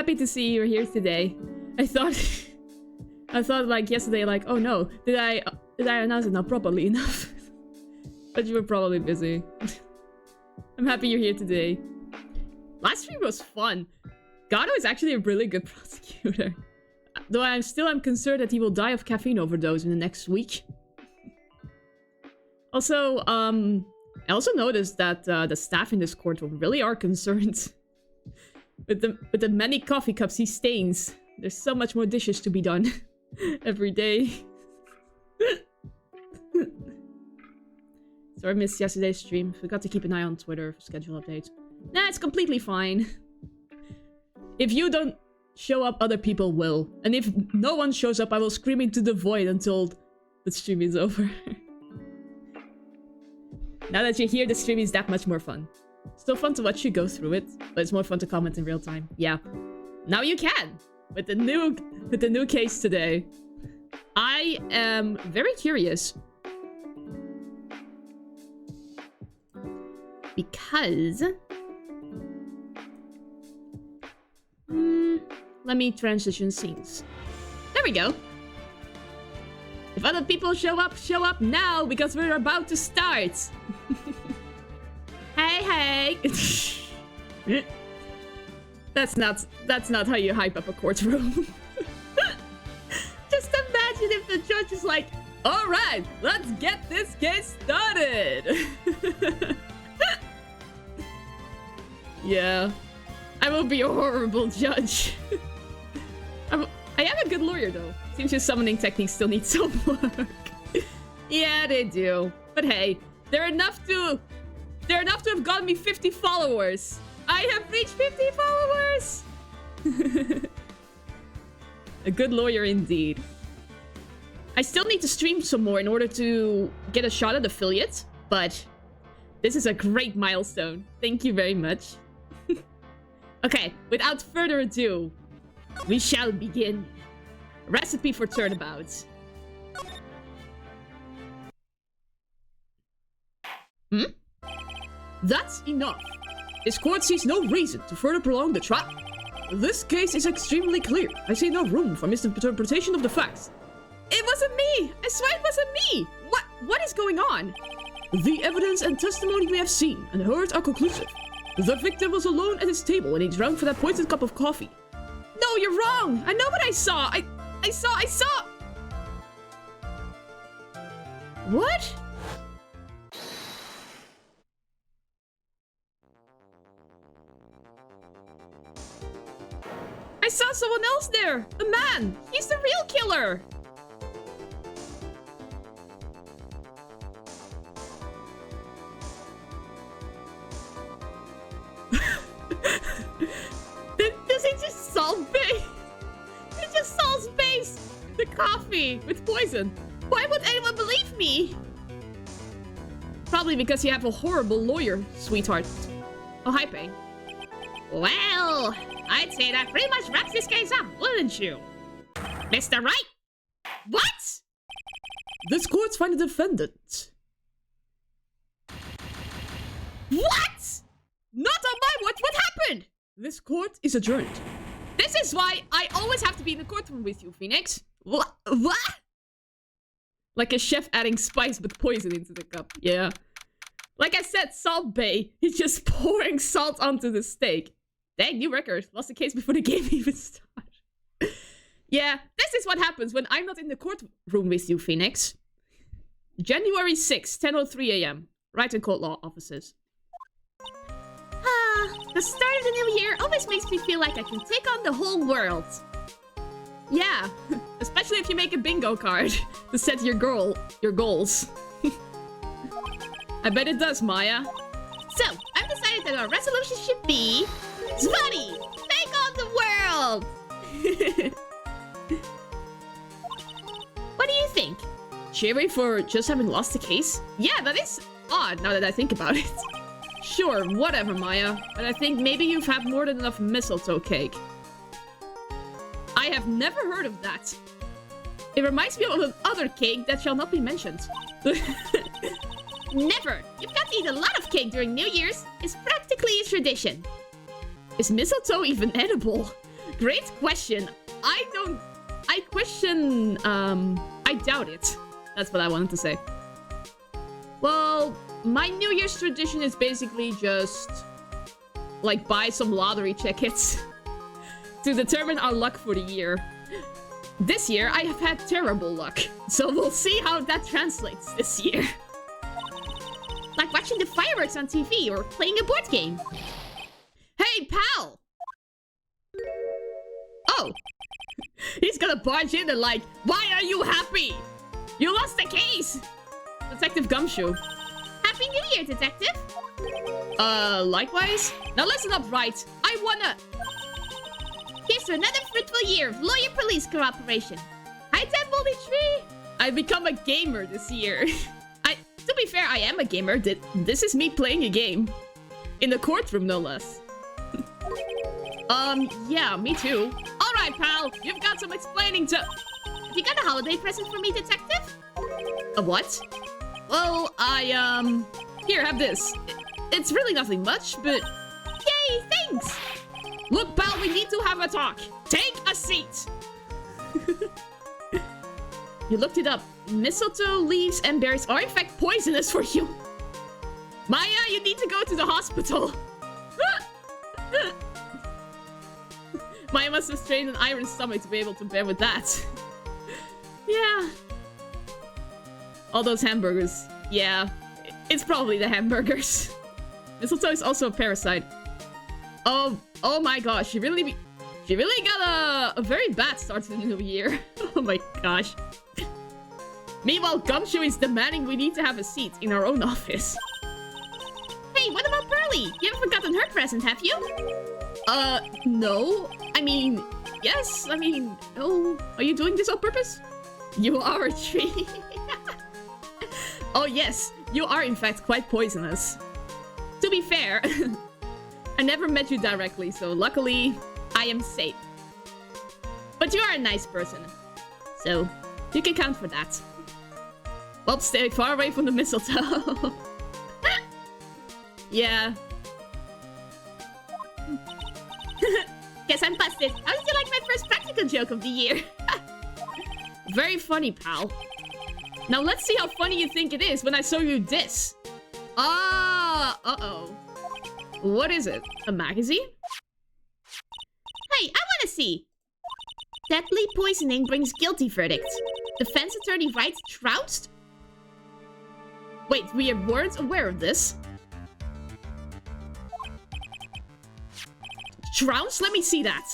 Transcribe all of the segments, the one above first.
happy to see you're here today. I thought like yesterday, like, oh no, did I announce it not properly enough? But you were probably busy. I'm happy you're here today. Last stream was fun. Gato is actually a really good prosecutor. Though I'm concerned that he will die of caffeine overdose in the next week. Also, I also noticed that the staff in this courtroom really are concerned with the many coffee cups he stains. There's so much more dishes to be done every day. So I missed yesterday's stream. Forgot to keep an eye on Twitter for schedule updates. Nah, it's completely fine. If you don't show up, other people will. And if no one shows up, I will scream into the void until the stream is over. Now that you're here, the stream is that much more fun. Still fun to watch you go through it, but it's more fun to comment in real time. Yeah. Now you can! With the new case today. I am very curious. Because... let me transition scenes. There we go. If other people show up now, because we're about to start. Hey. That's not how you hype up a courtroom. Just imagine if the judge is like, alright, let's get this case started. Yeah. I will be a horrible judge. I am a good lawyer though. Seems your summoning techniques still need some work. Yeah, they do. But hey, they're enough to have gotten me 50 followers. I have reached 50 followers! A good lawyer indeed. I still need to stream some more in order to get a shot at affiliate, but this is a great milestone. Thank you very much. Okay, without further ado, we shall begin. Recipe for turnabouts. That's enough. This court sees no reason to further prolong the trial. This case is extremely clear. I see no room for misinterpretation of the facts. It wasn't me! I swear it wasn't me! What is going on? The evidence and testimony we have seen and heard are conclusive. The victim was alone at his table when he drank from that poisoned cup of coffee. No, you're wrong! I know what I saw! I saw... What? I saw someone else there! A man! He's the real killer! Does he just salt base? He just salts base the coffee with poison. Why would anyone believe me? Probably because you have a horrible lawyer, sweetheart. Oh, hi, Payne. Well, I'd say that pretty much wraps this case up, wouldn't you? Mr. Wright? What? This court's find the defendant. What? Not on my watch, what happened? This court is adjourned. This is why I always have to be in the courtroom with you, Phoenix. What? Like a chef adding spice but poison into the cup. Yeah. Like I said, Salt Bay. He's just pouring salt onto the steak. Dang, new record. Lost the case before the game even started. Yeah, this is what happens when I'm not in the courtroom with you, Phoenix. January 6th, 10:03 AM. Right in court law offices. The start of the new year always makes me feel like I can take on the whole world. Yeah, especially if you make a bingo card to set your goals. I bet it does, Maya. So, I've decided that our resolution should be... Spotty! Take on the world! What do you think? Cheery for just having lost the case? Yeah, that is odd now that I think about it. Sure, whatever, Maya. But I think maybe you've had more than enough mistletoe cake. I have never heard of that. It reminds me of another cake that shall not be mentioned. Never! You've got to eat a lot of cake during New Year's. It's practically a tradition. Is mistletoe even edible? great question. I question, I doubt it. That's what I wanted to say. Well, my New Year's tradition is basically just, like, buy some lottery tickets to determine our luck for the year. This year, I have had terrible luck, so we'll see how that translates this year. Like watching the fireworks on TV or playing a board game. Hey, pal! Oh! He's gonna barge in and like, why are you happy? You lost the case! Detective Gumshoe. Happy New Year, Detective! Likewise? Now listen up, Wright. I wanna... Here's to another fruitful year of lawyer-police cooperation. Hi, Temple Tree! I've become a gamer this year. To be fair, I am a gamer. This is me playing a game. In the courtroom, no less. Yeah, me too. Alright, pal. You've got some explaining to... Have you got a holiday present for me, Detective? A what? Well, Here, have this. It's really nothing much, but... Yay, thanks! Look, pal, we need to have a talk. Take a seat! You looked it up. Mistletoe, leaves, and berries are in fact poisonous for you. Maya, you need to go to the hospital. Maya must have strained an iron stomach to be able to bear with that. Yeah. All those hamburgers. Yeah. It's probably the hamburgers. Mistletoe is also a parasite. Oh my gosh. She really got a very bad start to the new year. Oh my gosh. Meanwhile, Gumshoe is demanding we need to have a seat in our own office. Hey, what about Pearly? You haven't forgotten her present, have you? No. I mean, yes. I mean, no. Are you doing this on purpose? You are a tree. Oh, yes. You are, in fact, quite poisonous. To be fair, I never met you directly, so luckily, I am safe. But you are a nice person. So, you can count for that. Well, stay far away from the mistletoe. Yeah. Guess I'm busted. How did you like my first practical joke of the year? Very funny, pal. Now let's see how funny you think it is when I show you this. Ah, uh-oh. What is it? A magazine? Hey, I wanna see. Deadly poisoning brings guilty verdict. Defense attorney Wright trounced? Wait, we weren't aware of this. Trounced? Let me see that.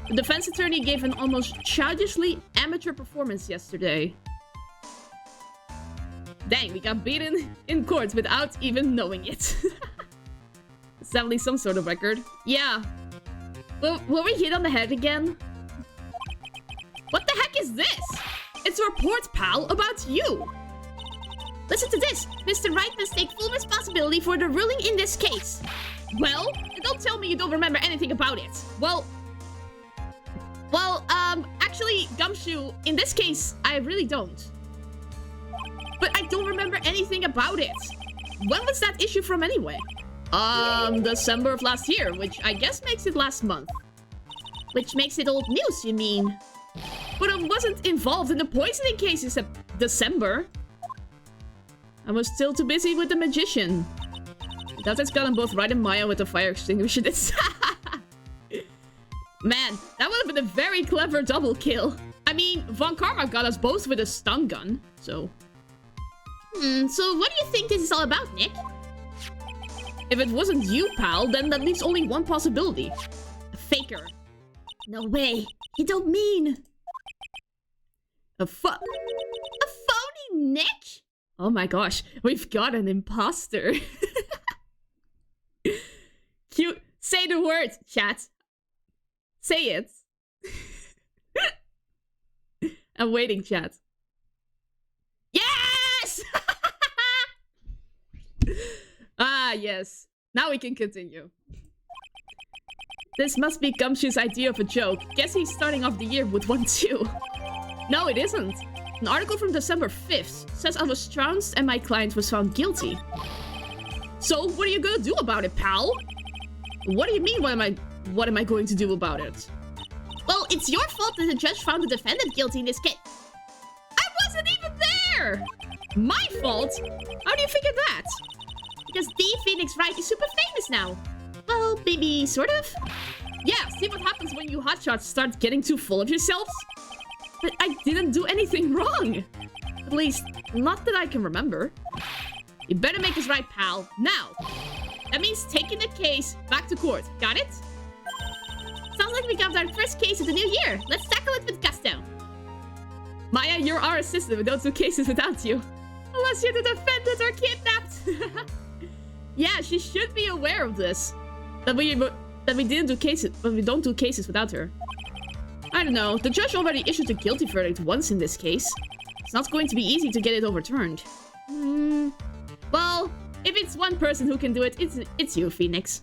The defense attorney gave an almost childishly amateur performance yesterday. Dang, we got beaten in court without even knowing it. It's definitely some sort of record. Yeah. Were we hit on the head again? What the heck is this? It's a report, pal, about you. Listen to this. Mr. Wright must take full responsibility for the ruling in this case. Well, don't tell me you don't remember anything about it. Well, actually, Gumshoe, in this case, I really don't. But I don't remember anything about it. When was that issue from anyway? December of last year, which I guess makes it last month. Which makes it old news, you mean? But I wasn't involved in the poisoning cases in December. I was still too busy with the magician. That has gotten both Wright and Maya with the fire extinguisher. Man, that would have been a very clever double kill. I mean, Von Karma got us both with a stun gun, so... So what do you think this is all about, Nick? If it wasn't you, pal, then that leaves only one possibility. A faker. No way. You don't mean... A phony Nick? Oh my gosh, we've got an imposter. Cute. Say the word, chat. Say it. I'm waiting, chat. Yes! Ah, yes. Now we can continue. This must be Gumshoe's idea of a joke. Guess he's starting off the year with one too. No, it isn't. An article from December 5th says I was trounced and my client was found guilty. So, what are you gonna do about it, pal? What do you mean, what am I What am I going to do about it? Well, it's your fault that the judge found the defendant guilty in this case. I wasn't even there! My fault? How do you figure that? Because the Phoenix Wright is super famous now. Well, maybe sort of. Yeah, see what happens when you hotshots start getting too full of yourselves? But I didn't do anything wrong. At least, not that I can remember. You better make this right, pal. Now. That means taking the case back to court. Got it? Sounds like we got our first case of the new year. Let's tackle it with gusto. Maya, you're our assistant. We don't do cases without you. Unless you're the defendant or kidnapped. Yeah, she should be aware of this. That we didn't do cases, but we don't do cases without her. I don't know. The judge already issued a guilty verdict once in this case. It's not going to be easy to get it overturned. Well, if it's one person who can do it, it's you, Phoenix.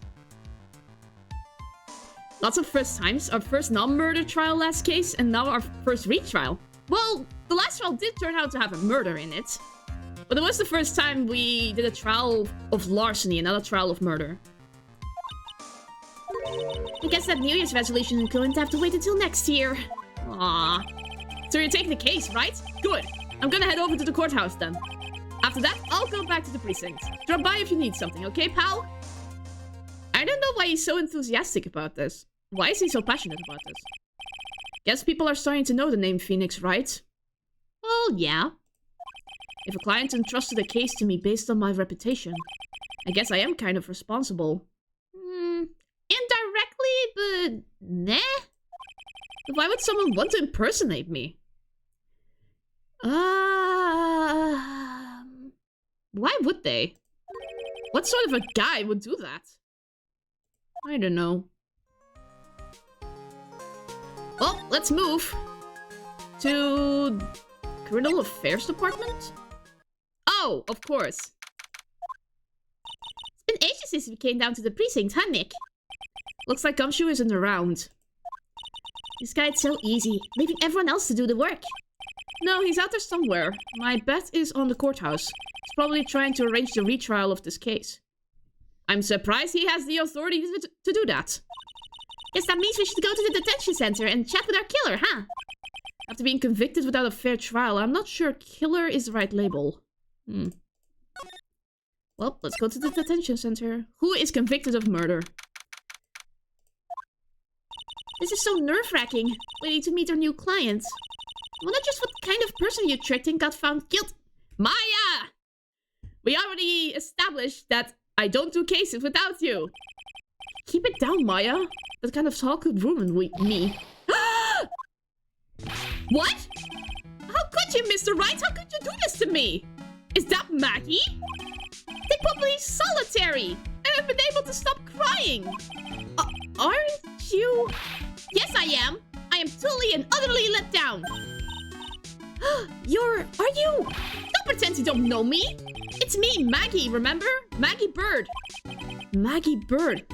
Lots of first times. Our first non-murder trial last case, and now our first retrial. Well, the last trial did turn out to have a murder in it. But it was the first time we did a trial of larceny, another trial of murder. I guess that New Year's resolution is going to have to wait until next year. Aww. So you're taking the case, right? Good. I'm gonna head over to the courthouse then. After that, I'll go back to the precinct. Drop by if you need something, okay, pal? I don't know why he's so enthusiastic about this. Why is he so passionate about this? Guess people are starting to know the name Phoenix, right? Well, yeah. If a client entrusted a case to me based on my reputation, I guess I am kind of responsible. Indirectly, but nah. Why would someone want to impersonate me? Why would they? What sort of a guy would do that? I don't know. Well, let's move to Criminal Affairs Department. Oh, of course. It's been ages since we came down to the precinct, huh, Nick? Looks like Gumshoe isn't around. This guy's so easy, leaving everyone else to do the work. No, he's out there somewhere. My bet is on the courthouse. He's probably trying to arrange the retrial of this case. I'm surprised he has the authority to do that. Guess that means we should go to the detention center and chat with our killer, huh? After being convicted without a fair trial, I'm not sure killer is the right label. Well, let's go to the detention center. Who is convicted of murder? This is so nerve-wracking, waiting to meet our new clients. I wonder just what kind of person you tricked and got found guilty. Maya! We already established that I don't do cases without you. Keep it down, Maya. That kind of talk could ruin me. What? How could you, Mr. Wright? How could you do this to me? Is that Maggie? They put me in solitary. I haven't been able to stop crying. Aren't you? Yes, I am. I am totally and utterly let down. Are you? Don't pretend you don't know me. It's me, Maggie, remember? Maggie Bird. Maggie Bird.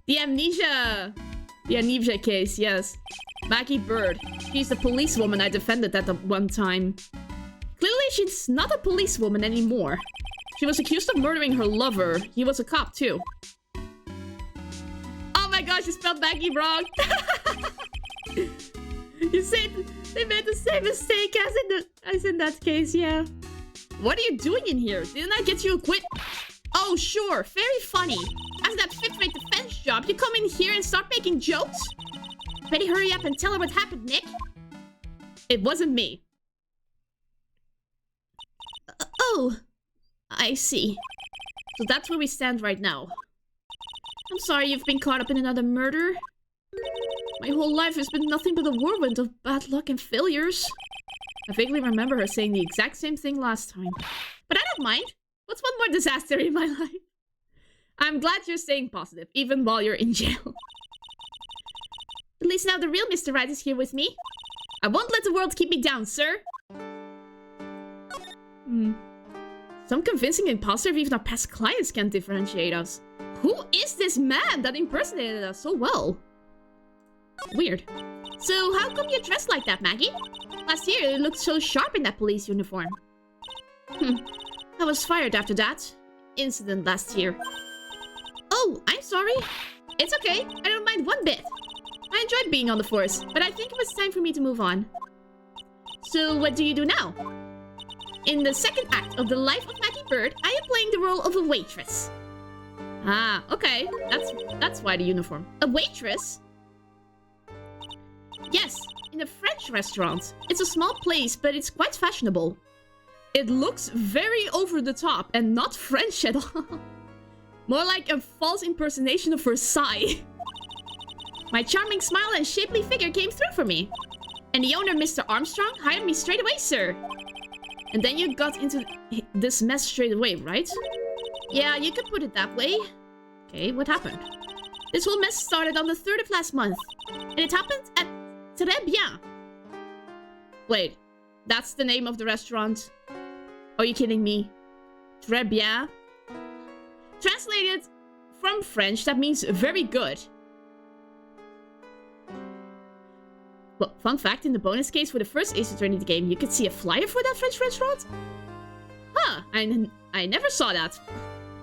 The amnesia case, yes. Maggie Bird. She's the policewoman I defended at the one time. Clearly, she's not a policewoman anymore. She was accused of murdering her lover. He was a cop, too. Oh my gosh, you spelled Maggie wrong. You said they made the same mistake as in that case, yeah. What are you doing in here? Didn't I get you acquitted? Oh, sure. Very funny. As that fifth-rate defense job, you come in here and start making jokes? Better hurry up and tell her what happened, Nick. It wasn't me. Oh, I see. So that's where we stand right now. I'm sorry you've been caught up in another murder. My whole life has been nothing but a whirlwind of bad luck and failures. I vaguely remember her saying the exact same thing last time. But I don't mind. What's one more disaster in my life? I'm glad you're staying positive, even while you're in jail. At least now the real Mr. Wright is here with me. I won't let the world keep me down, sir. Some convincing imposter if even our past clients can't differentiate us. Who is this man that impersonated us so well? Weird. So how come you're dressed like that, Maggie? Last year you looked so sharp in that police uniform. I was fired after that incident last year. Oh, I'm sorry. It's okay. I don't mind one bit. I enjoyed being on the force, but I think it was time for me to move on. So, what do you do now? In the second act of The Life of Maggie Bird, I am playing the role of a waitress. Ah, okay. That's why the uniform. A waitress? Yes, in a French restaurant. It's a small place, but it's quite fashionable. It looks very over the top and not French at all. More like a false impersonation of Versailles. My charming smile and shapely figure came through for me. And the owner, Mr. Armstrong, hired me straight away, sir. And then you got into this mess straight away, right? Yeah, you could put it that way. Okay, what happened? This whole mess started on the 3rd of last month. And it happened at Très Bien. Wait, that's the name of the restaurant? Are you kidding me? Très Bien? Translated from French, that means very good. Well, fun fact, in the bonus case for the first Ace Attorney game, you could see a flyer for that French restaurant? Huh, I never saw that.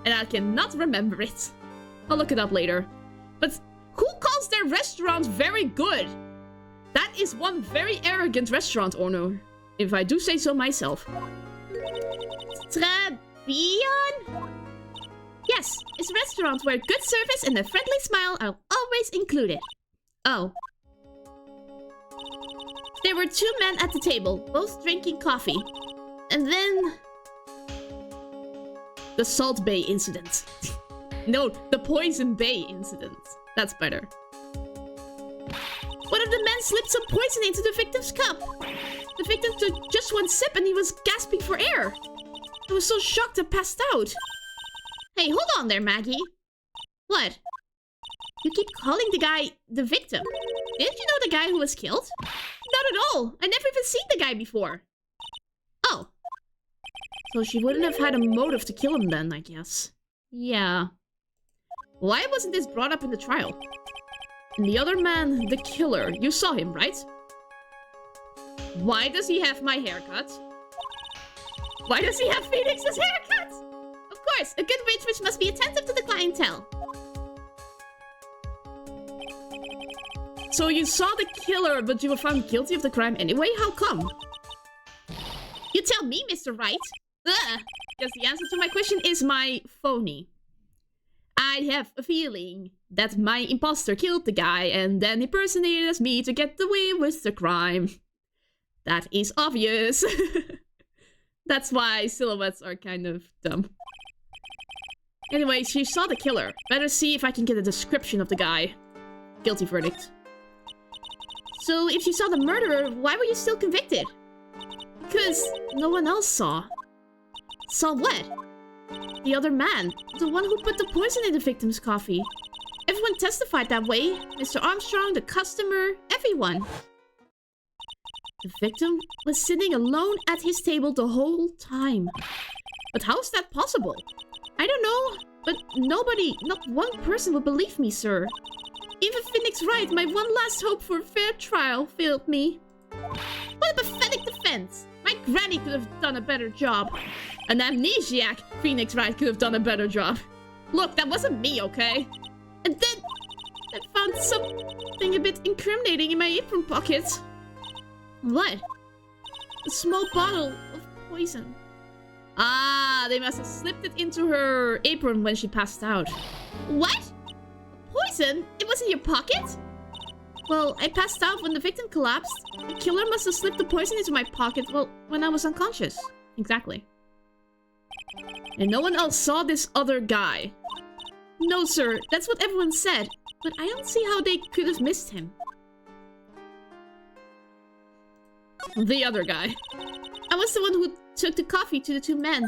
And I cannot remember it. I'll look it up later. But who calls their restaurant very good? That is one very arrogant restaurant owner, if I do say so myself. Très bien? Yes, it's a restaurant where good service and a friendly smile are always included. Oh. There were 2 men at the table, both drinking coffee. And then... the Salt Bay incident. No, the Poison Bay incident. That's better. One of the men slipped some poison into the victim's cup. The victim took just one sip and he was gasping for air. I was so shocked I passed out. Hey, hold on there, Maggie. What? You keep calling the guy the victim. Didn't you know the guy who was killed? Not at all. I never even seen the guy before. Oh. So she wouldn't have had a motive to kill him then, I guess. Yeah. Why wasn't this brought up in the trial? And the other man, the killer, you saw him, right? Why does he have my haircut? Why does he have Phoenix's haircut? Of course, a good waitress must be attentive to the clientele. So you saw the killer, but you were found guilty of the crime anyway? How come? You tell me, Mr. Wright. Ugh. Because the answer to my question is my phony. I have a feeling that my imposter killed the guy and then impersonated as me to get away with the crime. That is obvious. That's why silhouettes are kind of dumb. Anyway, she saw the killer. Better see if I can get a description of the guy. Guilty verdict. So, if you saw the murderer, why were you still convicted? Because no one else saw. Saw what? The other man. The one who put the poison in the victim's coffee. Everyone testified that way. Mr. Armstrong, the customer, everyone. The victim was sitting alone at his table the whole time. But how is that possible? I don't know, but nobody, not one person would believe me, sir. Even Phoenix Wright, my one last hope for a fair trial, failed me. What a pathetic defense! My granny could have done a better job. An amnesiac, Phoenix Wright could have done a better job. Look, that wasn't me, okay? And then I found something a bit incriminating in my apron pocket. What? A small bottle of poison. Ah, they must have slipped it into her apron when she passed out. What? Poison? It was in your pocket? Well, I passed out when the victim collapsed. The killer must have slipped the poison into my pocket, well, when I was unconscious. Exactly. And no one else saw this other guy. No, sir, that's what everyone said. But I don't see how they could have missed him. The other guy. I was the one who took the coffee to the 2 men.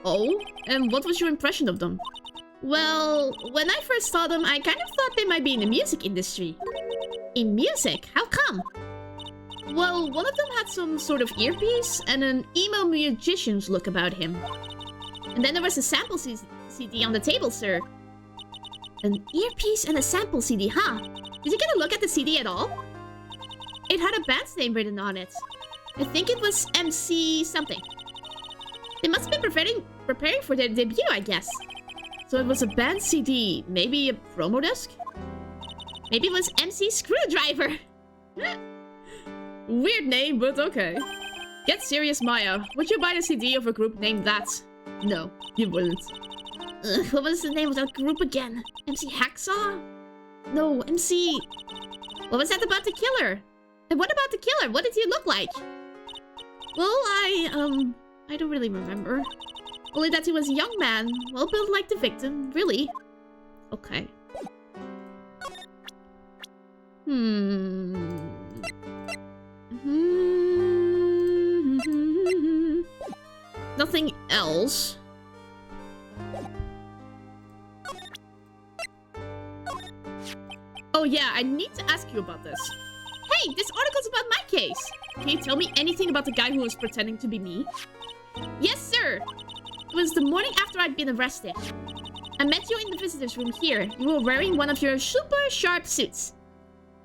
Oh? And what was your impression of them? Well, when I first saw them, I kind of thought they might be in the music industry. In music? How come? Well, one of them had some sort of earpiece and an emo musician's look about him. And then there was a sample CD on the table, sir. An earpiece and a sample CD, huh? Did you get a look at the CD at all? It had a band's name written on it. I think it was MC something. They must have been preparing for their debut, I guess. So it was a band CD. Maybe a promo disc? Maybe it was MC Screwdriver. Weird name, but okay. Get serious, Maya. Would you buy the CD of a group named that? No, you wouldn't. What was the name of that group again? MC Hacksaw? No, MC... What was that about the killer? And what about the killer? What did he look like? Well, I don't really remember. Only that he was a young man, well built like the victim, really. Okay. Nothing else. Oh yeah, I need to ask you about this. Hey, this article's about my case. Can you tell me anything about the guy who was pretending to be me? Yes, sir. It was the morning after I'd been arrested. I met you in the visitor's room here. You were wearing one of your super sharp suits.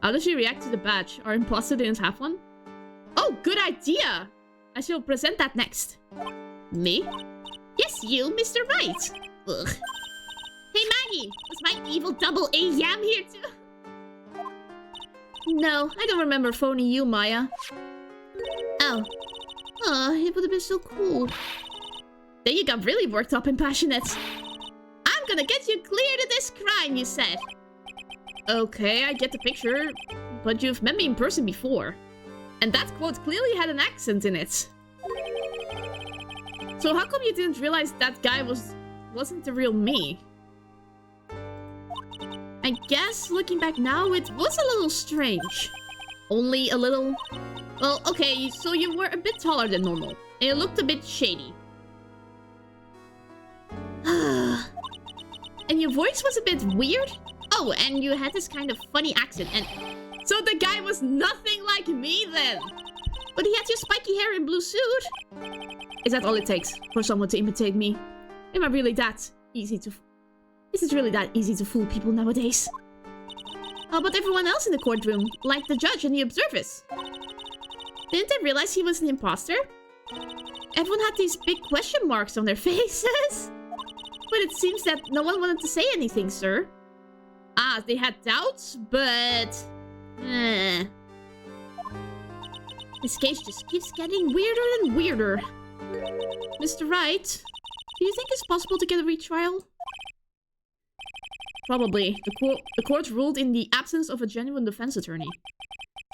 How did she react to the badge? Our imposter didn't have one? Oh, good idea. I shall present that next. Me? Yes, you, Mr. Wright. Ugh. Hey, Maggie. Was my evil double A yam here too? No, I don't remember phoning you, Maya. Oh. Aw, it would have been so cool. Then you got really worked up and passionate. I'm gonna get you cleared of this crime, you said. Okay, I get the picture. But you've met me in person before. And that quote clearly had an accent in it. So how come you didn't realize that guy wasn't the real me? I guess, looking back now, it was a little strange. Only a little... Well, okay, so you were a bit taller than normal. And it looked a bit shady. And your voice was a bit weird? Oh, and you had this kind of funny accent, and... So the guy was nothing like me then! But he had your spiky hair and blue suit! Is that all it takes for someone to imitate me? Am I really that easy to... Is it really that easy to fool people nowadays? How about everyone else in the courtroom? Like the judge and the observers? Didn't they realize he was an imposter? Everyone had these big question marks on their faces. But it seems that no one wanted to say anything, sir. Ah, they had doubts, but... This case just keeps getting weirder and weirder. Mr. Wright, do you think it's possible to get a retrial? Probably. The court ruled in the absence of a genuine defense attorney.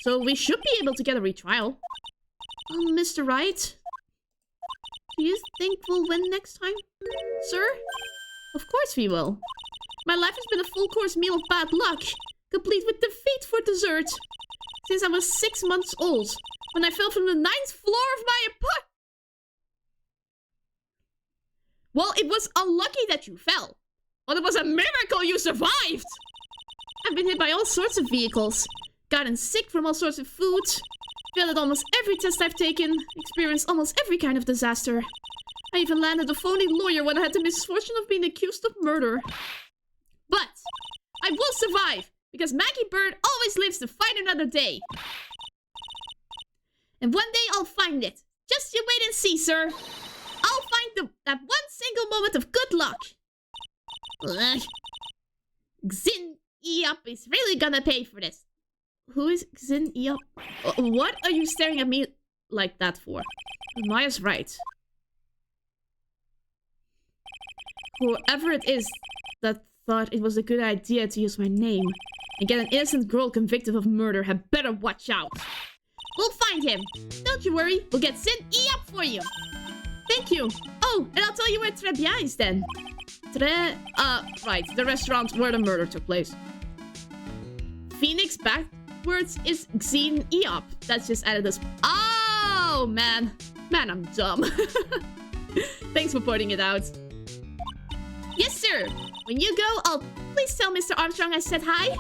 So we should be able to get a retrial. Mr. Wright? Do you think we'll win next time? Sir? Of course we will. My life has been a full-course meal of bad luck, complete with defeat for dessert. Since I was 6 months old, when I fell from the 9th floor of my apartment. Well, it was unlucky that you fell. Well, it was a miracle you survived! I've been hit by all sorts of vehicles, gotten sick from all sorts of foods, failed at almost every test I've taken, experienced almost every kind of disaster. I even landed a phony lawyer when I had the misfortune of being accused of murder. But I will survive, because Maggie Bird always lives to fight another day. And one day I'll find it. Just you wait and see, sir. I'll find that one single moment of good luck. Ugh. Xin Eop is really gonna pay for this. Who is Xin Eop? What are you staring at me like that for? Maya's right. Whoever it is that thought it was a good idea to use my name and get an innocent girl convicted of murder had better watch out. We'll find him. Don't you worry. We'll get Xin Eop for you. Thank you. Oh, and I'll tell you where Tribulations is then. Right, the restaurant where the murder took place. Phoenix backwards is Xin Eop. That's just added this. Oh, man. Man, I'm dumb. Thanks for pointing it out. Yes, sir. When you go, I'll please tell Mr. Armstrong I said hi.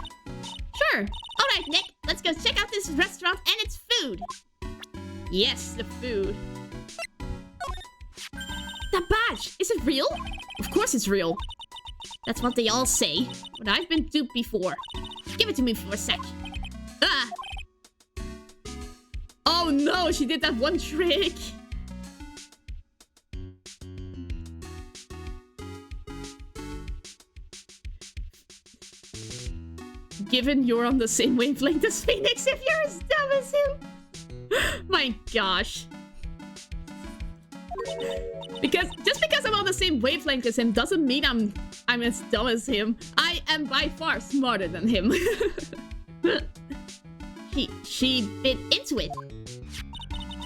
Sure. All right, Nick. Let's go check out this restaurant and its food. Yes, the food. That badge! Is it real? Of course it's real. That's what they all say. But I've been duped before. Give it to me for a sec. Ah! Oh no, she did that one trick. given you're on the same wavelength as Phoenix if you're as dumb as him. My gosh. Just because I'm on the same wavelength as him doesn't mean I'm as dumb as him. I am by far smarter than him. She bit into it.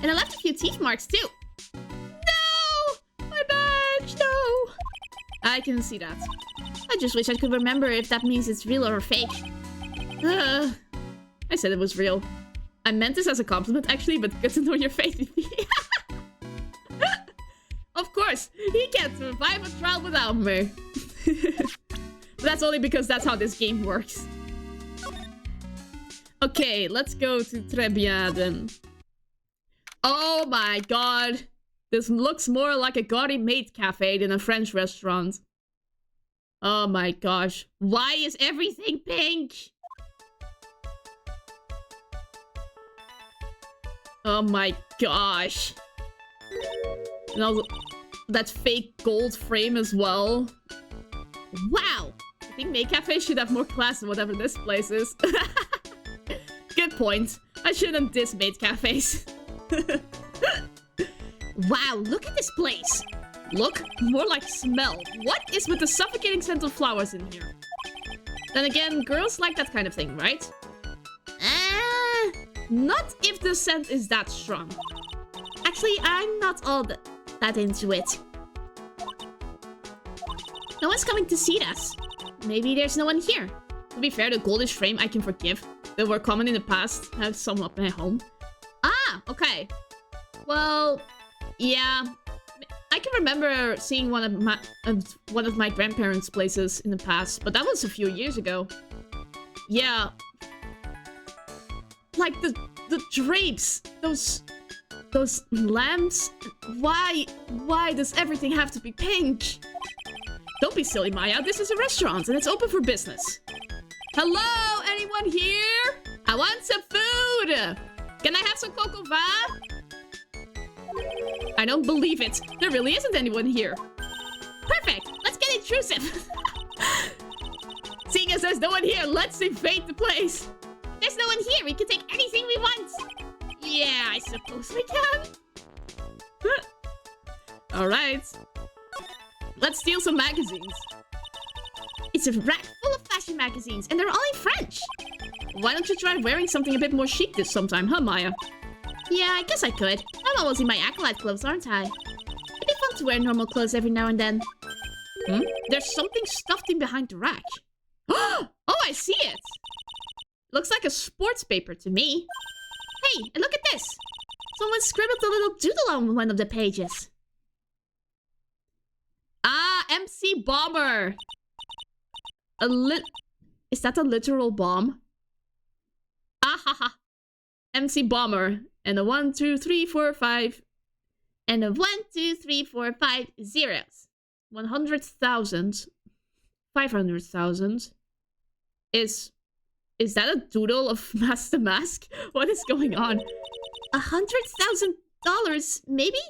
And I left a few teeth marks too. No! My badge, no! I can see that. I just wish I could remember if that means it's real or fake. I said it was real. I meant this as a compliment actually, but good to know your faith. Of course, he can't survive a trial without me. But that's only because that's how this game works. Okay, let's go to Tribulations then. Oh my god. This looks more like a gaudy maid cafe than a French restaurant. Oh my gosh. Why is everything pink? Oh my gosh. And also, that fake gold frame as well. Wow! I think Maid Cafe should have more class than whatever this place is. Good point. I shouldn't diss Maid Cafes. Wow, look at this place. Look, more like smell. What is with the suffocating scent of flowers in here? Then again, girls like that kind of thing, right? Not if the scent is that strong. Actually, I'm not all that into it. No one's coming to see us. Maybe there's no one here. To be fair, the goldish frame I can forgive. They were common in the past. I have some up at home. Ah, okay. Well, yeah. I can remember seeing one of my grandparents' places in the past, but that was a few years ago. Yeah. Like the drapes, those lamps. Why does everything have to be pink? Don't be silly, Maya. This is a restaurant and it's open for business. Hello, anyone here? I want some food. Can I have some cocoa va? I don't believe it. There really isn't anyone here. Perfect. Let's get intrusive. Seeing as there's no one here, let's invade the place. There's no one here. We can take anything we want. Yeah, I suppose we can. Alright. Let's steal some magazines. It's a rack full of fashion magazines, and they're all in French. Why don't you try wearing something a bit more chic this sometime, huh, Maya? Yeah, I guess I could. I'm always in my acolyte clothes, aren't I? It'd be fun to wear normal clothes every now and then. There's something stuffed in behind the rack. Oh, I see it! Looks like a sports paper to me. Hey, and look at this! Someone scribbled a little doodle on one of the pages. Ah, MC Bomber! Is that a literal bomb? Ah ha ha! MC Bomber. And a 1, 2, 3, 4, 5. And a 1, 2, 3, 4, 5 zeros. 100,000. 500,000. Is that a doodle of Master Mask? What is going on? $100,000, maybe?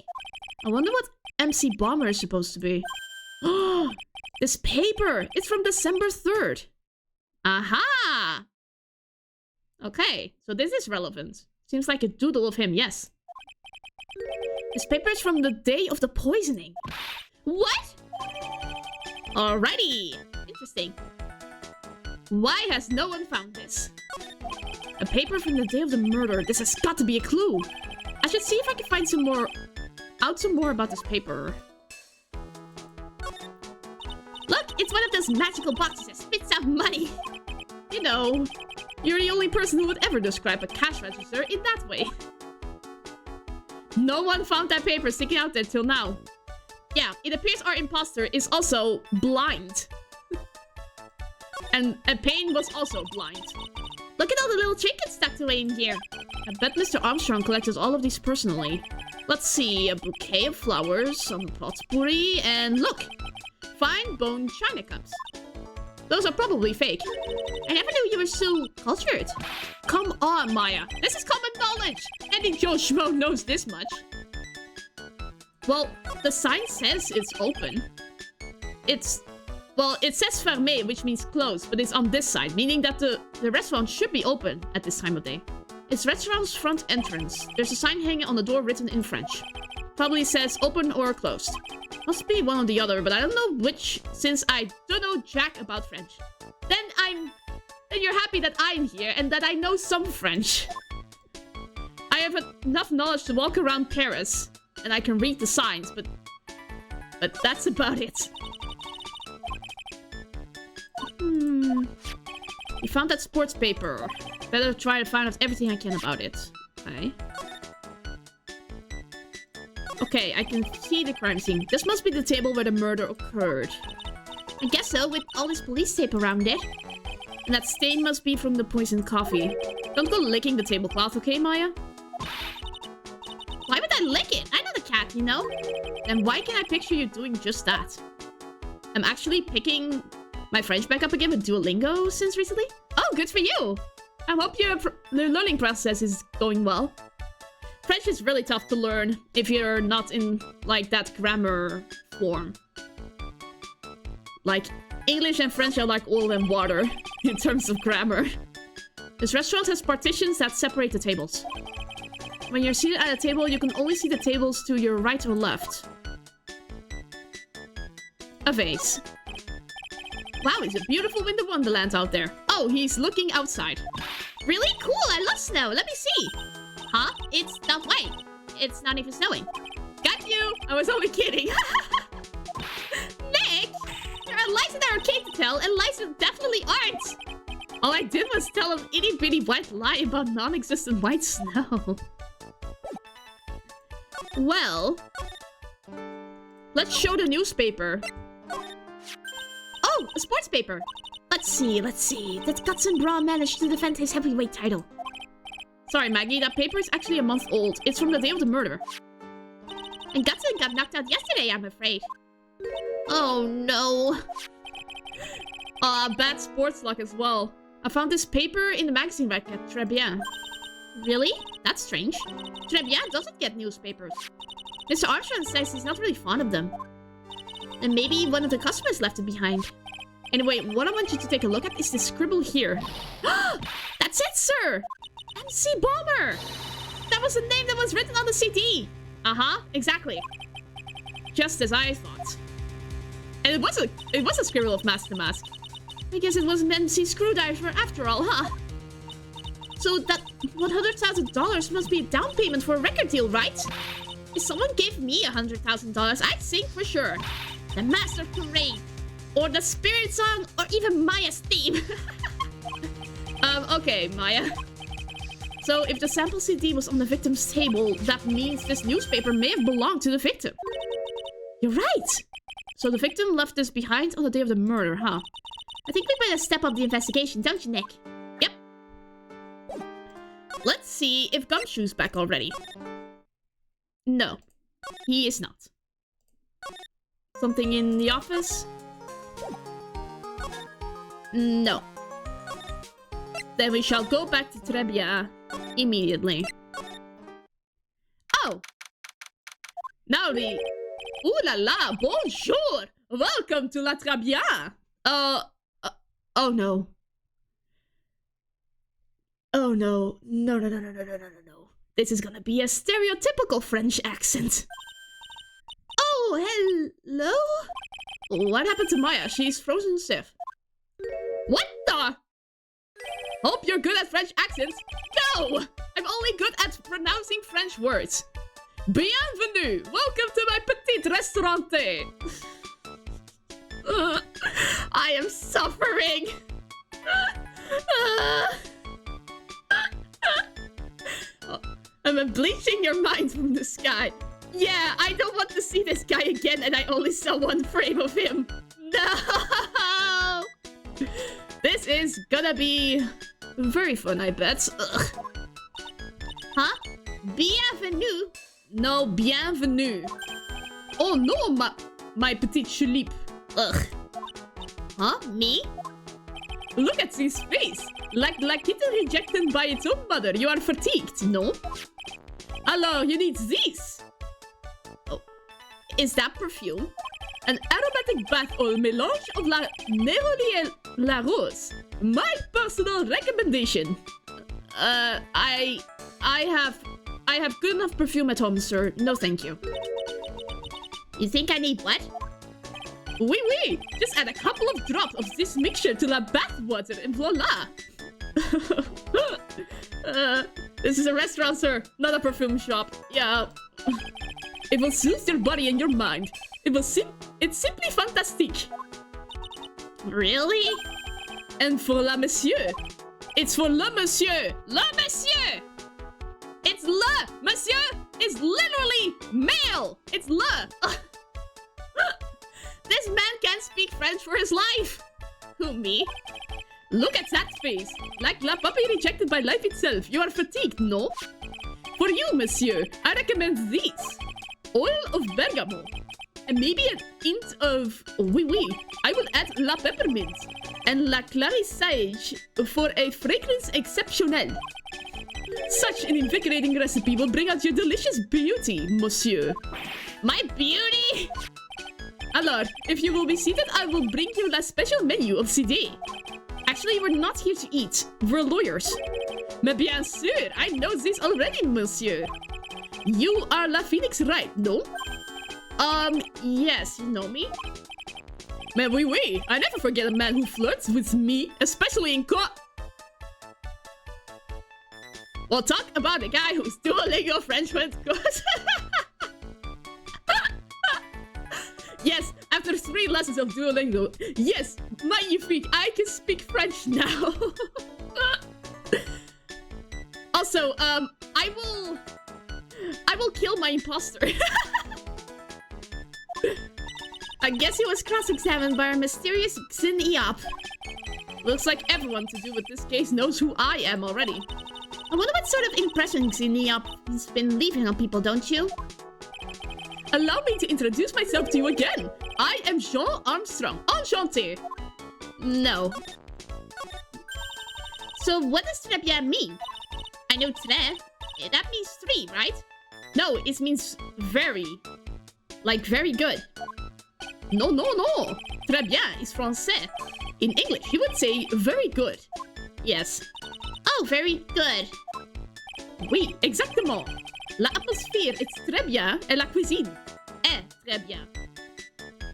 I wonder what MC Bomber is supposed to be. Oh, this paper! It's from December 3rd. Aha! Okay, so this is relevant. Seems like a doodle of him, yes. This paper is from the day of the poisoning. What? Alrighty. Interesting. Why has no one found this? A paper from the day of the murder. This has got to be a clue. I should see if I can find some more about this paper. Look, it's one of those magical boxes that spits out money. You know, you're the only person who would ever describe a cash register in that way. No one found that paper sticking out there till now. Yeah, it appears our imposter is also blind. And Payne was also blind. Look at all the little trinkets tucked away in here. I bet Mr. Armstrong collected all of these personally. Let's see, a bouquet of flowers, some potpourri, and look! Fine bone china cups. Those are probably fake. I never knew you were so cultured. Come on, Maya. This is common knowledge. Any Joe Schmo knows this much. Well, the sign says it's open. Well, it says fermé, which means closed, but it's on this side, meaning that the The restaurant should be open at this time of day. It's restaurant's front entrance. There's a sign hanging on the door written in French. Probably says open or closed. Must be one or the other, but I don't know which, since I don't know jack about French. Then you're happy that I'm here and that I know some French. I have enough knowledge to walk around Paris, and I can read the signs, but that's about it. You found that sports paper. Better try to find out everything I can about it. Okay. Okay, I can see the crime scene. This must be the table where the murder occurred. I guess so, with all this police tape around it. And that stain must be from the poisoned coffee. Don't go licking the tablecloth, okay, Maya? Why would I lick it? I'm not a cat, you know? Then why can I picture you doing just that? I'm actually picking my French back up again with Duolingo since recently. Oh, good for you! I hope the learning process is going well. French is really tough to learn if you're not in, like, that grammar form. Like, English and French are like oil and water in terms of grammar. This restaurant has partitions that separate the tables. When you're seated at a table, you can only see the tables to your right or left. A vase. Wow, it's a beautiful winter wonderland out there. Oh, he's looking outside. Really cool, I love snow. Let me see. Huh? It's not white. It's not even snowing. Got you! I was only kidding. Nick! There are lies in the arcade to tell, and lies that definitely aren't! All I did was tell an itty-bitty white lie about non-existent white snow. Well... let's show the newspaper. Oh, a sports paper! Let's see. That Gutson Bra managed to defend his heavyweight title. Sorry, Maggie, that paper is actually a month old. It's from the day of the murder. And Gutson got knocked out yesterday, I'm afraid. Oh, no. Bad sports luck as well. I found this paper in the magazine rack at Tribulations. Really? That's strange. Tribulations doesn't get newspapers. Mr. Armstrong says he's not really fond of them. And maybe one of the customers left it behind. Anyway, what I want you to take a look at is this scribble here. That's it, sir! MC Bomber! That was the name that was written on the CD! Uh-huh, exactly. Just as I thought. And it was a scribble of Mask to Mask. I guess it wasn't MC Screwdriver after all, huh? So that $100,000 must be a down payment for a record deal, right? If someone gave me $100,000, I'd sing for sure. The Master Parade, or the Spirit Song, or even Maya's theme. Okay, Maya. So, if the sample CD was on the victim's table, that means this newspaper may have belonged to the victim. You're right! So the victim left this behind on the day of the murder, huh? I think we better step up the investigation, don't you, Nick? Yep. Let's see if Gumshoe's back already. No, he is not. Something in the office? No. Then we shall go back to Trebia immediately. Oh! Now the... Ooh la la, bonjour! Welcome to La Trebia! Oh no. Oh no. No. This is gonna be a stereotypical French accent. Oh, hello? What happened to Maya? She's frozen stiff. What the? Hope you're good at French accents. No! I'm only good at pronouncing French words. Bienvenue! Welcome to my petit restaurante! I am suffering! I'm bleaching your mind from the sky. Yeah, I don't want to see this guy again, and I only saw one frame of him. No! This is gonna be very fun, I bet. Ugh. Huh? Bienvenue? No, bienvenue. Oh no, my petite tulipe. Ugh. Huh? Me? Look at his face. Like kitten rejected by its own mother. You are fatigued, no? Alors, you need this. Oh. Is that perfume? An aromatic bath oil mélange of la néroli et la rose. My personal recommendation. I have good enough perfume at home, sir. No, thank you. You think I need what? Oui. Just add a couple of drops of this mixture to the bath water and voila. This is a restaurant, sir, not a perfume shop. Yeah. It will soothe your body and your mind. It's simply fantastic. Really? And for la monsieur. It's for le monsieur. Le monsieur! It's le monsieur! It's literally male! It's le! This man can't speak French for his life. Who, me? Look at that face. Like la puppy rejected by life itself. You are fatigued, no? For you, monsieur, I recommend these. Oil of bergamot. And maybe an hint of oui. I will add la peppermint. And la clarissage for a fragrance exceptionnel. Such an invigorating recipe will bring out your delicious beauty, monsieur. My beauty? Alors, if you will be seated, I will bring you the special menu of the day. Actually, we're not here to eat. We're lawyers. Mais bien sûr, I know this already, monsieur. You are la Phoenix Wright, no? Yes, you know me. Mais oui. I never forget a man who flirts with me, especially in court. We'll talk about the guy who's Duolingo French with good. Yes, after 3 lessons of Duolingo. Yes, magnifique, I can speak French now. Also, I will kill my imposter. I guess he was cross-examined by our mysterious TuMiiA. Looks like everyone to do with this case knows who I am already. I wonder what sort of impression TuMiiA has been leaving on people, don't you? Allow me to introduce myself to you again. I am Jean Armstrong. Enchanté. No. So what does très bien mean? I know très. That means 3, right? No, it means very. Like very good. No. Très bien is français. In English, you would say very good. Yes. Oh, very good. Oui, exactement. L'atmosphère est très bien et la cuisine est très bien.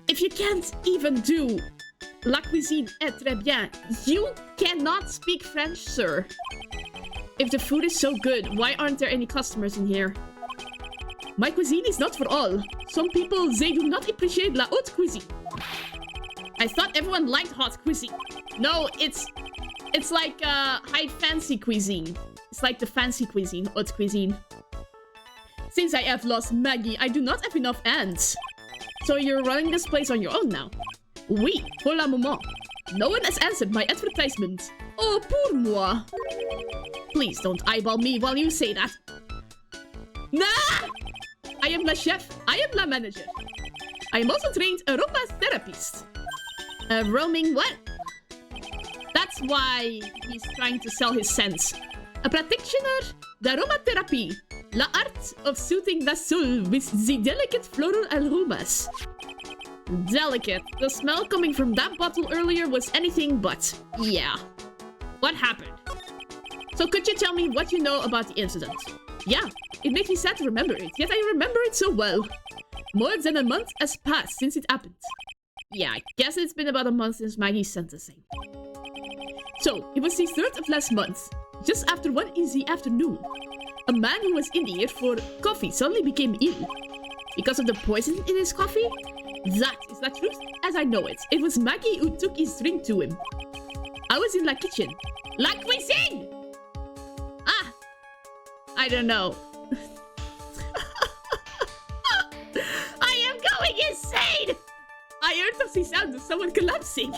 If you can't even do la cuisine est très bien, you cannot speak French, sir. If the food is so good, why aren't there any customers in here? My cuisine is not for all. Some people, they do not appreciate la haute cuisine. I thought everyone liked hot cuisine. No, it's like high fancy cuisine. It's like the fancy cuisine, haute cuisine. Since I have lost Maggie, I do not have enough hands. So you're running this place on your own now? Oui, pour le moment. No one has answered my advertisement. Oh, pour moi. Please don't eyeball me while you say that. Nah! I am la chef. I am la manager. I am also trained aromatherapist. A roaming what? That's why he's trying to sell his scents. A practitioner d'aromatherapy. La art of soothing the soul with the delicate floral aromas. Delicate. The smell coming from that bottle earlier was anything but. Yeah. What happened? So could you tell me what you know about the incident? Yeah, it makes me sad to remember it, yet I remember it so well. More than a month has passed since it happened. Yeah, I guess it's been about a month since Maggie's sentencing. So, it was the 3rd of last month, just after 1 in the afternoon. A man who was in here for coffee suddenly became ill. Because of the poison in his coffee? That is the truth as I know it. It was Maggie who took his drink to him. I was in la kitchen. La cuisine! Ah! I don't know. I am going insane! I heard of the sound of someone collapsing.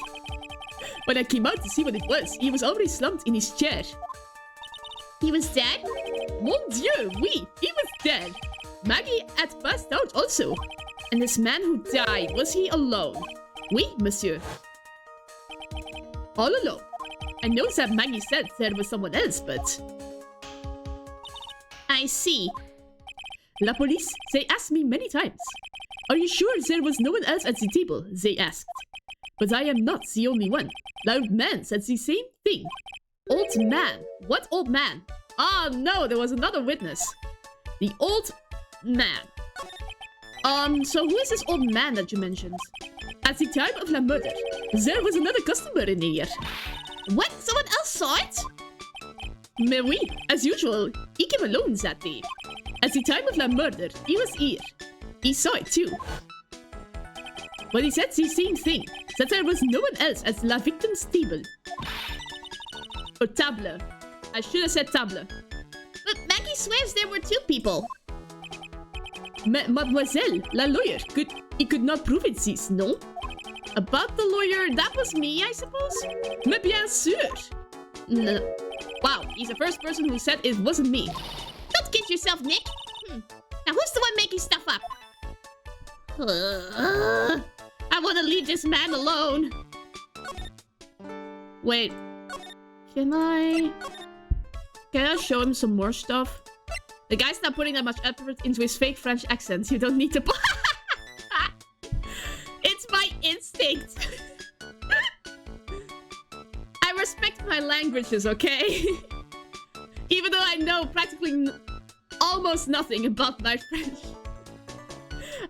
When I came out to see what it was, he was already slumped in his chair. He was dead? Mon Dieu, oui, he was dead. Maggie had passed out also. And this man who died, was he alone? Oui, monsieur. All alone. I know that Maggie said there was someone else, but... I see. La police, they asked me many times. Are you sure there was no one else at the table? They asked. But I am not the only one. Loud man said the same thing. Old man. What old man? Oh no, there was another witness. The old man. So who is this old man that you mentioned? At the time of la murder, there was another customer in here. What? Someone else saw it? Mais oui, as usual, he came alone that day. At the time of la murder, he was here. He saw it too. But he said the same thing, that there was no one else at la victim's table. Or table. I should have said table. But Maggie swears there were two people. Mademoiselle, la lawyer, could not prove it, sis, no? About the lawyer, that was me, I suppose? Mais bien sûr! No. Wow, he's the first person who said it wasn't me. Don't kid yourself, Nick. Now who's the one making stuff up? I want to leave this man alone. Wait. Can I show him some more stuff? The guy's not putting that much effort into his fake French accent. You don't need to... It's my instinct. I respect my languages, okay? Even though I know practically almost nothing about my French.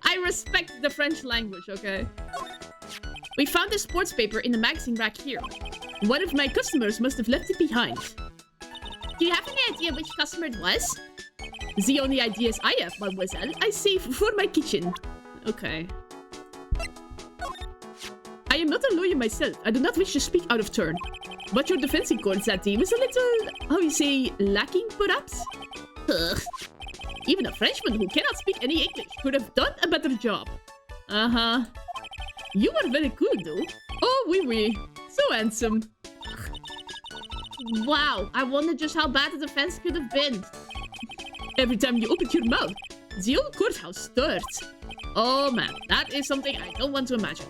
I respect the French language, okay? We found a sports paper in the magazine rack here. One of my customers must have left it behind. Do you have any idea which customer it was? The only ideas I have, mademoiselle, I save for my kitchen. Okay. I am not a lawyer myself. I do not wish to speak out of turn. But your defense in court that day was a little, how you say, lacking, perhaps? Ugh. Even a Frenchman who cannot speak any English could have done a better job. Uh-huh. You are very cool, though. Oh, oui, oui. So handsome. Wow, I wonder just how bad the defense could have been. Every time you opened your mouth, the old courthouse stirred. Oh man, that is something I don't want to imagine.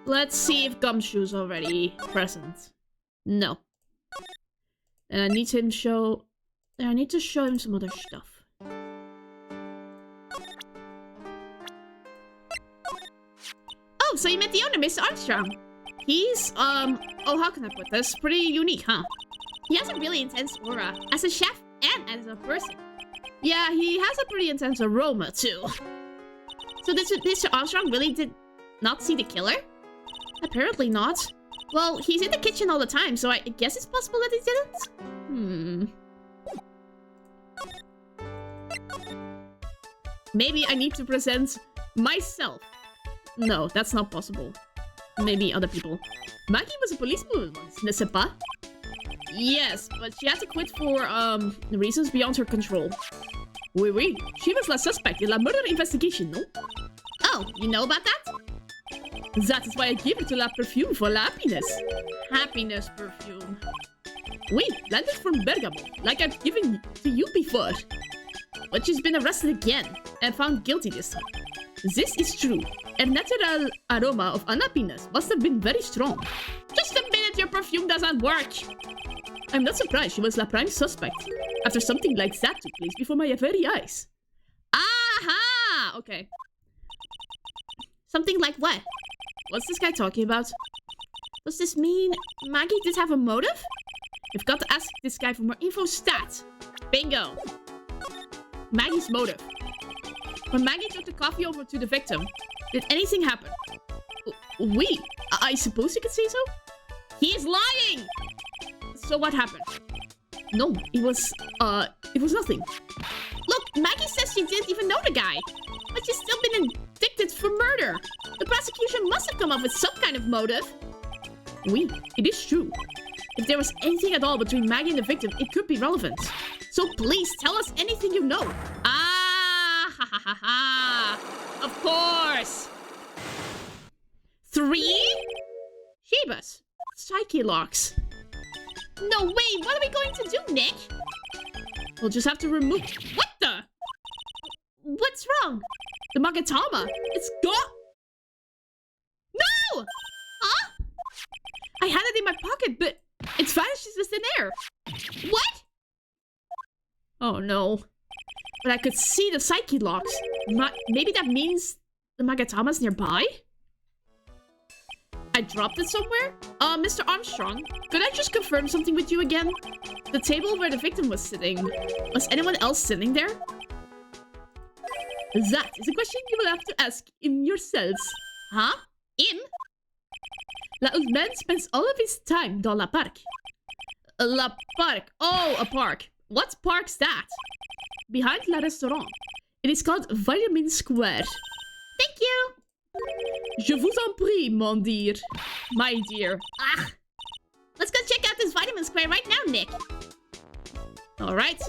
Let's see if Gumshoe's already present. No. And I need to show him some other stuff. Oh, so you met the owner, Mr. Armstrong. He's, oh, how can I put this? Pretty unique, huh? He has a really intense aura, as a chef and as a person. Yeah, he has a pretty intense aroma, too. So Mr. Armstrong really did not see the killer? Apparently not. Well, he's in the kitchen all the time, so I guess it's possible that he didn't? Maybe I need to present myself. No, that's not possible. Maybe other people. Maggie was a policewoman once, n'est-ce pas? Yes, but she had to quit for, reasons beyond her control. Oui, oui. She was la suspect in la murder investigation, no? Oh, you know about that? That is why I gave her to la perfume for la happiness. Happiness perfume. Oui, landed from Bergamo, like I've given to you before. But she's been arrested again, and found guilty this time. This is true. Her natural aroma of unhappiness must have been very strong. Just a minute, your perfume doesn't work. I'm not surprised she was la prime suspect, after something like that took place before my very eyes. Aha! Okay. Something like what? What's this guy talking about? Does this mean Maggie did have a motive? We've got to ask this guy for more info stat. Bingo. Maggie's motive. When Maggie took the coffee over to the victim, did anything happen? Oui, I suppose you could say so? He is lying! So what happened? No, it was nothing. Look, Maggie says she didn't even know the guy. But she's still been indicted for murder. The prosecution must have come up with some kind of motive. Oui, it is true. If there was anything at all between Maggie and the victim, it could be relevant. So please, tell us anything you know. Ah, ha ha ha ha. Of course. 3? Shebas. Psyche locks. No way, what are we going to do, Nick? We'll just have to remove... What the? What's wrong? The Magatama. It's gone. No! Huh? I had it in my pocket, but it's vanished into thin air. What? Oh no. but I could see the psyche locks. Maybe that means the Magatama's nearby? I dropped it somewhere? Mr. Armstrong, could I just confirm something with you again? The table where the victim was sitting. Was anyone else sitting there? That is a question you will have to ask him yourselves. Huh? Him? La old man spends all of his time dans la parc. La parc. Oh, a park. What park's that? Behind la restaurant. It is called Vitamin Square. Thank you. Je vous en prie, mon dear. My dear. Ah. Let's go check out this Vitamin Square right now, Nick. Alright.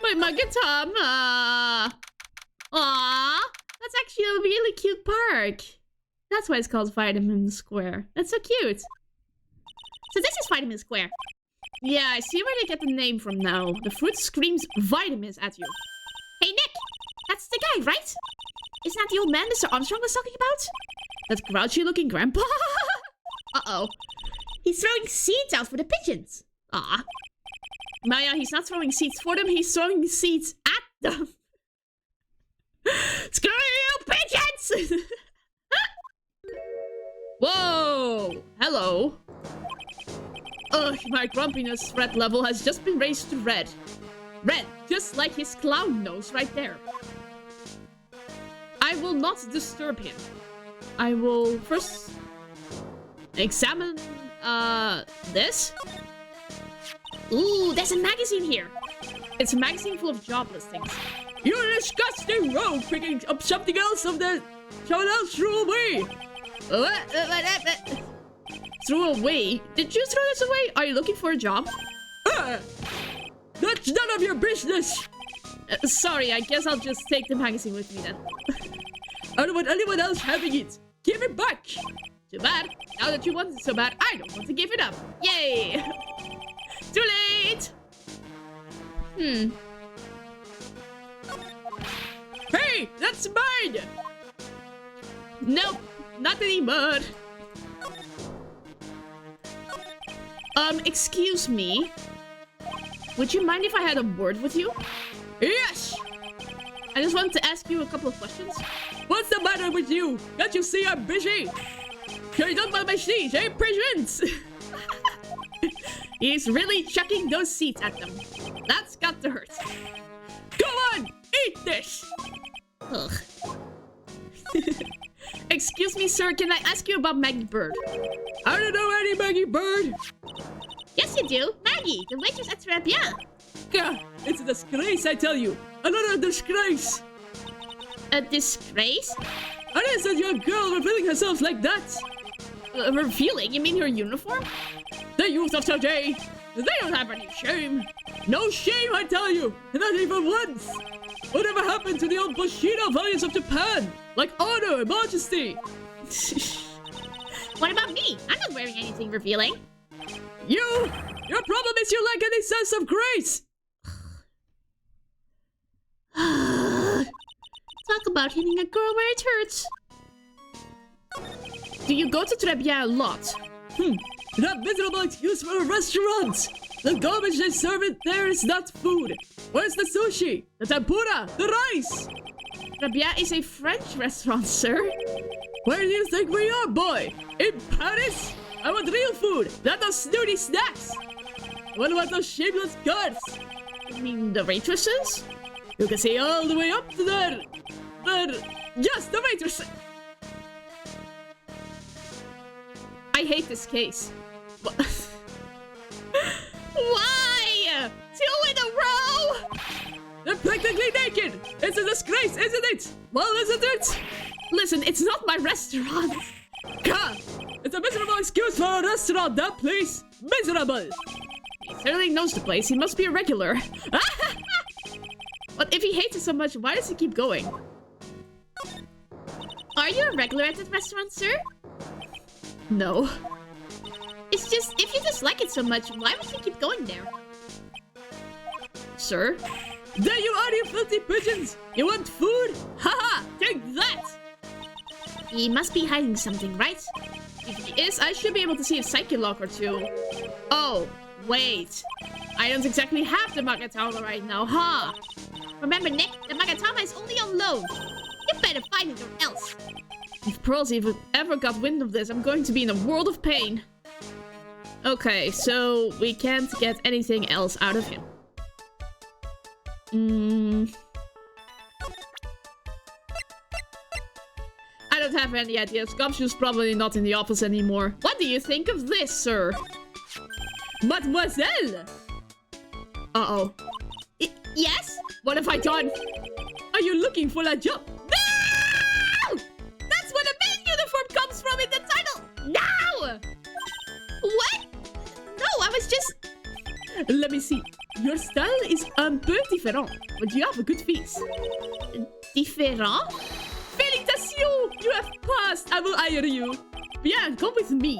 My Magatama. Aww. That's actually a really cute park. That's why it's called Vitamin Square. That's so cute. So this is Vitamin Square. Yeah, I see where they get the name from now. The fruit screams vitamins at you. Hey, Nick! That's the guy, right? Isn't that the old man Mr. Armstrong was talking about? That grouchy-looking grandpa? Uh-oh. He's throwing seeds out for the pigeons. Ah. Maya, he's not throwing seeds for them, he's throwing seeds at them. Screw you, pigeons! Whoa! Hello. Ugh, my grumpiness threat level has just been raised to red. Red, just like his clown nose right there. I will not disturb him. I will first examine, this. Ooh, there's a magazine here. It's a magazine full of job listings. You're a disgusting rogue picking up something else of the... someone else threw away. Threw away? Did you throw this away? Are you looking for a job? That's none of your business. Sorry, I guess I'll just take the magazine with me then. I don't want anyone else having it. Give it back. Too bad. Now that you want it so bad, I don't want to give it up. Yay. Too late. Hey, that's mine. Nope, not anymore. Excuse me. Would you mind if I had a word with you? Yes! I just wanted to ask you a couple of questions. What's the matter with you? Can't you see I'm busy? You don't want my seeds, eh, pigeons? He's really chucking those seeds at them. That's got to hurt. Go on, eat this! Ugh. Excuse me, sir, can I ask you about Maggie Bird? I don't know any Maggie Bird. Yes, you do. Maggie, the waitress at Tribulations. Gah, it's a disgrace, I tell you. Another disgrace. A disgrace? An innocent young girl revealing herself like that. Revealing? You mean her uniform? The youth of today, they don't have any shame. No shame, I tell you. Not even once. Whatever happened to the old Bushido values of Japan? Like honor and majesty. What about me? I'm not wearing anything revealing. Your problem is you lack any sense of grace. Talk about hitting a girl where it hurts. Do you go to Tribulations a lot? That miserable excuse for a restaurant. The garbage they serve it there is not food. Where's the sushi? The tempura? The rice? Tribulations is a French restaurant, sir. Where do you think we are, boy? In Paris? I want real food, not those snooty snacks. What about those shameless guards? You mean the waitresses? You can see all the way up to there. Yes, the waitresses. I hate this case. Why? 2 in a row? They're practically naked. It's a disgrace, isn't it? Well, isn't it? Listen, it's not my restaurant. God, it's a miserable excuse for a restaurant, that place. Miserable. He certainly knows the place. He must be a regular. But if he hates it so much, why does he keep going? Are you a regular at that restaurant, sir? No. It's just, if you dislike it so much, why would you keep going there? Sir? There you are, you filthy pigeons! You want food? Haha! Take that! He must be hiding something, right? If he is, I should be able to see a psyche lock or two. Oh, Wait. I don't exactly have the Magiksolo right now, huh? Remember, Nick, the Magiksolo is only on loan. You better find it or else. If Pearls even ever got wind of this, I'm going to be in a world of pain. Okay, so we can't get anything else out of him. I don't have any ideas. Gumshoe's probably not in the office anymore. What do you think of this, sir? Mademoiselle! Uh-oh. Yes? What have I done? Are you looking for a job? No! That's where the main uniform comes from in the title! No! What? No, I was just... Let me see. Your style is un peu différent, but you have a good face. Différent? Félicitations! You have passed! I will hire you. Bien, come with me.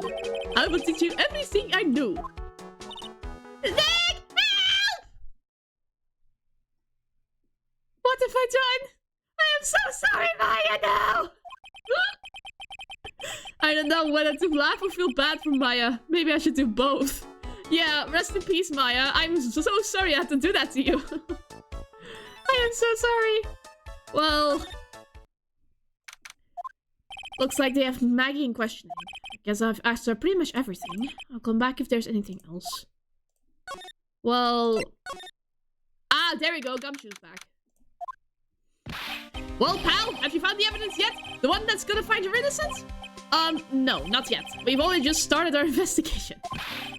I will teach you everything I know. Nick! Help! What have I done? I am so sorry, Maya, now! I don't know whether to laugh or feel bad for Maya. Maybe I should do both. Yeah, rest in peace, Maya. I'm so sorry I had to do that to you. I am so sorry. Well... Looks like they have Maggie in questioning. I guess I've asked her pretty much everything. I'll come back if there's anything else. Well... Ah, there we go. Gumshoe's back. Well, pal, have you found the evidence yet? The one that's gonna find your innocence? No, not yet. We've only just started our investigation.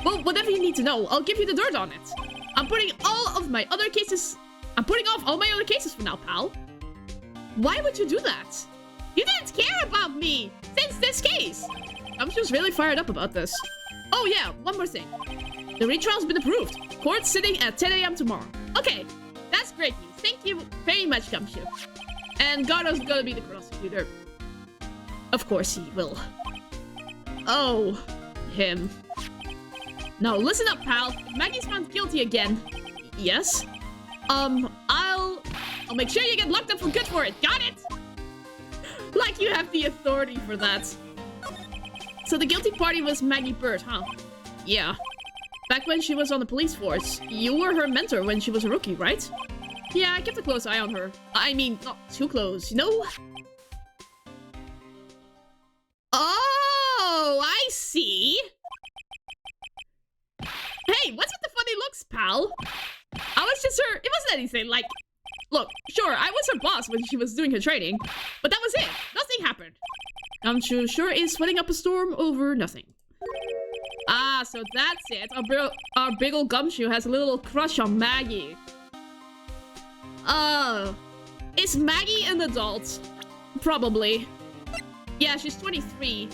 Well, whatever you need to know, I'll give you the dirt on it. I'm putting off all my other cases for now, pal. Why would you do that? You didn't care about me since this case. I'm just really fired up about this. Oh yeah, one more thing. The retrial's been approved. Court sitting at 10 AM tomorrow. Okay, that's great news. Thank you very much, Gumshoe. And Gardo's gonna be the prosecutor. Of course he will. Oh, him. Now listen up, pal. If Maggie's found guilty again. Yes? I'll make sure you get locked up for good for it. Got it? Like you have the authority for that. So the guilty party was Maggie Bird, huh? Yeah. Back when she was on the police force, you were her mentor when she was a rookie, right? Yeah, I kept a close eye on her. I mean, not too close, you know? Oh, I see. Hey, what's with the funny looks, pal? I was just her... It wasn't anything, like... Look, sure, I was her boss when she was doing her training, but that was it. Nothing happened. Gumshoe sure is sweating up a storm over nothing. Ah, so that's it. Our big ol' Gumshoe has a little crush on Maggie. Oh. Is Maggie an adult? Probably. Yeah, she's 23.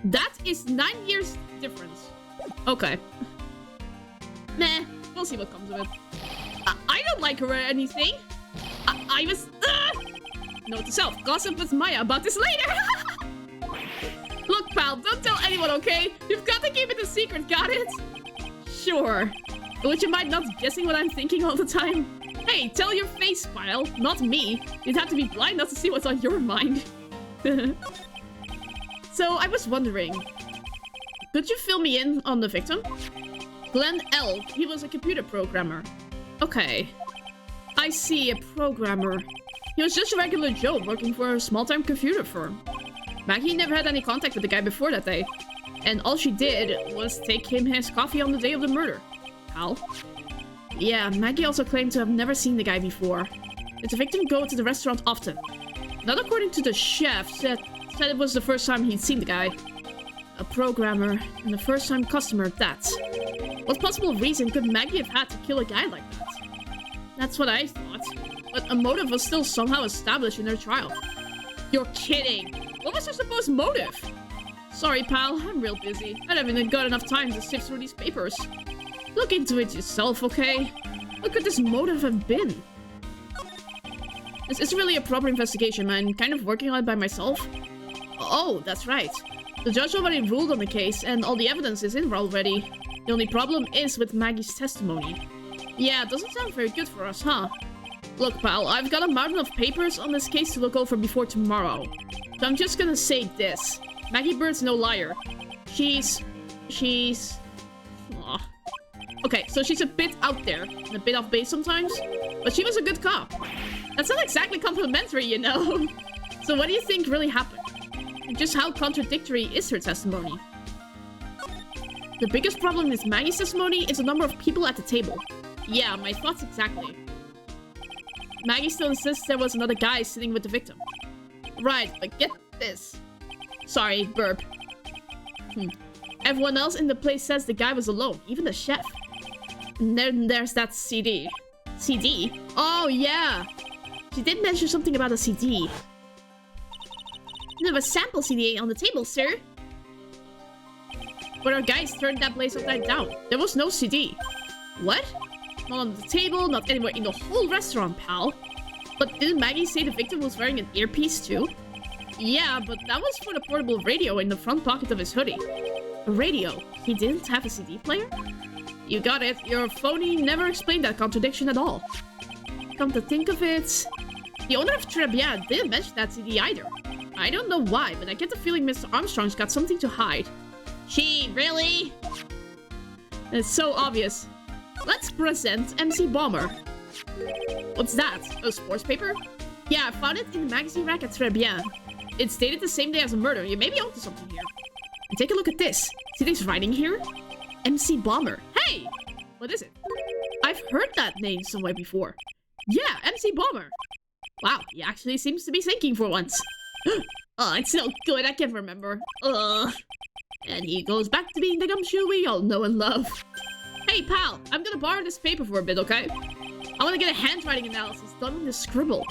That is 9 years difference. Okay. Nah, we'll see what comes of it. I don't like her or anything. I was... Note to self, gossip with Maya about this later. Look, pal, don't tell anyone, okay? You've got to keep it a secret, got it? Sure. Would you mind not guessing what I'm thinking all the time? Hey, tell your face, pal, not me. You'd have to be blind not to see what's on your mind. So, I was wondering, could you fill me in on the victim? Glenn L. He was a computer programmer. Okay. I see, a programmer. He was just a regular Joe working for a small-time computer firm. Maggie never had any contact with the guy before that day. And all she did was take him his coffee on the day of the murder. How? Yeah, Maggie also claimed to have never seen the guy before. Did the victim go to the restaurant often? Not according to the chef, said it was the first time he'd seen the guy. A programmer, and a first-time customer at that. What possible reason could Maggie have had to kill a guy like that? That's what I thought. But a motive was still somehow established in her trial. You're kidding! What was her supposed motive? Sorry, pal, I'm real busy. I haven't got enough time to sift through these papers. Look into it yourself, okay? What could this motive have been? This is really a proper investigation. I'm kind of working on it by myself. Oh, that's right. The judge already ruled on the case, and all the evidence is in already. The only problem is with Maggie's testimony. Yeah, it doesn't sound very good for us, huh? Look, pal, I've got a mountain of papers on this case to look over before tomorrow. So I'm just gonna say this. Maggie Bird's no liar. She's she's... Aw. Okay, so she's a bit out there, and a bit off base sometimes, but she was a good cop. That's not exactly complimentary, you know? So what do you think really happened? And just how contradictory is her testimony? The biggest problem with Maggie's testimony is the number of people at the table. Yeah, my thoughts exactly. Maggie still insists there was another guy sitting with the victim. Right, but get this. Sorry, burp. Everyone else in the place says the guy was alone, even the chef. And then there's that CD. CD? Oh, yeah. She did mention something about a CD. There was a sample CD on the table, sir. But our guys turned that place upside down. There was no CD. What? Not on the table, not anywhere in the whole restaurant, pal. But didn't Maggie say the victim was wearing an earpiece too? Yeah, but that was for the portable radio in the front pocket of his hoodie. A radio? He didn't have a CD player? You got it. Your phony never explained that contradiction at all. Come to think of it, the owner of Tribulations didn't mention that CD either. I don't know why, but I get the feeling Mr. Armstrong's got something to hide. She, really? It's so obvious. Let's present MC Bomber. What's that? A sports paper? Yeah, I found it in the magazine rack at Tribulations. It's dated the same day as a murder. You may be onto something here. And take a look at this. See this writing here? MC Bomber. Hey! What is it? I've heard that name somewhere before. Yeah, MC Bomber. Wow, he actually seems to be thinking for once. Oh, it's so good, I can't remember. And he goes back to being the gumshoe we all know and love. Hey, pal, I'm gonna borrow this paper for a bit, okay? I want to get a handwriting analysis done with the scribble.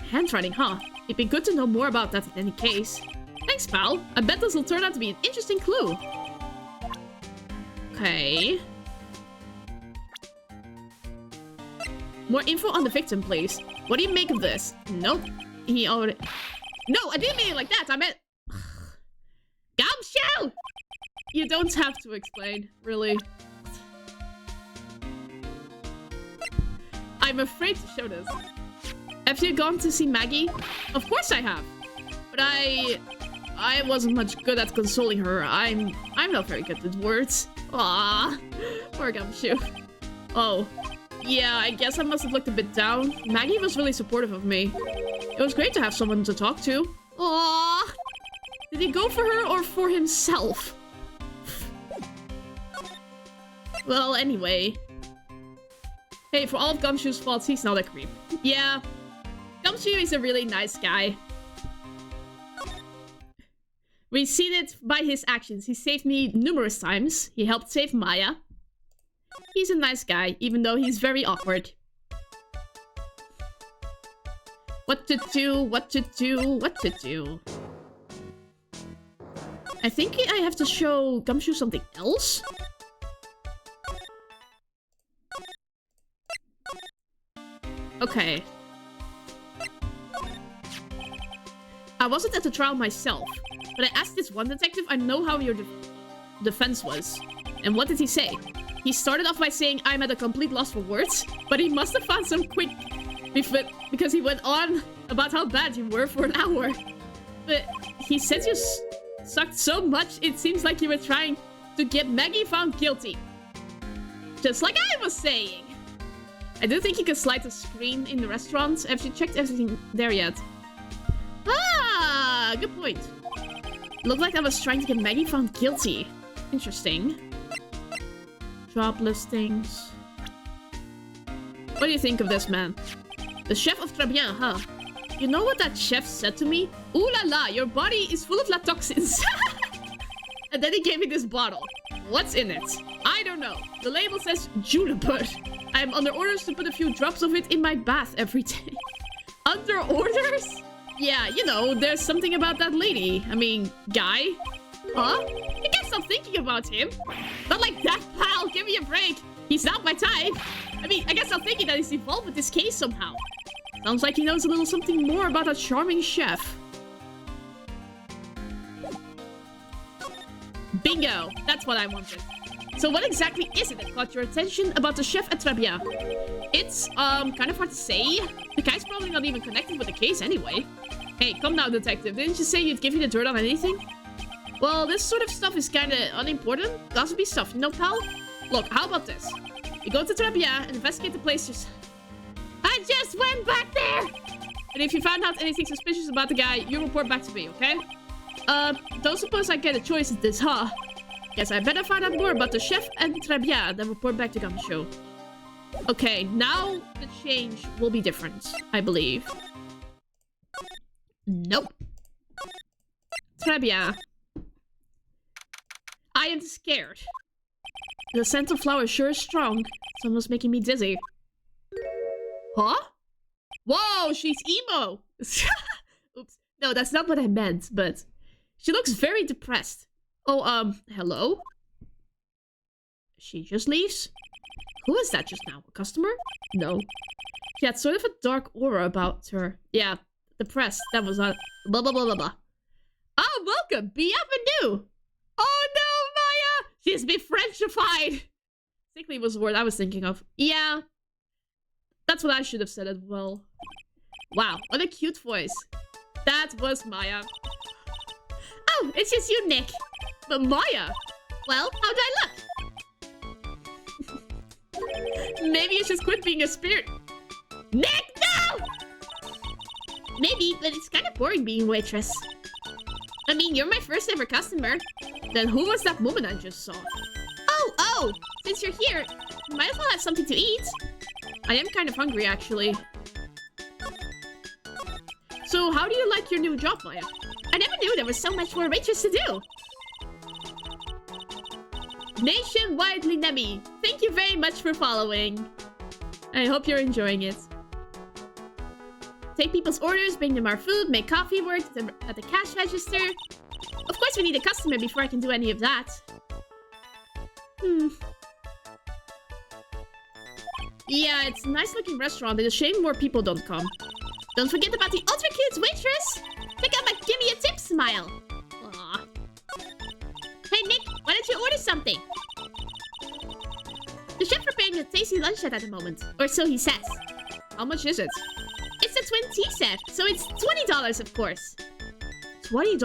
Handwriting, huh? It'd be good to know more about that in any case. Thanks, pal. I bet this will turn out to be an interesting clue. Okay. More info on the victim, please. What do you make of this? Nope. He already... No, I didn't mean it like that. I meant... Gumshoe! You don't have to explain, really. I'm afraid to show this. Have you gone to see Maggie? Of course I have. But I wasn't much good at consoling her. I'm not very good with words. Ah, poor Gumshoe. Oh, yeah, I guess I must have looked a bit down. Maggie was really supportive of me. It was great to have someone to talk to. Aww. Did he go for her or for himself? Well, anyway. Hey, for all of Gumshoe's faults, he's not a creep. Yeah, Gumshoe is a really nice guy. We've seen it by his actions. He saved me numerous times. He helped save Maya. He's a nice guy, even though he's very awkward. What to do, what to do, what to do. I think I have to show Gumshoe something else. Okay. I wasn't at the trial myself, but I asked this one detective I know how your defense was. And what did he say? He started off by saying I'm at a complete loss for words, but he must have found some quick... because he went on about how bad you were for an hour. But he said you sucked so much, it seems like you were trying to get Maggie found guilty. Just like I was saying. I do think you can slide the screen in the restaurant. Have you checked everything there yet? Ah, good point. Looked like I was trying to get Maggie found guilty. Interesting. Job listings. What do you think of this, man? The chef of Tribulations, huh? You know what that chef said to me? Ooh la la, your body is full of toxins. And then he gave me this bottle. What's in it? I don't know. The label says juniper. I'm under orders to put a few drops of it in my bath every day. Under orders? Yeah, you know, there's something about that lady. I mean, guy. Huh? I guess I'm thinking about him. Not like that, pal. Give me a break. He's not my type. I mean, I guess I'm thinking that he's involved with this case somehow. Sounds like he knows a little something more about that charming chef. Bingo! That's what I wanted. So what exactly is it that caught your attention about the chef at Tribulations? It's, kind of hard to say. The guy's probably not even connected with the case anyway. Hey, come now, detective. Didn't you say you'd give me the dirt on anything? Well, this sort of stuff is kind of unimportant. Gossipy stuff, you know, pal? Look, how about this? You go to Tribulations and investigate the place yourself. I just went back there! And if you found out anything suspicious about the guy, you report back to me, okay? Don't suppose I get a choice at this, huh? Guess I better find out more about the chef and Tribulations, then report back to Gummy Show. Okay, now the change will be different, I believe. Nope. Tribulations. I am scared. The scent of flower sure is strong. It's almost making me dizzy. Huh? Whoa, she's emo! Oops. No, that's not what I meant, but... She looks very depressed. Oh, hello? She just leaves? Who was that just now? A customer? No. She had sort of a dark aura about her. Yeah, depressed. That was not... Blah, blah, blah, blah, blah. Oh, welcome! Bienvenue! Oh no, Maya! She's been Frenchified! Sickly was the word I was thinking of. Yeah. That's what I should have said as well. Wow, what a cute voice. That was Maya. Oh, it's just you, Nick. But Maya? Well, how do I look? Maybe you should quit being a spirit. Nick, no! Maybe, but it's kind of boring being waitress. I mean, you're my first ever customer. Then who was that woman I just saw? Oh, since you're here, you might as well have something to eat. I am kind of hungry, actually. So, how do you like your new job, Maya? I never knew there was so much for a waitress to do. Nationwidely Nemi, thank you very much for following. I hope you're enjoying it. Take people's orders, bring them our food, make coffee work at the cash register. Of course we need a customer before I can do any of that. Yeah, it's a nice looking restaurant. It's a shame more people don't come. Don't forget about the ultra cute waitress! Check out my gimme a tip smile! Aww. Hey Nick, why don't you order something? The chef's preparing a tasty lunch set at the moment. Or so he says. How much is it? It's a twin tea set, so it's $20 of course. $20?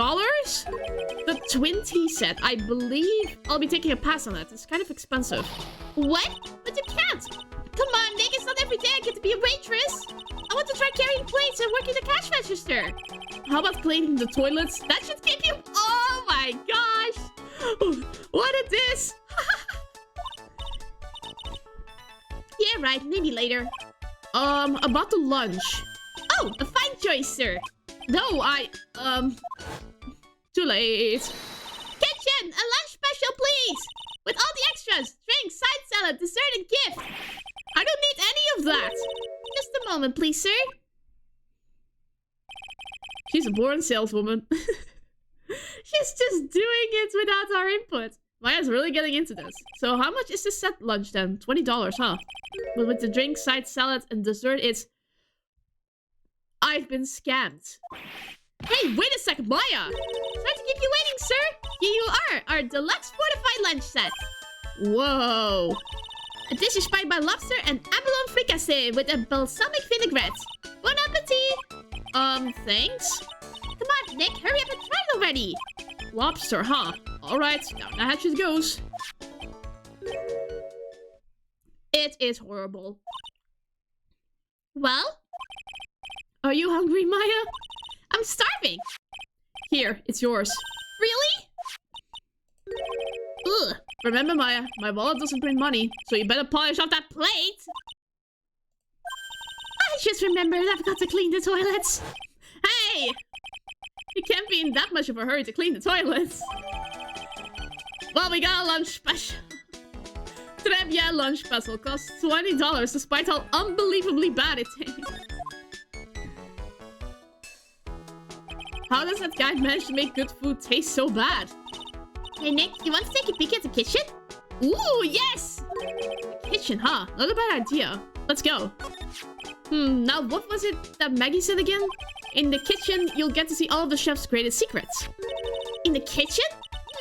The twin tea set, I believe I'll be taking a pass on that. It's kind of expensive. What? But you can't! Come on, Nick, it's not every day I get to be a waitress! I want to try carrying plates and working the cash register! How about cleaning the toilets? That should keep you... Oh my gosh! What a diss! Yeah, right, maybe later. About the lunch. Oh, a fine choice, sir! No, Too late. Kitchen! A lunch special, please! With all the extras! Drinks, side salad, dessert, and gift! I don't need any of that! Just a moment, please, sir. She's a born saleswoman. She's just doing it without our input. Maya's really getting into this. So how much is this set lunch then? $20, huh? But with the drink, side salad, and dessert, it's... I've been scammed. Hey, wait a second, Maya! Sorry to keep you waiting, sir! Here you are, our deluxe fortified lunch set. Whoa. A dish inspired by lobster and abalone fricassee with a balsamic vinaigrette. Bon appetit! Thanks? Come on, Nick, hurry up and try it already! Lobster, huh? Alright, down the hatches goes. It is horrible. Well? Are you hungry, Maya? I'm starving! Here, it's yours. Really? Ugh. Remember, Maya, my wallet doesn't bring money, so you better polish off that plate! I just remembered I've got to clean the toilets. Hey! You can't be in that much of a hurry to clean the toilets. Well, we got a lunch special. Tribulations lunch special costs $20 despite how unbelievably bad it tastes. How does that guy manage to make good food taste so bad? Hey Nick, you want to take a peek at the kitchen? Ooh, yes! The kitchen, huh? Not a bad idea. Let's go. Now what was it that Maggie said again? In the kitchen, you'll get to see all of the chef's greatest secrets. In the kitchen?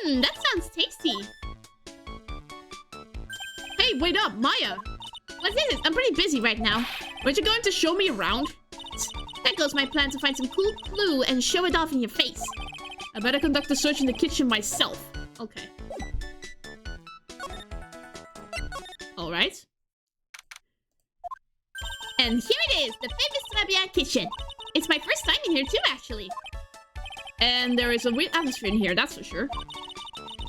That sounds tasty. Hey, wait up, Maya! What is it? I'm pretty busy right now. Weren't you going to show me around? There goes my plan to find some cool clue and show it off in your face. I better conduct a search in the kitchen myself. Okay. Alright. And here it is, the famous Tribulations kitchen. It's my first time in here too, actually. And there is a weird atmosphere in here, that's for sure.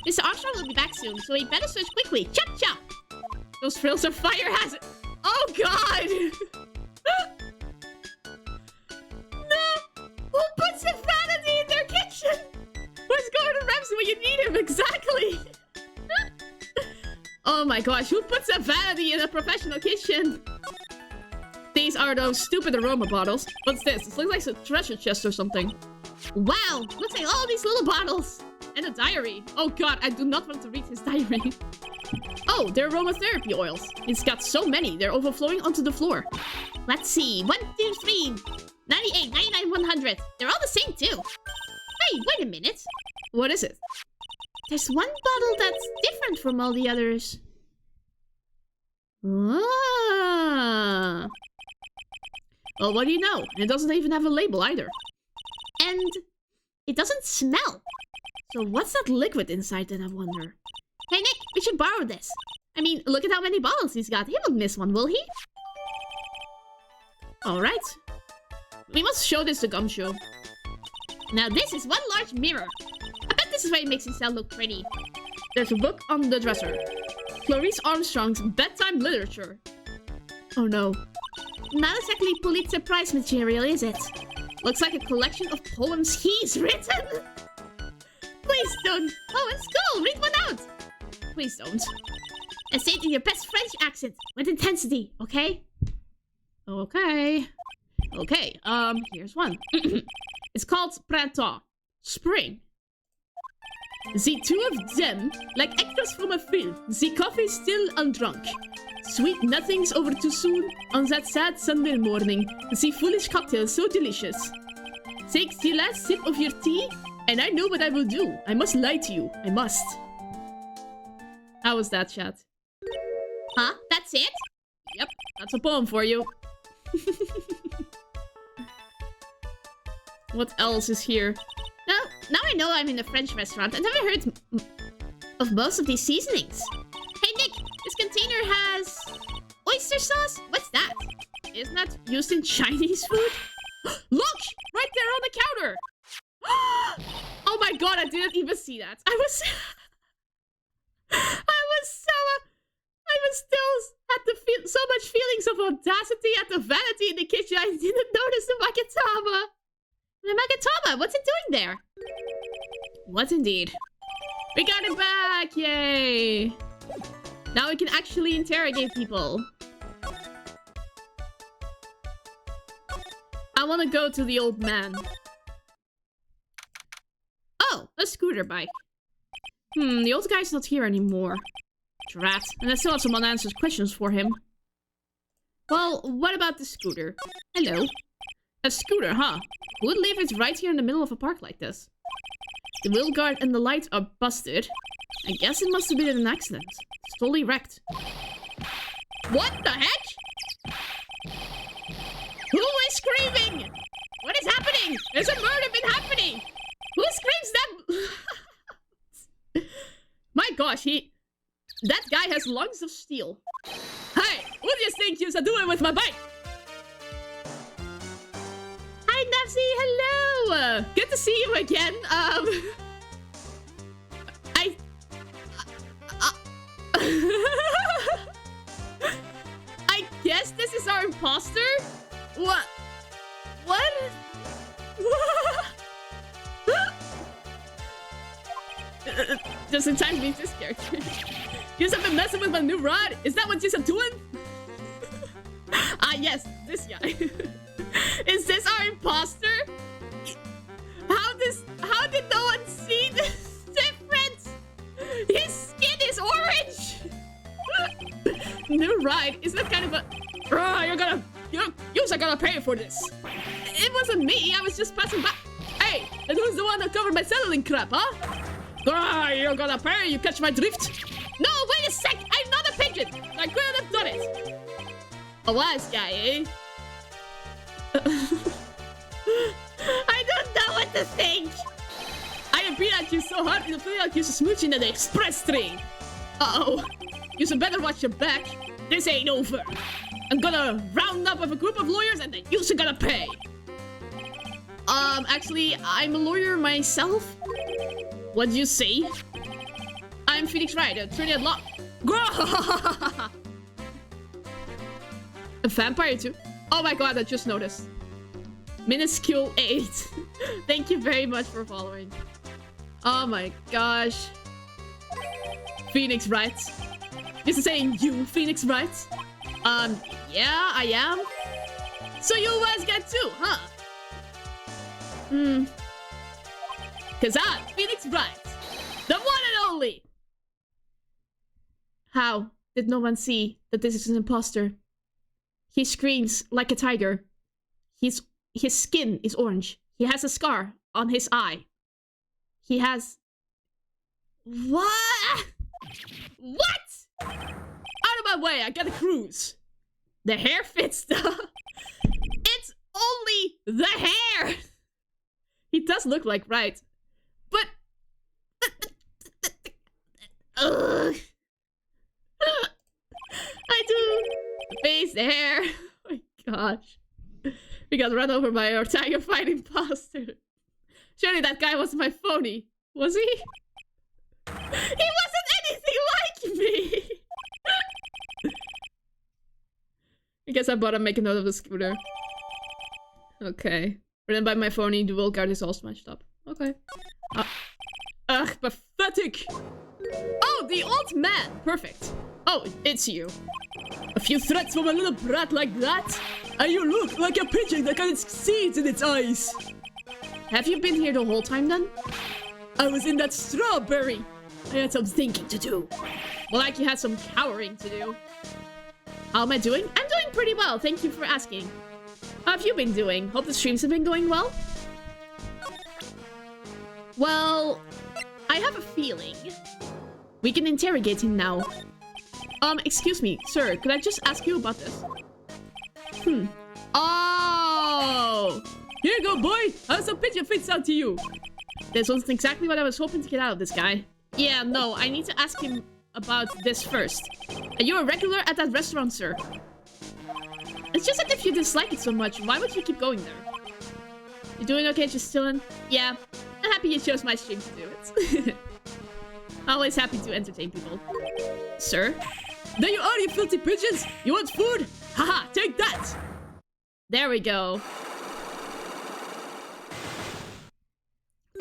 Mr. Armstrong will be back soon, so we better search quickly. Chop chop! Those frills are fire hazard. Oh god! No! Who puts the vanity in their kitchen? Where's Gordon Ramsay when you need him? Exactly! Oh my gosh, who puts a vanity in a professional kitchen? These are those stupid aroma bottles. What's this? This looks like a treasure chest or something. Wow! Looks like all these little bottles! And a diary. Oh god, I do not want to read his diary. Oh, they're aromatherapy oils. He's got so many, they're overflowing onto the floor. Let's see. 1, 2, 3. 98, 99, 100. They're all the same too. Hey, wait a minute. What is it? There's one bottle that's different from all the others. Ah. Well, what do you know? It doesn't even have a label either. And it doesn't smell. So what's that liquid inside then, I wonder? Hey Nick, we should borrow this. I mean, look at how many bottles he's got. He won't miss one, will he? Alright. We must show this to Gumshoe. Now this is one large mirror. I bet this is where he makes himself look pretty. There's a book on the dresser. Clarice Armstrong's bedtime literature. Oh no. Not exactly Pulitzer Prize material, is it? Looks like a collection of poems he's written. Please don't. Oh, it's cool. Read one out. Please don't. And say it in your best French accent with intensity, okay? Okay. Okay, here's one. It's called Printemps. Spring. The two of them, like actors from a film, the coffee still undrunk. Sweet nothings over too soon on that sad Sunday morning. The foolish cocktail so delicious. Take the last sip of your tea, and I know what I will do. I must lie to you. I must. How was that, chat? Huh? That's it? Yep, that's a poem for you. What else is here? Now I know I'm in a French restaurant. I never heard of most of these seasonings. Hey Nick, this container has oyster sauce? What's that? Isn't that used in Chinese food? Look! Right there on the counter! Oh my god, I didn't even see that. I was still had so much feelings of audacity at the vanity in the kitchen. I didn't notice the Makatama. The Makatama, what's it doing there? What indeed? We got it back! Yay! Now we can actually interrogate people. I want to go to the old man. Oh, a scooter bike. The old guy's not here anymore. Drat. And I still have some unanswered questions for him. Well, what about the scooter? Hello. A scooter, huh? Who would leave it right here in the middle of a park like this? The wheel guard and the lights are busted. I guess it must have been an accident. It's totally wrecked. What the heck? Who is screaming? What is happening? There's a murder been happening! Who screams that? My gosh, that guy has lungs of steel. Hey, what do you think you're doing with my bike? Hi, Nafsi, hello! Good to see you again. I guess this is our imposter? What? What? Just in time to meet this character. You have been messing with my new rod? Is that what you're doing? Ah, yes, this guy. Is this our imposter? How did no one see this difference? His skin is orange. New ride? Is that kind of a... You're gonna pay for this. It wasn't me. I was just passing by. Hey, and who's the one that covered my settling crap, huh? You're gonna pay. You catch my drift? No, wait a sec. I'm not a pigeon. I couldn't have done it. A wise guy, eh? I don't know what to think. I am beat you so hard in the field, use a smooch in the express train. Uh-oh. You should better watch your back. This ain't over. I'm gonna round up with a group of lawyers and then you should gonna pay. Actually, I'm a lawyer myself. What'd you say? I'm Phoenix Wright, a Trinidad law. A vampire too? Oh my god, I just noticed. Minuscule 8. Thank you very much for following. Oh my gosh. Phoenix Wright. This is saying you, Phoenix Wright. Yeah, I am. So you guys get two, huh? Cause I'm Phoenix Wright. The one and only. How did no one see that this is an imposter? He screams like a tiger. His skin is orange. He has a scar on his eye. He has... What? What? Out of my way, I gotta cruise. The hair fits though. It's only the hair. He does look like Wright. But... Ugh. I do. The face, the hair. Oh my gosh. We got run over by our tiger fighting imposter. Surely that guy was my phony. Was he? He wasn't anything like me! I guess I better make a note of the scooter. Okay. Ridden by my phony, the wheel guard is all smashed up. Okay. Ugh, pathetic! Oh, the old man! Perfect. Oh, it's you. A few threats from a little brat like that? And you look like a pigeon that got its seeds in its eyes! Have you been here the whole time then? I was in that strawberry! I had some thinking to do. Well, like you had some cowering to do. How am I doing? I'm doing pretty well, thank you for asking. How have you been doing? Hope the streams have been going well? Well, I have a feeling. We can interrogate him now. Excuse me, sir, could I just ask you about this? Oh! Here you go, boy! How's some pigeon fits out to you? This wasn't exactly what I was hoping to get out of this guy. Yeah, no, I need to ask him about this first. Are you a regular at that restaurant, sir? It's just that if you dislike it so much, why would you keep going there? You doing okay, just chilling? Yeah, I'm happy you chose my stream to do it. Always happy to entertain people. Sir? There you are, you filthy pigeons! You want food? Haha, take that! There we go.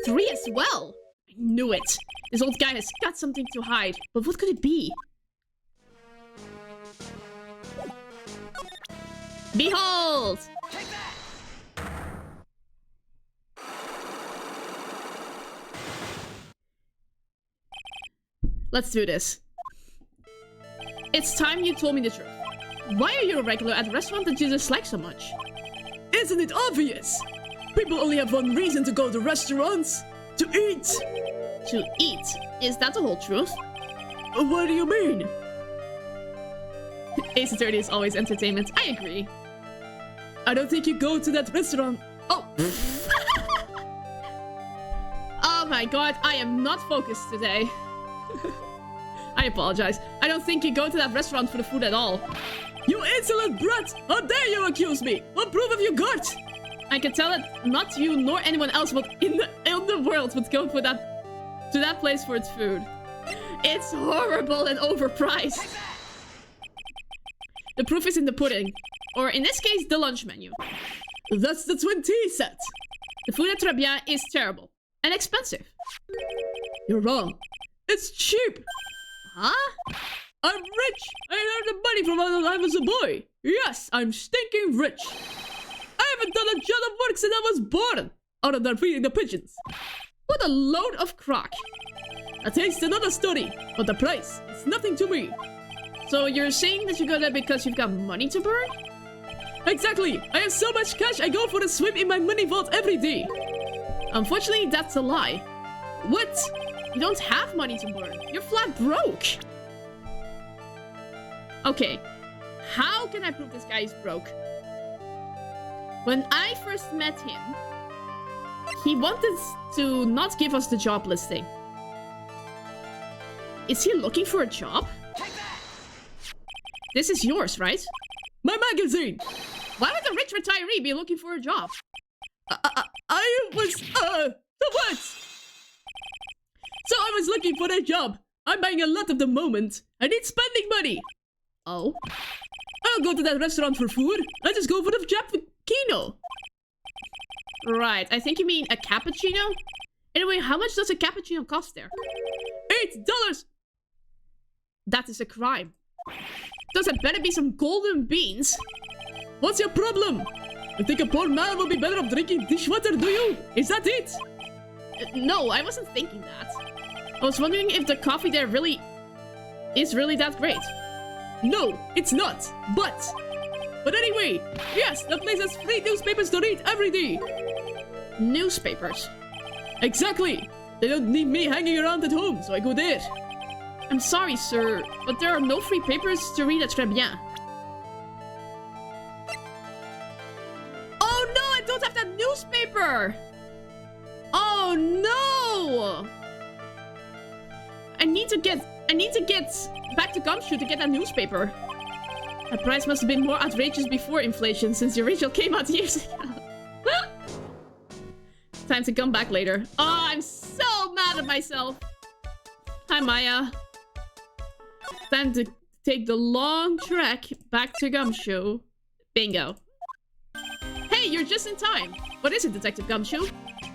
3 as well! I knew it! This old guy has got something to hide. But what could it be? Behold! Take that! Let's do this. It's time you told me the truth. Why are you a regular at a restaurant that you dislike so much? Isn't it obvious? People only have one reason to go to restaurants. To eat! To eat? Is that the whole truth? What do you mean? Ace Attorney is always entertainment. I agree. I don't think you go to that restaurant. Oh! Oh my god, I am not focused today. I apologize. I don't think you go to that restaurant for the food at all. You insolent brat! How dare you accuse me? What proof have you got? I can tell that not you nor anyone else in the world would go for to that place for its food. It's horrible and overpriced. The proof is in the pudding. Or in this case, the lunch menu. That's the twin tea set. The food at Tribulations is terrible. And expensive. You're wrong. It's cheap. Huh? I'm rich. I earned the money from when I was a boy. Yes, I'm stinking rich. I haven't done a job of work since I was born. Other than feeding the pigeons. What a load of crock. A taste another story. But the price is nothing to me. So you're saying that you go there because you've got money to burn? Exactly. I have so much cash I go for a swim in my money vault every day. Unfortunately, that's a lie. What? You don't have money to burn. You're flat broke. Okay. How can I prove this guy is broke? When I first met him, He wanted to not give us the job listing. Is he looking for a job? This is yours, right? My magazine! Why would a rich retiree be looking for a job? I was, the what? So I was looking for a job. I'm buying a lot at the moment. I need spending money. Oh? I don't go to that restaurant for food. I just go for the cappuccino. Right, I think you mean a cappuccino? Anyway, how much does a cappuccino cost there? $8! That is a crime. Does it better be some golden beans? What's your problem? You think a poor man will be better off drinking dishwater, do you? Is that it? No, I wasn't thinking that. I was wondering if the coffee there is really that great. No, it's not. But anyway, yes, that place has free newspapers to read every day. Newspapers? Exactly. They don't need me hanging around at home, so I go there. I'm sorry, sir, but there are no free papers to read at Tribulations. Oh no, I don't have that newspaper! Oh no! I need to get back to Gumshoe to get that newspaper. The price must have been more outrageous before inflation, since the original came out years ago. Time to come back later. Oh, I'm so mad at myself. Hi, Maya. Time to take the long trek back to Gumshoe. Bingo. Hey, you're just in time. What is it, Detective Gumshoe?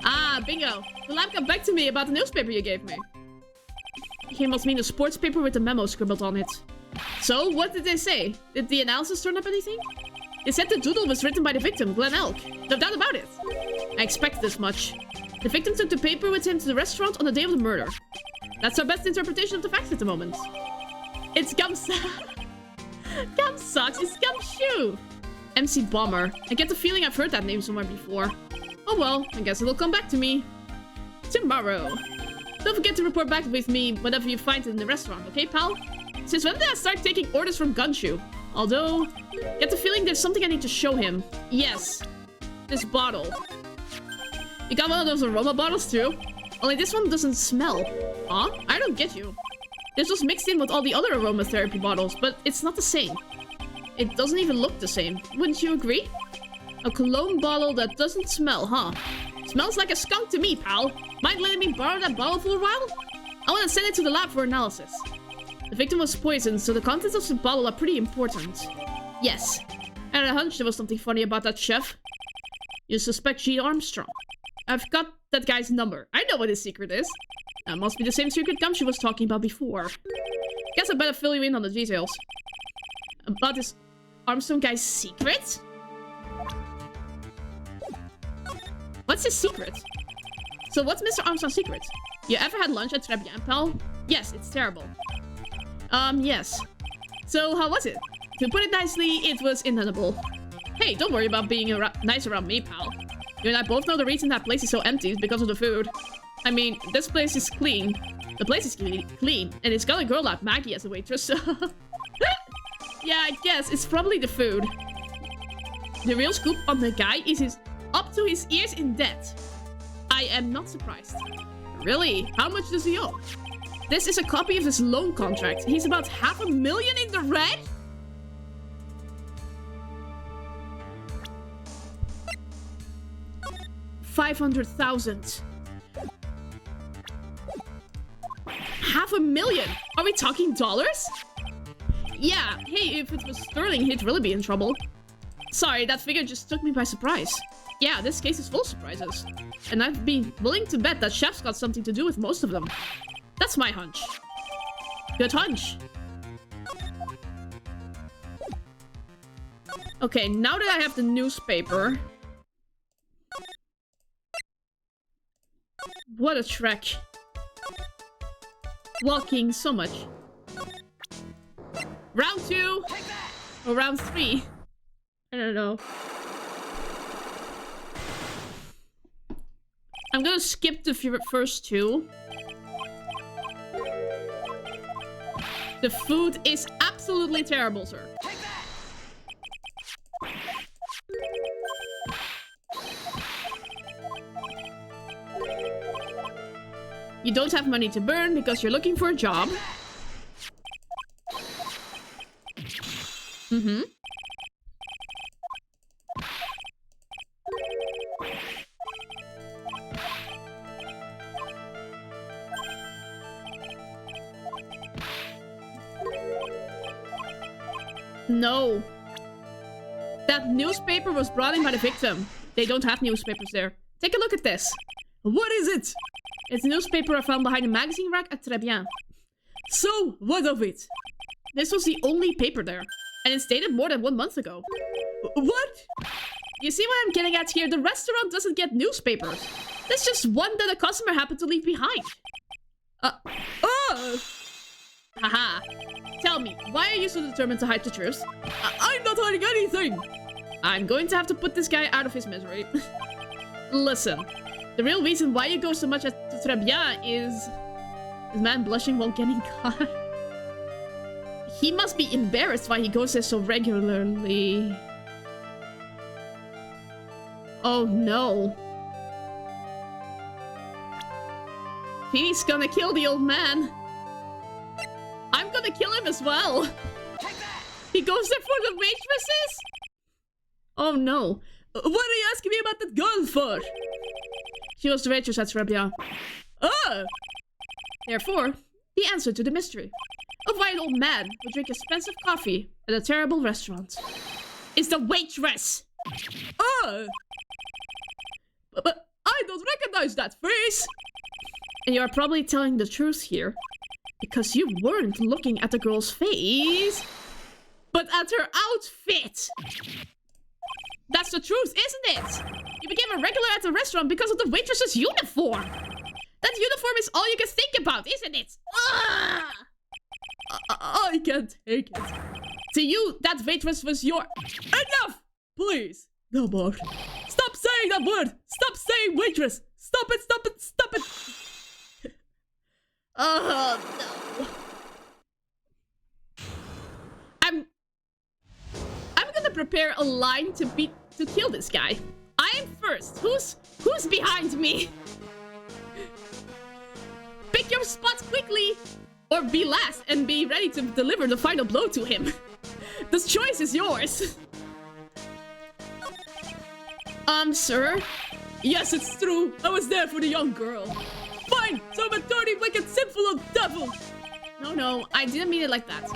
Ah, bingo. The lab got back to me about the newspaper you gave me. He must mean a sports paper with a memo scribbled on it. So, what did they say? Did the analysis turn up anything? They said the doodle was written by the victim, Glenn Elk. No doubt about it. I expected this much. The victim took the paper with him to the restaurant on the day of the murder. That's our best interpretation of the facts at the moment. It's Gumsocks. It's Gumshoe. MC Bomber. I get the feeling I've heard that name somewhere before. Oh well, I guess it'll come back to me. Tomorrow. Don't forget to report back with me whatever you find in the restaurant, okay, pal? Since when did I start taking orders from Gumshoe? Although, get the feeling there's something I need to show him. Yes. This bottle. You got one of those aroma bottles too? Only this one doesn't smell. Huh? I don't get you. This was mixed in with all the other aromatherapy bottles, but it's not the same. It doesn't even look the same. Wouldn't you agree? A cologne bottle that doesn't smell, huh? Smells like a skunk to me, pal. Mind letting me borrow that bottle for a while? I want to send it to the lab for analysis. The victim was poisoned, so the contents of the bottle are pretty important. Yes. I had a hunch there was something funny about that chef. You suspect G. Armstrong. I've got that guy's number. I know what his secret is. That must be the same secret Gumshoe was talking about before. Guess I better fill you in on the details. About this Armstrong guy's secret? What's his secret? So what's Mr. Armstrong's secret? You ever had lunch at Tribulations, pal? Yes, it's terrible. Yes. So how was it? To put it nicely, it was inedible. Hey, don't worry about being nice around me, pal. You and I both know the reason that place is so empty is because of the food. I mean, this place is clean. The place is clean, and it's got a girl like Maggie as a waitress, so... Yeah, I guess it's probably the food. The real scoop on the guy is he's up to his ears in debt. I am not surprised. Really? How much does he owe? This is a copy of his loan contract. He's about $500,000 in the red? $500,000. $500,000? Are we talking dollars? Yeah, hey, if it was sterling, he'd really be in trouble. Sorry, that figure just took me by surprise. Yeah, this case is full of surprises. And I'd be willing to bet that Chef's got something to do with most of them. That's my hunch. Good hunch. Okay, now that I have the newspaper... What a trek. Walking so much. Round 2! Or round 3. I don't know. I'm gonna skip the first 2. The food is absolutely terrible, sir. You don't have money to burn because you're looking for a job. Mm-hmm. No. That newspaper was brought in by the victim. They don't have newspapers there. Take a look at this. What is it? It's a newspaper I found behind the magazine rack at Tribulations. So, what of it? This was the only paper there. And it's dated more than 1 month ago. What? You see what I'm getting at here? The restaurant doesn't get newspapers. That's just one that a customer happened to leave behind. Haha. Tell me, why are you so determined to hide the truth? I'm not hiding anything! I'm going to have to put this guy out of his misery. Listen, the real reason why you go so much to Tribulations is... This man blushing while getting caught. He must be embarrassed why he goes there so regularly. Oh no. He's gonna kill the old man. I'm gonna kill him as well. He goes there for the waitresses? Oh no. What are you asking me about that girl for? She was the waitress at Tribulations. Oh! Therefore, the answer to the mystery. A white old man who drinks expensive coffee at a terrible restaurant is the waitress. Oh! But I don't recognize that face! And you are probably telling the truth here. Because you weren't looking at the girl's face, but at her outfit. That's the truth, isn't it? You became a regular at the restaurant because of the waitress's uniform. That uniform is all you can think about, isn't it? I can't take it. To you, that waitress was your... Enough! Please. No more. Stop saying that word! Stop saying waitress! Stop it, stop it, stop it! Oh, no. I'm gonna prepare a line to kill this guy. I am first. Who's behind me? Pick your spots quickly, or be last and be ready to deliver the final blow to him. The choice is yours. Sir? Yes, it's true. I was there for the young girl. Fine, so I'm a dirty, wicked, sinful old devil. No, I didn't mean it like that.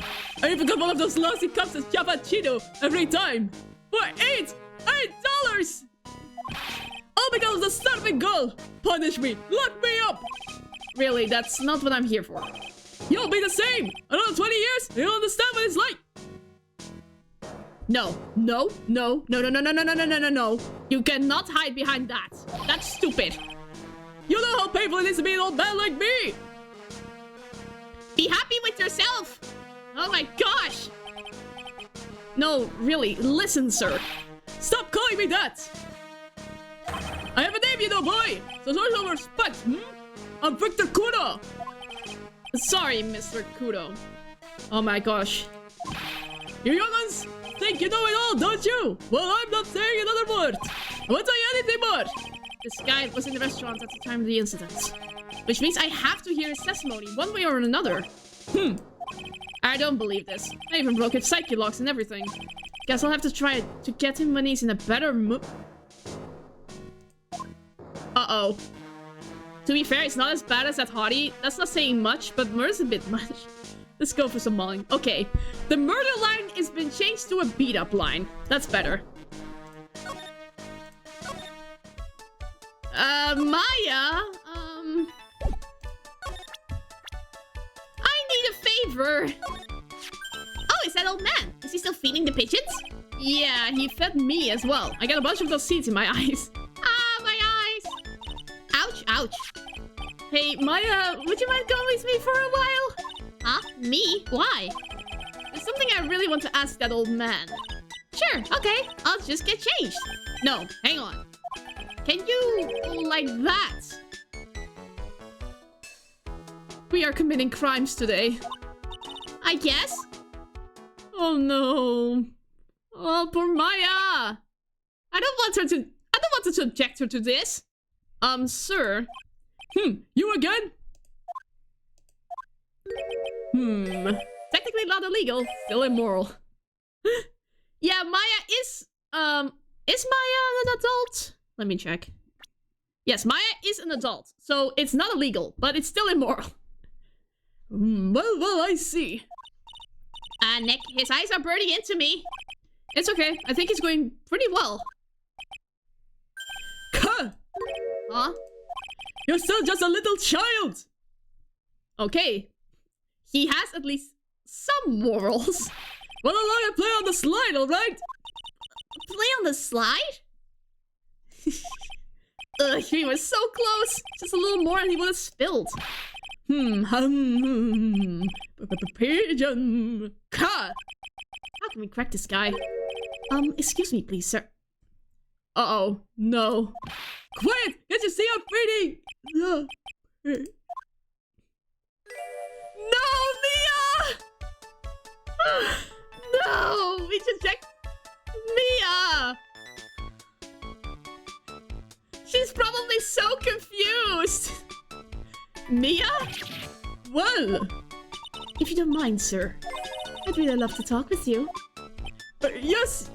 I even got one of those lousy cups of cappuccino every time. For $8! All because of the starving girl. Punish me, lock me up. Really, that's not what I'm here for. You'll be the same. Another 20 years, you'll understand what it's like. No. You cannot hide behind that. That's stupid. You know how painful it is to be an old man like me! Be happy with yourself! Oh my gosh! No, really, listen, sir. Stop calling me that! I have a name, you know, boy! So show some respect, I'm Victor Kudo! Sorry, Mr. Kudo. Oh my gosh. You young'uns think you know it all, don't you? Well, I'm not saying another word. I won't tell you anything more. This guy was in the restaurant at the time of the incident. Which means I have to hear his testimony, one way or another. I don't believe this. I even broke his psyche locks and everything. Guess I'll have to try to get him when he's in a better mood. Uh-oh. To be fair, it's not as bad as that hottie. That's not saying much, but murder's a bit much. Let's go for some mauling. Okay. The murder line has been changed to a beat-up line. That's better. Maya? I need a favor. Oh, is that old man? Is he still feeding the pigeons? Yeah, he fed me as well. I got a bunch of those seeds in my eyes. Ah, my eyes. Ouch, ouch. Hey, Maya, would you mind going with me for a while? Huh? Me? Why? There's something I really want to ask that old man. Sure, okay. I'll just get changed. No, hang on. Can you go like that? We are committing crimes today. I guess. Oh no. Oh, poor Maya. I don't want to subject her to this. Sir. You again? Technically not illegal, still immoral. Yeah, Maya is Maya an adult? Let me check. Yes, Maya is an adult, so it's not illegal, but it's still immoral. Well, I see. Nick, his eyes are burning into me. It's okay, I think he's going pretty well. Huh? You're still just a little child! Okay. He has at least some morals. Well, allow you play on the slide, alright? Play on the slide? Ugh, he was so close! Just a little more and he would have spilled. Pigeon. How can we crack this guy? Excuse me, please, sir. Uh-oh, no. Quiet! Can't you see I'm feeding? No, Mia! No! We should check Mia! She's probably so confused! Mia? Well, if you don't mind, sir, I'd really love to talk with you. Yes!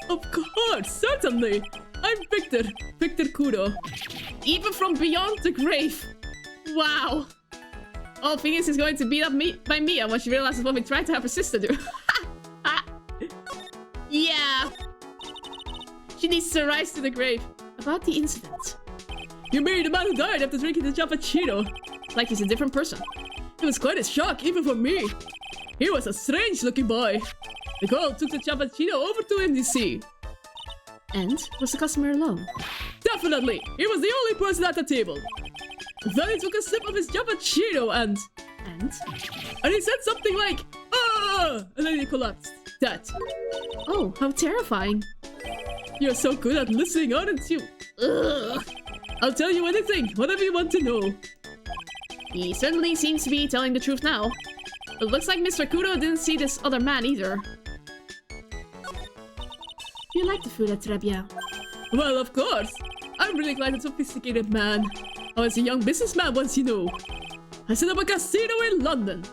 Of course, certainly! I'm Victor Kudo. Even from beyond the grave. Wow. Oh, Phoenix is going to beat up by Mia when she realizes what we tried to have her sister do. Yeah. She needs to rise to the grave. About the incident. You mean the man who died after drinking the cappuccino? Like he's a different person. It was quite a shock, even for me. He was a strange-looking boy. The girl took the cappuccino over to him, you see. And? Was the customer alone? Definitely! He was the only person at the table. Then he took a sip of his cappuccino and he said something like, "Ah!" And then he collapsed. That. Oh, how terrifying. You're so good at listening, aren't you? Ugh. I'll tell you anything, whatever you want to know. He certainly seems to be telling the truth now. It looks like Mr. Kudo didn't see this other man either. You like the food at Trebia? Well, of course. I'm really quite a sophisticated man. I was a young businessman once, you know. I set up a casino in London.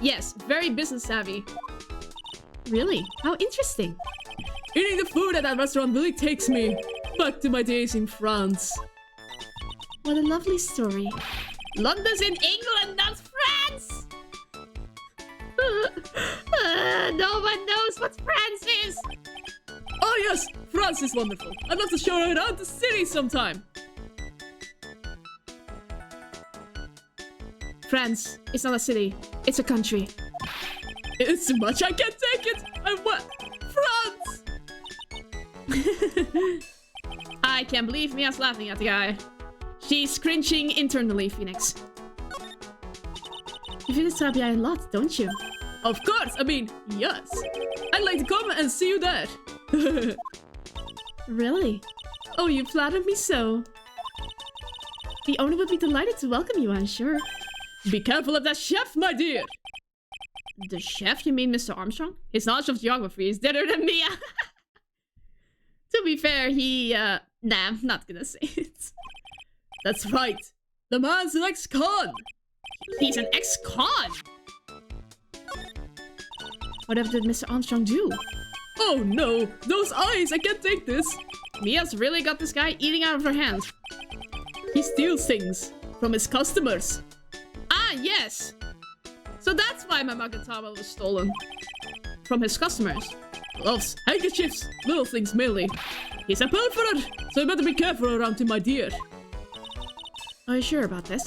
Yes, very business savvy. Really? How interesting. Eating the food at that restaurant really takes me back to my days in France. What a lovely story. London's in England, not France! No one knows what France is! Oh yes, France is wonderful. I'd love to show her around the city sometime. France is not a city, it's a country. It's too much, I can't take it! I want France! I can't believe Mia's laughing at the guy. She's cringing internally, Phoenix. You visit Tribia a lot, don't you? Of course, I mean, yes. I'd like to come and see you there. Really? Oh, you flatter me so. The owner would be delighted to welcome you, I'm sure. Be careful of that chef, my dear! The chef? You mean Mr. Armstrong? His knowledge of geography is deader than Mia. To be fair, he, nah, I'm not gonna say it. That's right. The man's an ex-con. He's an ex-con? Whatever did Mr. Armstrong do? Oh no, those eyes, I can't take this. Mia's really got this guy eating out of her hands. He steals things from his customers. Ah, yes. So that's why my Magiksolo was stolen. From his customers. Loves handkerchiefs, little things mainly. He's a pilferer, so you better be careful around him, my dear. Are you sure about this?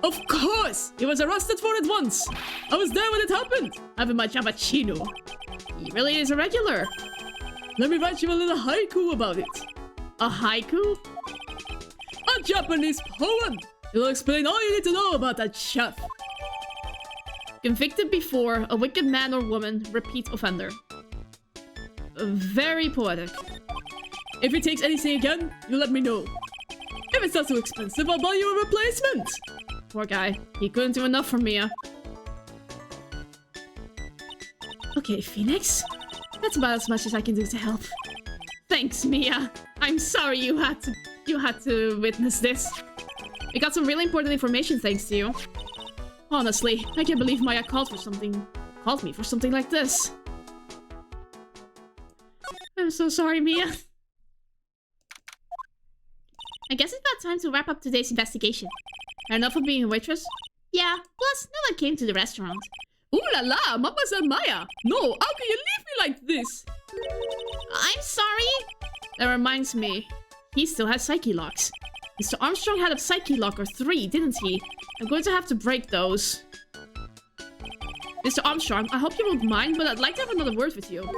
Of course! He was arrested for it once! I was there when it happened, having my cappuccino. He really is a regular. Let me write you a little haiku about it. A haiku? A Japanese poem! It'll explain all you need to know about that chef. Convicted before, a wicked man or woman, repeat offender. Very poetic. If he takes anything again, you let me know. If it's not too expensive, I'll buy you a replacement. Poor guy. He couldn't do enough for Mia. Okay, Phoenix. That's about as much as I can do to help. Thanks, Mia. I'm sorry you had to witness this. We got some really important information thanks to you. Honestly, I can't believe Maya called me for something like this. I'm so sorry, Mia. I guess it's about time to wrap up today's investigation. Enough of being a waitress? Yeah, plus no one came to the restaurant. Ooh la la, Mademoiselle Maya! No, how can you leave me like this? I'm sorry! That reminds me, he still has psyche locks. Mr. Armstrong had a psyche lock or 3, didn't he? I'm going to have to break those. Mr. Armstrong, I hope you won't mind, but I'd like to have another word with you.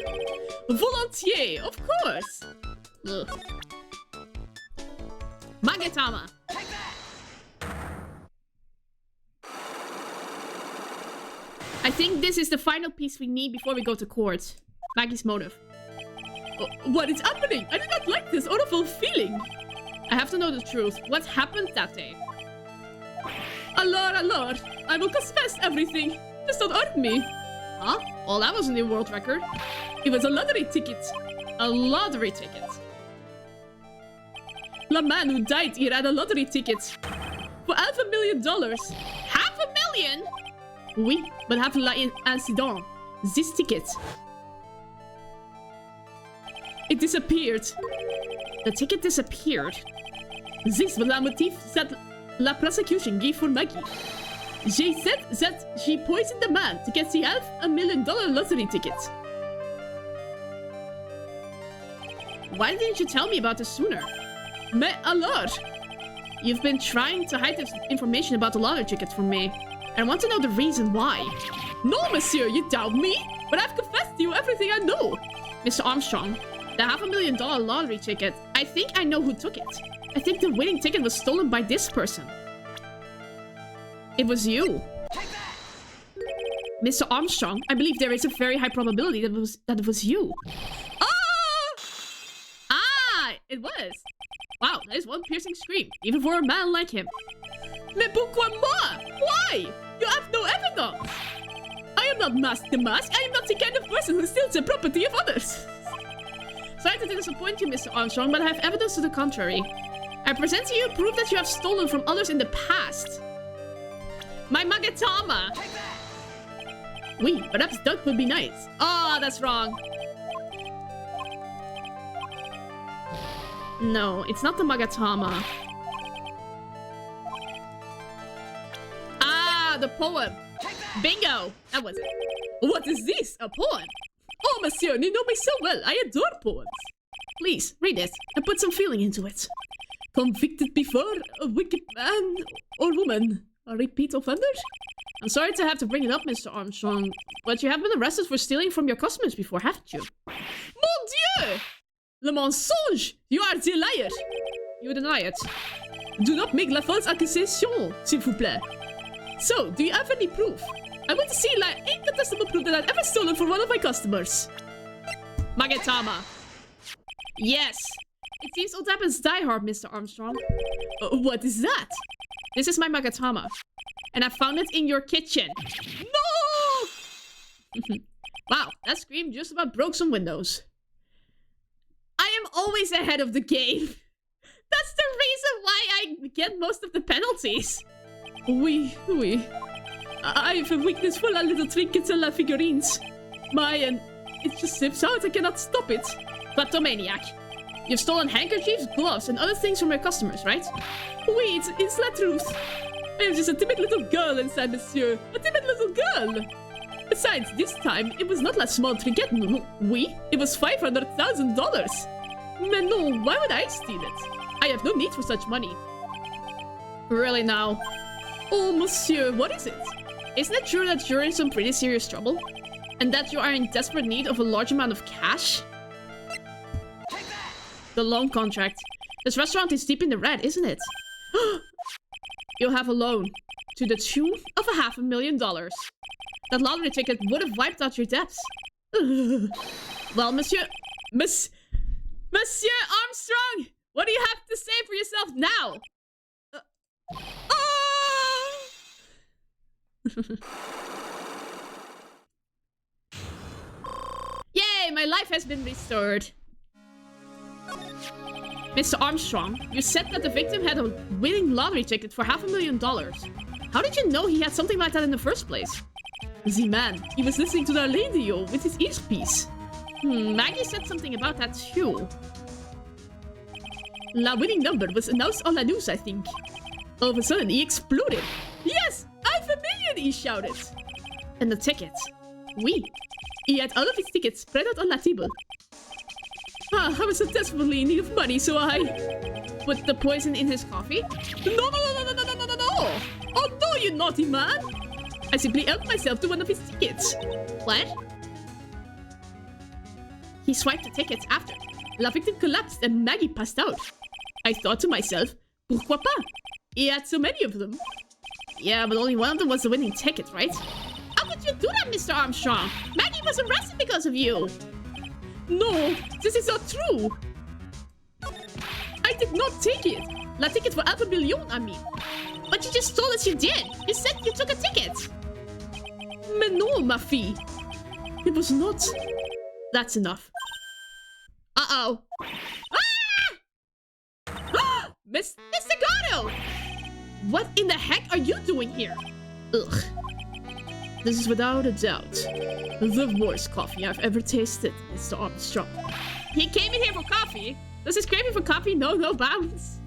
Volontiers, of course! Ugh. Magetama! I think this is the final piece we need before we go to court. Maggie's motive. What is happening? I do not like this awful feeling. I have to know the truth. What happened that day? Alors, I will confess everything. Just don't hurt me. Huh? Oh, that was a new world record. It was a lottery ticket. A lottery ticket? The man who died here had a lottery ticket. For $500,000. $500,000? Oui, but have l'incident. This ticket. It disappeared. The ticket disappeared. This was the motif that la prosecution gave for Maggie. She said that she poisoned the man to get the $500,000 lottery ticket. Why didn't you tell me about this sooner? Mais alors? You've been trying to hide this information about the lottery ticket from me. I want to know the reason why. No, monsieur, you doubt me? But I've confessed to you everything I know. Mr. Armstrong, the $500,000 lottery ticket, I think I know who took it. I think the winning ticket was stolen by this person. It was you. Mr. Armstrong, I believe there is a very high probability that it was you. It was. Wow, that is one piercing scream, even for a man like him. Mais pourquoi moi? Why? You have no evidence. I am not Mask the Mask. I am not the kind of person who steals the property of others. Sorry to disappoint you, Mr. Armstrong, but I have evidence to the contrary. I present to you proof that you have stolen from others in the past. My Magetama! Oui, perhaps that would be nice. Oh, that's wrong. No, it's not the Magatama. Ah, the poem. Bingo! That was it. What is this? A poem? Oh, monsieur, you know me so well. I adore poems. Please, read it and put some feeling into it. Convicted before, a wicked man or woman. A repeat offender? I'm sorry to have to bring it up, Mr. Armstrong, but you have been arrested for stealing from your customers before, haven't you? Mon Dieu! Le mensonge! You are the liar! You deny it. Do not make la false accusation, s'il vous plaît. So, do you have any proof? I want to see like incontestable proof that I've ever stolen from one of my customers. Magetama. Yes. It seems old apples die hard, Mr. Armstrong. What is that? This is my Magatama. And I found it in your kitchen. No! Wow, that scream just about broke some windows. I am always ahead of the game. That's the reason why I get most of the penalties. Oui. I have a weakness for la little trinkets and la figurines. And it just slips out. I cannot stop it. Kleptomaniac. You've stolen handkerchiefs, gloves, and other things from your customers, right? Oui, it's la truth. I am just a timid little girl inside, monsieur. A timid little girl. Besides, this time, it was not la small trinket, oui. It was $500,000. Mais no, why would I steal it? I have no need for such money. Really now? Oh, monsieur, what is it? Isn't it true that you're in some pretty serious trouble? And that you are in desperate need of a large amount of cash? The loan contract. This restaurant is deep in the red, isn't it? You'll have a loan to the tune of $500,000. That lottery ticket would have wiped out your debts. Well, Monsieur Armstrong, what do you have to say for yourself now? Yay, my life has been restored. Mr. Armstrong, you said that the victim had a winning lottery ticket for $500,000. How did you know he had something like that in the first place? The man, he was listening to the radio with his earpiece. Maggie said something about that too. The winning number was announced on the news, I think. All of a sudden, he exploded. Yes, $500,000, he shouted. And the tickets. Oui. He had all of his tickets spread out on the table. I was so desperately in need of money, so I... Put the poison in his coffee? No! Oh no, you naughty man! I simply helped myself to one of his tickets. What? He swiped the tickets after. La victim collapsed and Maggie passed out. I thought to myself, pourquoi pas? He had so many of them. Yeah, but only one of them was the winning ticket, right? How could you do that, Mr. Armstrong? Maggie was arrested because of you. No, this is not true. I did not take it. La ticket for $500,000, I mean. But you just told us you did. You said you took a ticket. Mais non, ma fille. It was not. That's enough. Uh-oh. Ah! Mr. Gatto! What in the heck are you doing here? Ugh. This is without a doubt the worst coffee I've ever tasted, Mr. Armstrong. He came in here for coffee? Does his craving for coffee know no bounds?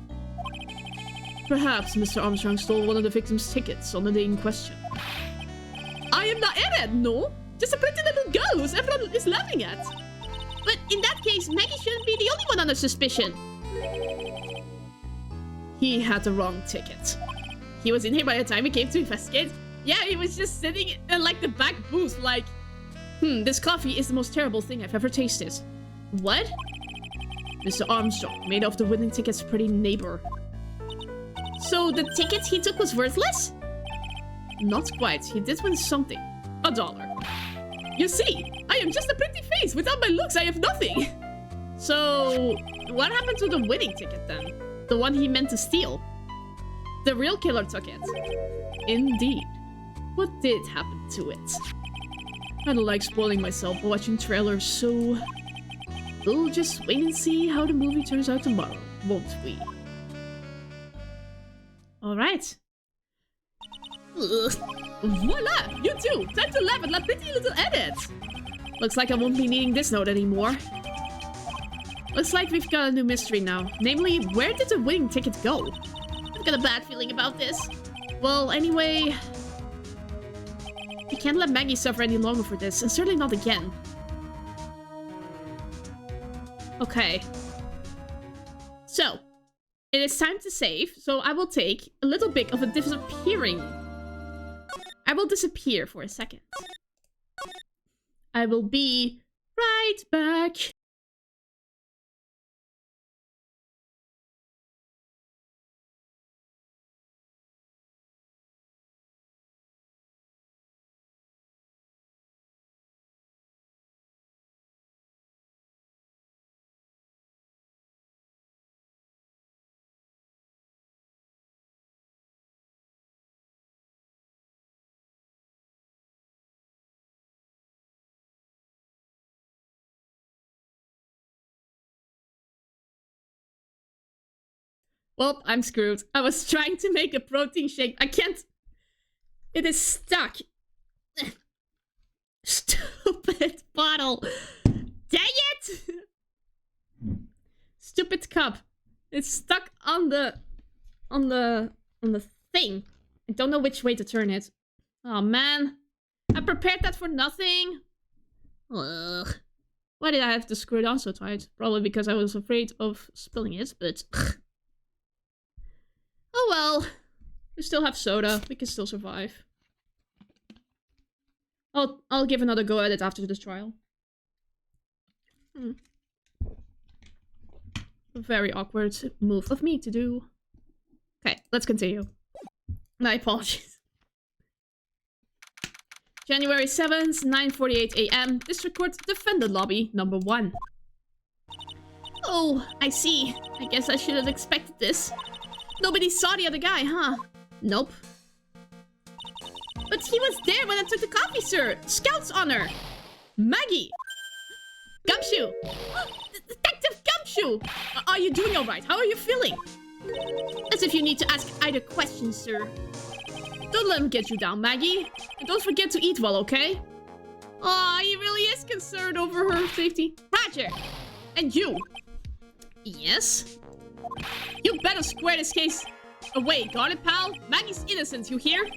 Perhaps Mr. Armstrong stole one of the victim's tickets on the day in question. I am not in it, no? Just a pretty little girl who everyone is laughing at. But in that case, Maggie shouldn't be the only one under suspicion. He had the wrong ticket. He was in here by the time we came to investigate. Yeah, he was just sitting in like the back booth like, this coffee is the most terrible thing I've ever tasted. What? Mr. Armstrong made off the winning ticket's pretty neighbor. So the ticket he took was worthless? Not quite. He did win something. $1. You see, I am just a pretty face. Without my looks, I have nothing. So, what happened to the winning ticket then? The one he meant to steal? The real killer took it. Indeed. What did happen to it? I don't like spoiling myself by watching trailers, so... We'll just wait and see how the movie turns out tomorrow, won't we? Alright. Voila! You too! Time to laugh at that pretty little edit! Looks like I won't be needing this note anymore. Looks like we've got a new mystery now. Namely, where did the winning ticket go? I've got a bad feeling about this. Well, anyway... We can't let Maggie suffer any longer for this, and certainly not again. Okay. So, it is time to save, so I will take a little bit of a disappearing. I will disappear for a second. I will be right back. Well, I'm screwed. I was trying to make a protein shake. I can't. It is stuck. Stupid bottle. Dang it! Stupid cup. It's stuck on the thing. I don't know which way to turn it. Oh man. I prepared that for nothing. Ugh. Why did I have to screw it on so tight? Probably because I was afraid of spilling it, but... Oh well. We still have soda. We can still survive. I'll give another go at it after this trial. A very awkward move of me to do. Okay, let's continue. My apologies. January 7th, 9:48 AM. District Court Defendant Lobby, number 1. Oh, I see. I guess I should have expected this. Nobody saw the other guy, huh? Nope. But he was there when I took the coffee, sir! Scout's honor! Maggie! Gumshoe! Detective Gumshoe! Gumshoe! Are you doing alright? How are you feeling? As if you need to ask either question, sir. Don't let him get you down, Maggie. And don't forget to eat well, okay? Aw, he really is concerned over her safety. Roger! And you! Yes? You better square this case away, got it, pal? Maggie's innocent, you hear?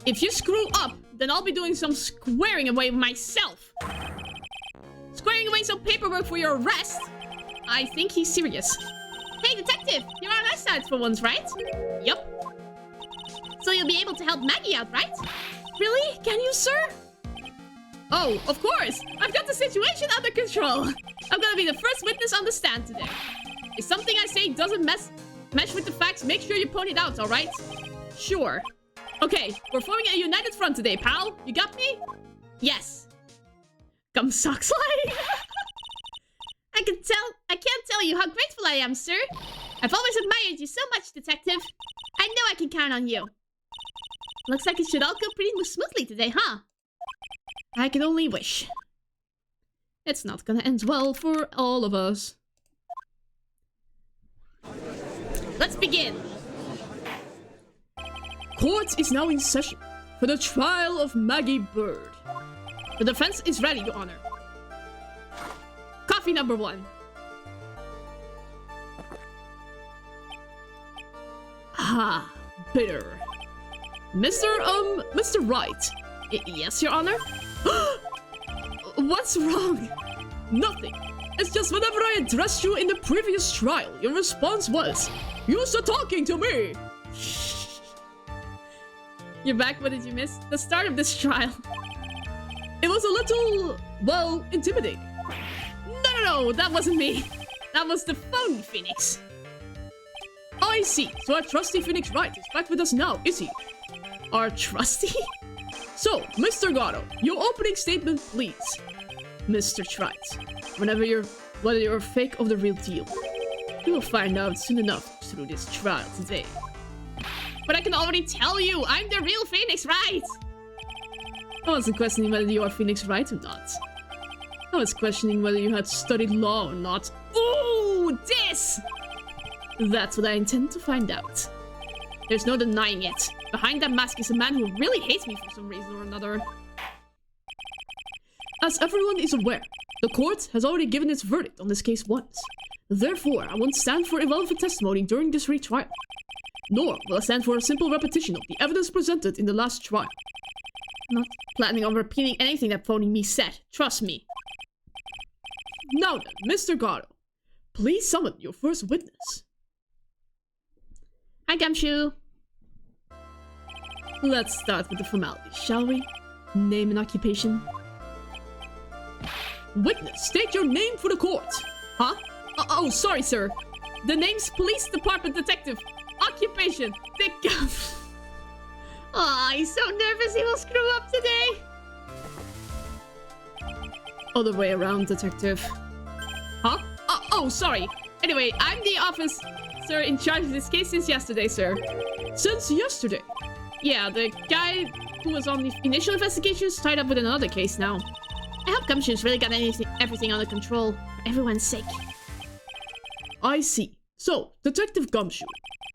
If you screw up, then I'll be doing some squaring away myself. Squaring away some paperwork for your arrest? I think he's serious. Hey, detective! You're on our side for once, right? Yup. So you'll be able to help Maggie out, right? Really? Can you, sir? Oh, of course! I've got the situation under control! I'm gonna be the first witness on the stand today. If something I say doesn't mesh with the facts, make sure you point it out, alright? Sure. Okay, we're forming a united front today, pal. You got me? Yes. Gum socks like. I can't tell you how grateful I am, sir. I've always admired you so much, detective. I know I can count on you. Looks like it should all go pretty smoothly today, huh? I can only wish. It's not gonna end well for all of us. Let's begin. Court is now in session for the trial of Maggie Bird. The defense is ready, Your Honor. Coffee number 1. Ah, bitter. Mr. Wright. Yes, Your Honor? What's wrong? Nothing. It's just whenever I addressed you in the previous trial, your response was, "You start talking to me!" You're back, what did you miss? The start of this trial. It was a little, well, intimidating. No, that wasn't me. That was the phony Phoenix. I see. So our trusty Phoenix Wright is back with us now, is he? Our trusty? So, Mr. Gatto, your opening statement, please. Mr. Wright, whether you're fake or the real deal, you will find out soon enough through this trial today. But I can already tell you, I'm the real Phoenix Wright! I wasn't questioning whether you are Phoenix Wright or not. I was questioning whether you had studied law or not. Ooh, this! That's what I intend to find out. There's no denying it. Behind that mask is a man who really hates me for some reason or another. As everyone is aware, the court has already given its verdict on this case once. Therefore, I won't stand for irrelevant testimony during this retrial. Nor will I stand for a simple repetition of the evidence presented in the last trial. I'm not planning on repeating anything that phony me said. Trust me. Now then, Mr. Gatto, please summon your first witness. Hi, Gumshoe. Let's start with the formalities, shall we? Name and occupation. Witness, state your name for the court. Huh? Oh, sorry, sir. The name's Police Department Detective. Occupation, Dick Gum. Aw, he's so nervous he will screw up today. Other way around, detective. Huh? Oh, sorry. Anyway, I'm the officer in charge of this case since yesterday, sir. Since yesterday? Yeah, the guy who was on the initial investigation is tied up with another case now. I hope Gumshoe's really got everything under control, for everyone's sake. I see. So, Detective Gumshoe,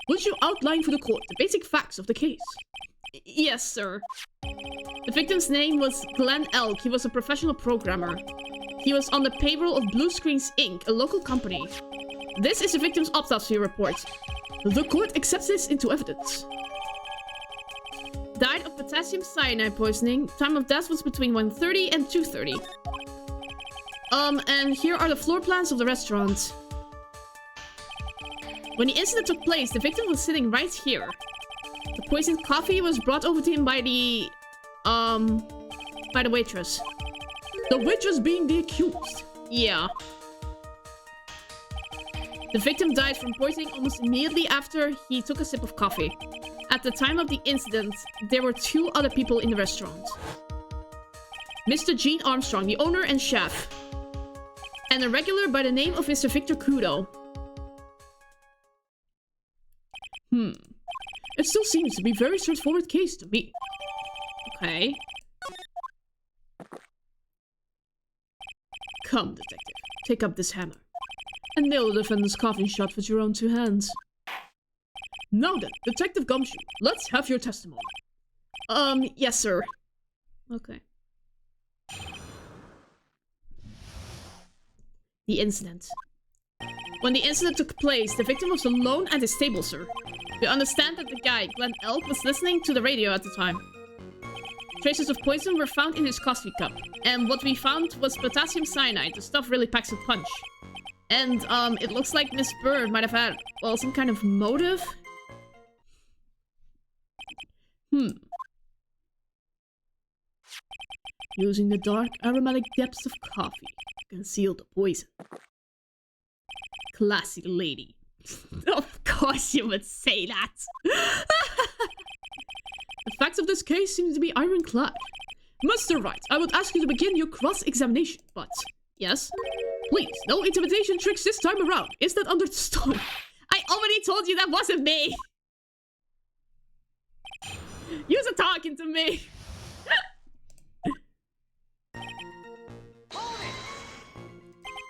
would you outline for the court the basic facts of the case? Yes, sir. The victim's name was Glenn Elk. He was a professional programmer. He was on the payroll of Blue Screens Inc., a local company. This is the victim's autopsy report. The court accepts this into evidence. Died of potassium cyanide poisoning. Time of death was between 1:30 and 2:30. And here are the floor plans of the restaurant. When the incident took place, the victim was sitting right here. The poisoned coffee was brought over to him by the waitress. The waitress being the accused? Yeah. The victim died from poisoning almost immediately after he took a sip of coffee. At the time of the incident, there were 2 other people in the restaurant. Mr. Gene Armstrong, the owner and chef. And a regular by the name of Mr. Victor Kudo. It still seems to be a very straightforward case to me. Okay. Come, detective. Take up this hammer. and nail the defendant's coffin shut with your own 2 hands. Now then, Detective Gumshoe, let's have your testimony. Yes, sir. Okay. The incident. When the incident took place, the victim was alone at his table, sir. We understand that the guy, Glenn Elk, was listening to the radio at the time. Traces of poison were found in his coffee cup, and what we found was potassium cyanide. The stuff really packs a punch. And, it looks like Miss Bird might have had, well, some kind of motive? Using the dark, aromatic depths of coffee to conceal the poison. Classy lady. Of course you would say that. The facts of this case seem to be ironclad. Mr. Wright, I would ask you to begin your cross-examination, but... Yes? Please, no intimidation tricks this time around. Is that understood? I already told you that wasn't me! You're talking to me!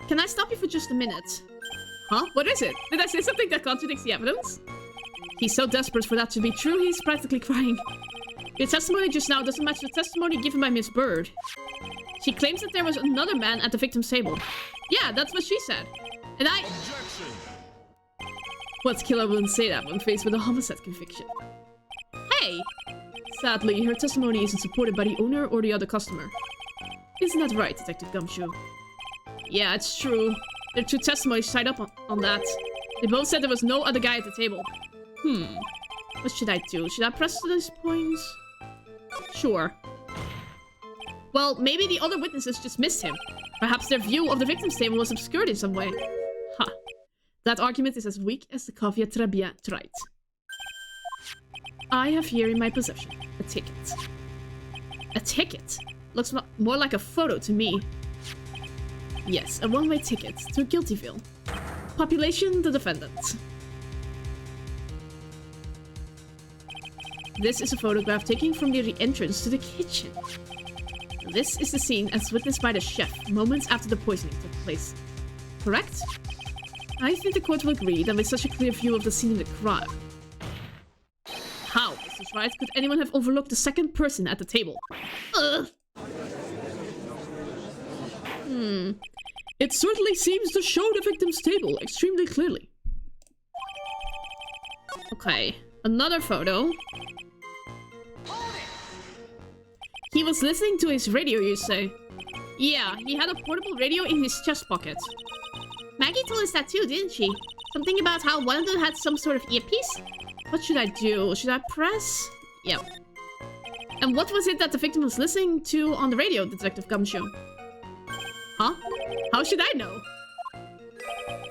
Can I stop you for just a minute? Huh? What is it? Did I say something that contradicts the evidence? He's so desperate for that to be true, he's practically crying. Your testimony just now doesn't match the testimony given by Miss Bird. She claims that there was another man at the victim's table. Yeah, that's what she said. And I... Objection! What killer wouldn't say that when faced with a homicide conviction? Hey! Sadly, her testimony isn't supported by the owner or the other customer. Isn't that right, Detective Gumshoe? Yeah, it's true. There are 2 testimonies tied up on that. They both said there was no other guy at the table. What should I do? Should I press these points? Sure. Well, maybe the other witnesses just missed him. Perhaps their view of the victim's table was obscured in some way. Ha! That argument is as weak as the coffee at TuMiiA Vtuber. I have here in my possession a ticket. A ticket? Looks more like a photo to me. Yes, a one-way ticket to Guiltyville. Population, the defendant. This is a photograph taken from near the entrance to the kitchen. This is the scene as witnessed by the chef moments after the poisoning took place. Correct? I think the court will agree that with such a clear view of the scene of the crime. How, Mrs. Wright, could anyone have overlooked the second person at the table? Ugh. It certainly seems to show the victim's table extremely clearly. Okay, another photo. He was listening to his radio, you say? Yeah, he had a portable radio in his chest pocket. Maggie told us that too, didn't she? Something about how one of them had some sort of earpiece? What should I do? Should I press? Yep. And what was it that the victim was listening to on the radio, Detective Gumshoe? Huh? How should I know?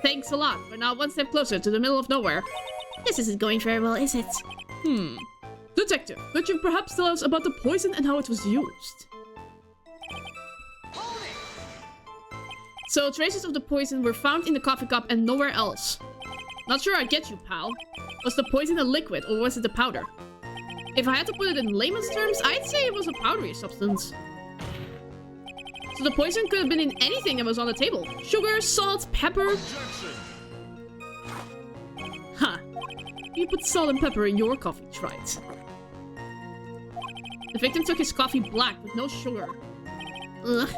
Thanks a lot. We're now one step closer to the middle of nowhere. This isn't going very well, is it? Detective, could you perhaps tell us about the poison and how it was used? So, traces of the poison were found in the coffee cup and nowhere else. Not sure I get you, pal. Was the poison a liquid or was it a powder? If I had to put it in layman's terms, I'd say it was a powdery substance. So the poison could have been in anything that was on the table. Sugar, salt, pepper. Objection! Ha! You put salt and pepper in your coffee, right? The victim took his coffee black with no sugar. Ugh.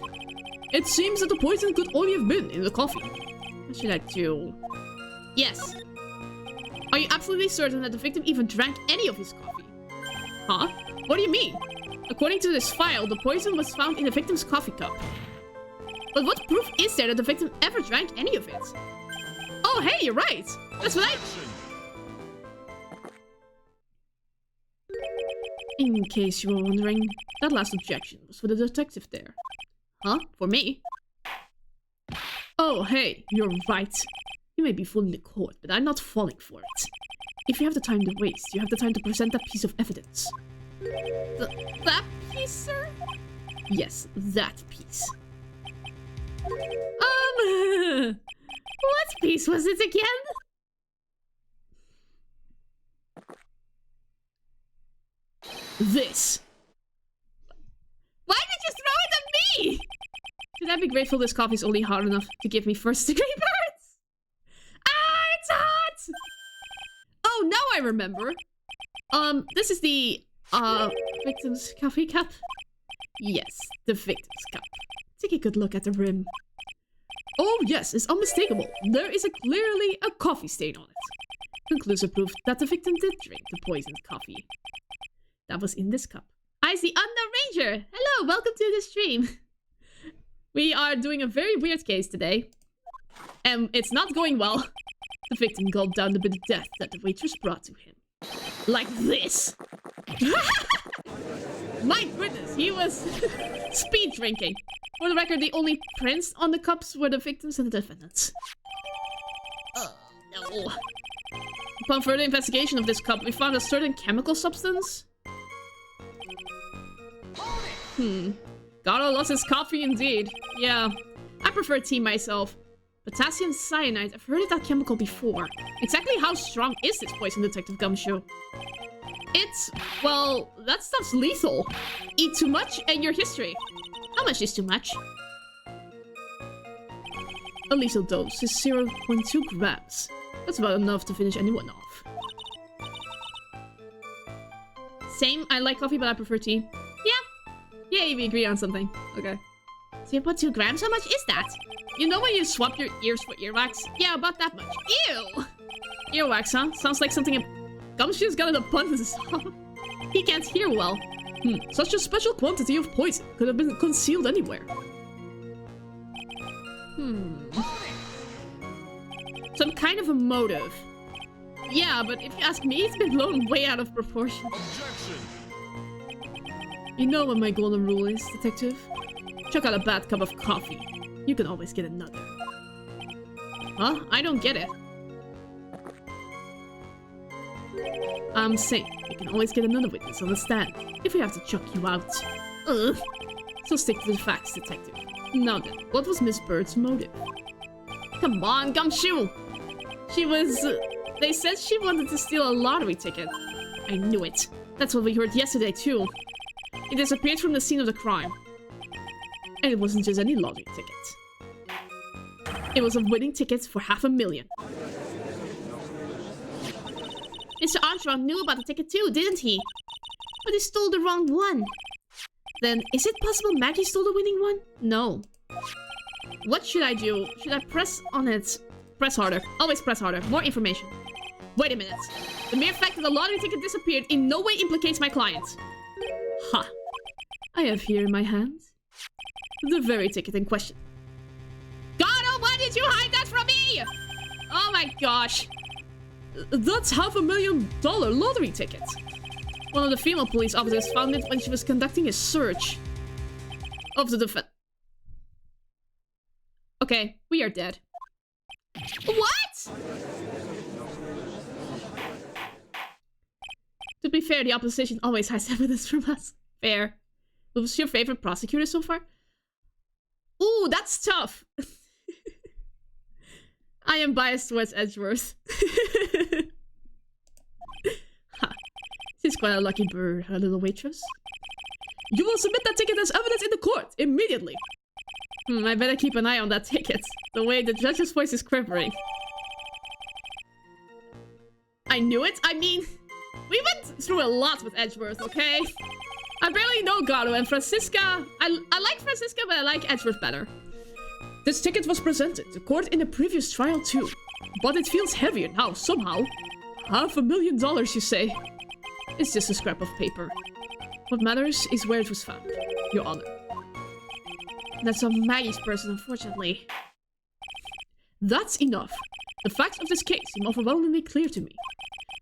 It seems that the poison could only have been in the coffee. What should I do? Yes. Are you absolutely certain that the victim even drank any of his coffee? Huh? What do you mean? According to this file, the poison was found in the victim's coffee cup. But what proof is there that the victim ever drank any of it? Oh, hey, you're right! That's what In case you were wondering, that last objection was for the detective there. Huh? For me? Oh, hey, you're right. You may be fooling the court, but I'm not falling for it. If you have the time to waste, you have the time to present that piece of evidence. That piece, sir? Yes, that piece. What piece was it again? This. Why did you throw it at me? Should I be grateful this coffee's only hard enough to give me first-degree burns? now I remember. This is the, victim's coffee cup? Yes, the victim's cup. Take a good look at the rim. Oh yes, it's unmistakable. There is clearly a coffee stain on it. Conclusive proof that the victim did drink the poisoned coffee. That was in this cup. I see Unknown Ranger! Hello, welcome to the stream. We are doing a very weird case today. And it's not going well. The victim gulped down the bit of death that the waitress brought to him. Like this! My goodness, he was speed drinking. For the record, the only prints on the cups were the victims and the defendants. Oh, no. Upon further investigation of this cup, we found a certain chemical substance. Gato lost his coffee indeed. Yeah, I prefer tea myself. Potassium cyanide, I've heard of that chemical before. Exactly how strong is this poison, Detective Gumshoe? It's, well, that stuff's lethal. Eat too much and your history. How much is too much? A lethal dose is 0.2 grams. That's about enough to finish anyone off. Same, I like coffee, but I prefer tea. Yeah. Yay, we agree on something. Okay. 0.2 grams? How much is that? You know when you swap your ears for earwax? Yeah, about that much. Ew! Earwax, huh? Sounds like something Gumshoe's got an abundance of. He can't hear well. Such a special quantity of poison could have been concealed anywhere. Some kind of a motive. Yeah, but if you ask me, it's been blown way out of proportion. Objection. You know what my golden rule is, Detective? Chuck out a bad cup of coffee. You can always get another. Huh? I don't get it. I'm saying, you can always get another witness on the stand, if we have to chuck you out. Ugh. So stick to the facts, Detective. Now then, what was Miss Bird's motive? Come on, Gumshoe! She was... they said she wanted to steal a lottery ticket. I knew it. That's what we heard yesterday, too. It disappeared from the scene of the crime. And it wasn't just any lottery ticket. It was a winning ticket for $500,000. Mr. Armstrong knew about the ticket too, didn't he? But he stole the wrong one. Then, is it possible Maggie stole the winning one? No. What should I do? Should I press on it? Press harder. Always press harder. More information. Wait a minute. The mere fact that the lottery ticket disappeared in no way implicates my client. Ha. I have here in my hand the very ticket in question. Gato, why did you hide that from me? Oh my gosh. That's $500,000 lottery ticket. One of the female police officers found it when she was conducting a search of the defense. Okay, we are dead. What? To be fair, the opposition always hides evidence from us. Fair. What was your favorite prosecutor so far? Ooh, that's tough. I am biased towards Edgeworth. She's quite a lucky bird, her little waitress. You will submit that ticket as evidence in the court, immediately. I better keep an eye on that ticket. The way the judge's voice is quivering. I knew it. I mean, we went through a lot with Edgeworth, okay? I barely know Gato and Francisca. I like Francisca, but I like Edgeworth better. This ticket was presented to court in a previous trial too. But it feels heavier now, somehow. $500,000, you say? It's just a scrap of paper. What matters is where it was found, Your Honor. That's a Maggie's person, unfortunately. That's enough. The facts of this case seem overwhelmingly clear to me.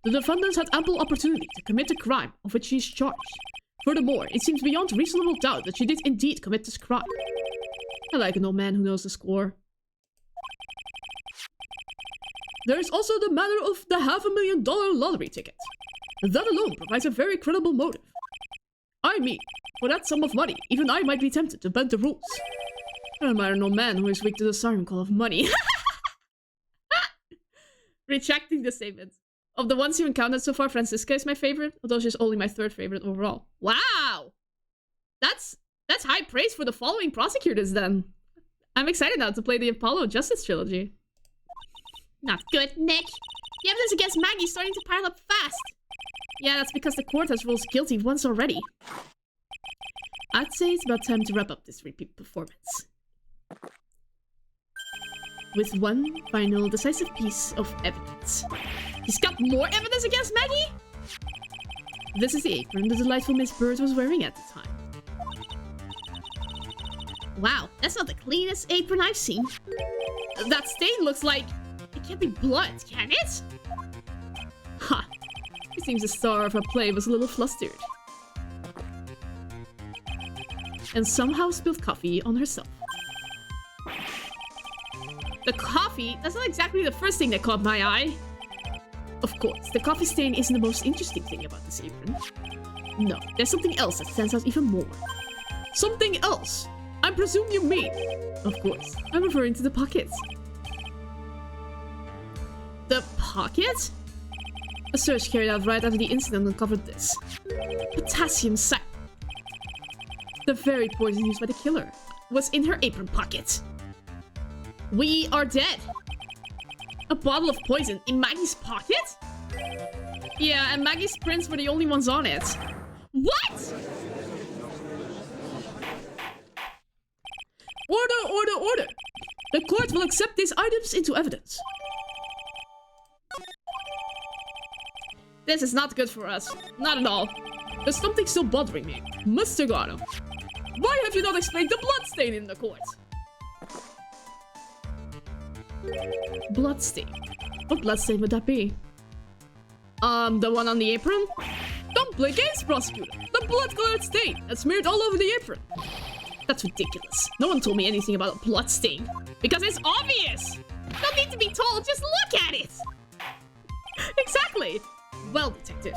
The defendants had ample opportunity to commit the crime of which she is charged. Furthermore, it seems beyond reasonable doubt that she did indeed commit this crime. I like an old man who knows the score. There is also the matter of the $500,000 lottery ticket. That alone provides a very credible motive. I mean, for that sum of money, even I might be tempted to bend the rules. I admire an old man who is weak to the siren call of money. Retracting the statement. Of the ones you encountered so far, Francisca is my favorite, although she's only my third favorite overall. Wow! That's high praise for the following prosecutors then. I'm excited now to play the Apollo Justice Trilogy. Not good, Nick. The evidence against Maggie's starting to pile up fast. Yeah, that's because the court has ruled guilty once already. I'd say it's about time to wrap up this repeat performance. With one final decisive piece of evidence. He's got more evidence against Maggie? This is the apron the delightful Miss Bird was wearing at the time. Wow, that's not the cleanest apron I've seen. That stain looks like... It can't be blood, can it? Ha! It seems the star of her play was a little flustered. And somehow spilled coffee on herself. The coffee? That's not exactly the first thing that caught my eye. Of course, the coffee stain isn't the most interesting thing about this apron. No, there's something else that stands out even more. Something else? I presume you mean... Of course, I'm referring to the pockets. The pocket? A search carried out right after the incident uncovered this. Potassium cyanide. The very poison used by the killer was in her apron pocket. We are dead. A bottle of poison in Maggie's pocket? Yeah, and Maggie's prints were the only ones on it. What? Order, order, order! The court will accept these items into evidence. This is not good for us. Not at all. There's something still bothering me. Mr. Gatto, why have you not explained the bloodstain in the court? Bloodstain? What bloodstain would that be? The one on the apron? Don't play games, prosecutor. The blood-colored stain that's smeared all over the apron. That's ridiculous. No one told me anything about a bloodstain. Because it's obvious! Don't need to be told, just look at it! Exactly! Well, detective,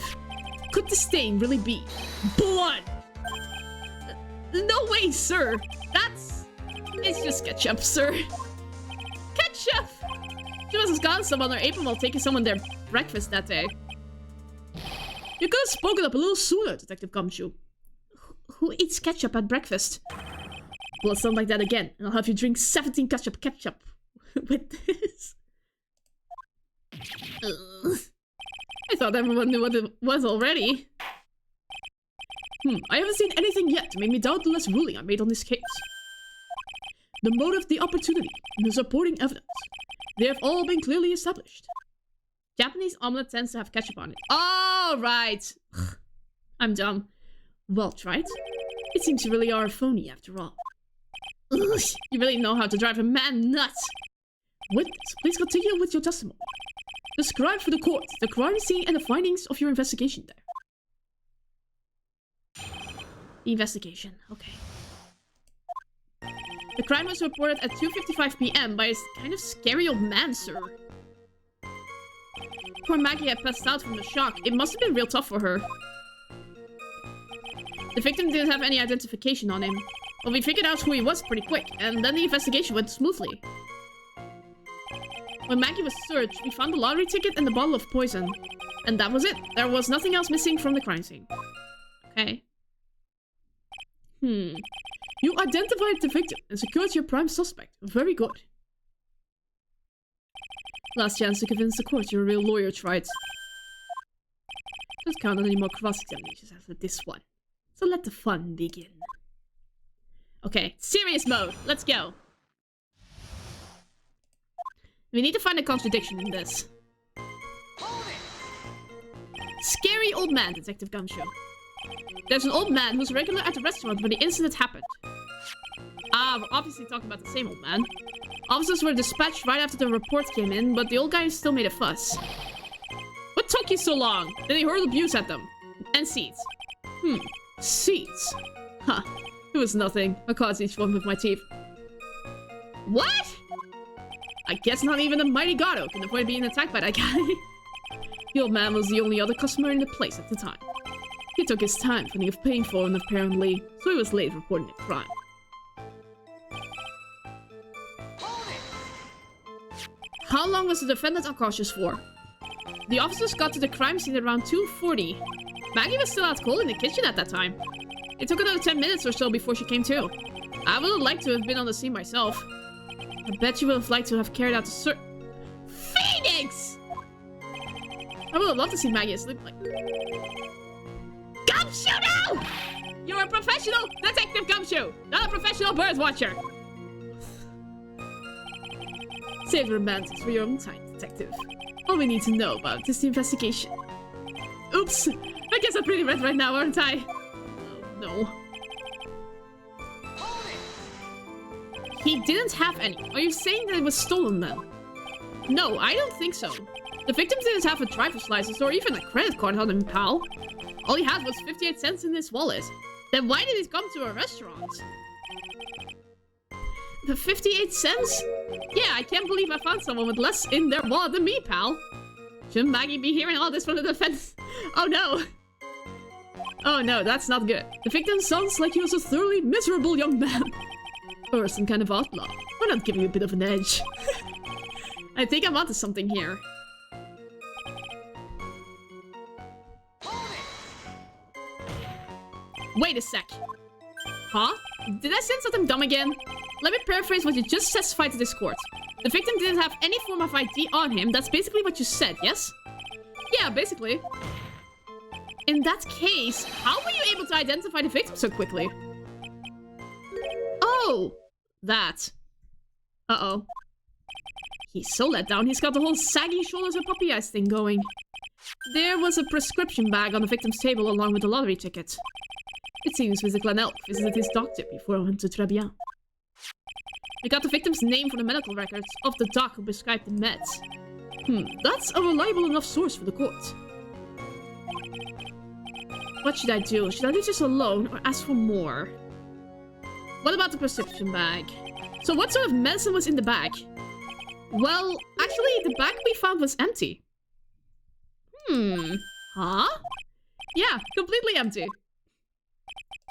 could the stain really be blood? No way, sir! It's just ketchup, sir. Ketchup! She must have gotten some on her apron while taking someone their breakfast that day. You could have spoken up a little sooner, Detective Gumshoe. Who eats ketchup at breakfast? Well, it's not like that again, and I'll have you drink 17 ketchup with this. I thought everyone knew what it was already. I haven't seen anything yet to make me doubt the last ruling I made on this case. The motive, the opportunity, and the supporting evidence. They have all been clearly established. Japanese omelet tends to have ketchup on it. Oh, right. I'm dumb. Well tried. It seems you really are a phony after all. Ugh, you really know how to drive a man nuts. Witness, please continue with your testimony. Describe for the court the crime scene and the findings of your investigation there. The investigation, okay. The crime was reported at 2:55 p.m. by a kind of scary old man, sir. Poor Maggie had passed out from the shock. It must have been real tough for her. The victim didn't have any identification on him. But we figured out who he was pretty quick, and then the investigation went smoothly. When Maggie was searched, we found the lottery ticket and the bottle of poison. And that was it. There was nothing else missing from the crime scene. Okay. You identified the victim and secured your prime suspect. Very good. Last chance to convince the court you're a real lawyer, Tried. Don't count on any more cross-examinations after this one. So let the fun begin. Okay, serious mode. Let's go. We need to find a contradiction in this. Scary old man, Detective Gumshoe. There's an old man who's regular at the restaurant when the incident happened. Ah, we're obviously talking about the same old man. Officers were dispatched right after the report came in, but the old guy still made a fuss. What took you so long? Then he hurled abuse at them. And seeds. Seeds? Huh. It was nothing. I caused each one with my teeth. What? I guess not even the mighty Gato can avoid being attacked by that guy. The old man was the only other customer in the place at the time. He took his time finding a payphone apparently, so he was late reporting the crime. How long was the defendant unconscious for? The officers got to the crime scene at around 2:40. Maggie was still out cold in the kitchen at that time. It took another 10 minutes or so before she came to. I would have liked to have been on the scene myself. I bet you would have liked to have carried out the Phoenix! I would love to see Maggie asleep like... Gumshoe, no! You're a professional detective, Gumshoe, not a professional bird watcher. Save the romantics for your own time, detective. All we need to know about is the investigation. Oops, I guess I'm pretty red right now, aren't I? Oh, no. He didn't have any. Are you saying that it was stolen then? No, I don't think so. The victim didn't have a driver's license or even a credit card on him, pal. All he had was 58 cents in his wallet. Then why did he come to a restaurant? The 58 cents? Yeah, I can't believe I found someone with less in their wallet than me, pal. Shouldn't Maggie be hearing all this from the defense? Oh no. Oh no, that's not good. The victim sounds like he was a thoroughly miserable young man. Or some kind of outlaw. Why not give you a bit of an edge? I think I'm onto something here. Wait a sec. Huh? Did I say something dumb again? Let me paraphrase what you just testified to this court. The victim didn't have any form of ID on him. That's basically what you said, yes? Yeah, basically. In that case, how were you able to identify the victim so quickly? Oh, that. Uh-oh. He's so let down, he's got the whole sagging shoulders and puppy eyes thing going. There was a prescription bag on the victim's table along with the lottery ticket. It seems Mr. Glenelg visited his doctor before he went to Tribulations. We got the victim's name from the medical records of the doc who prescribed the meds. That's a reliable enough source for the court. What should I do? Should I leave this alone or ask for more? What about the prescription bag? So what sort of medicine was in the bag? Well, actually, the bag we found was empty. Huh? Yeah, completely empty.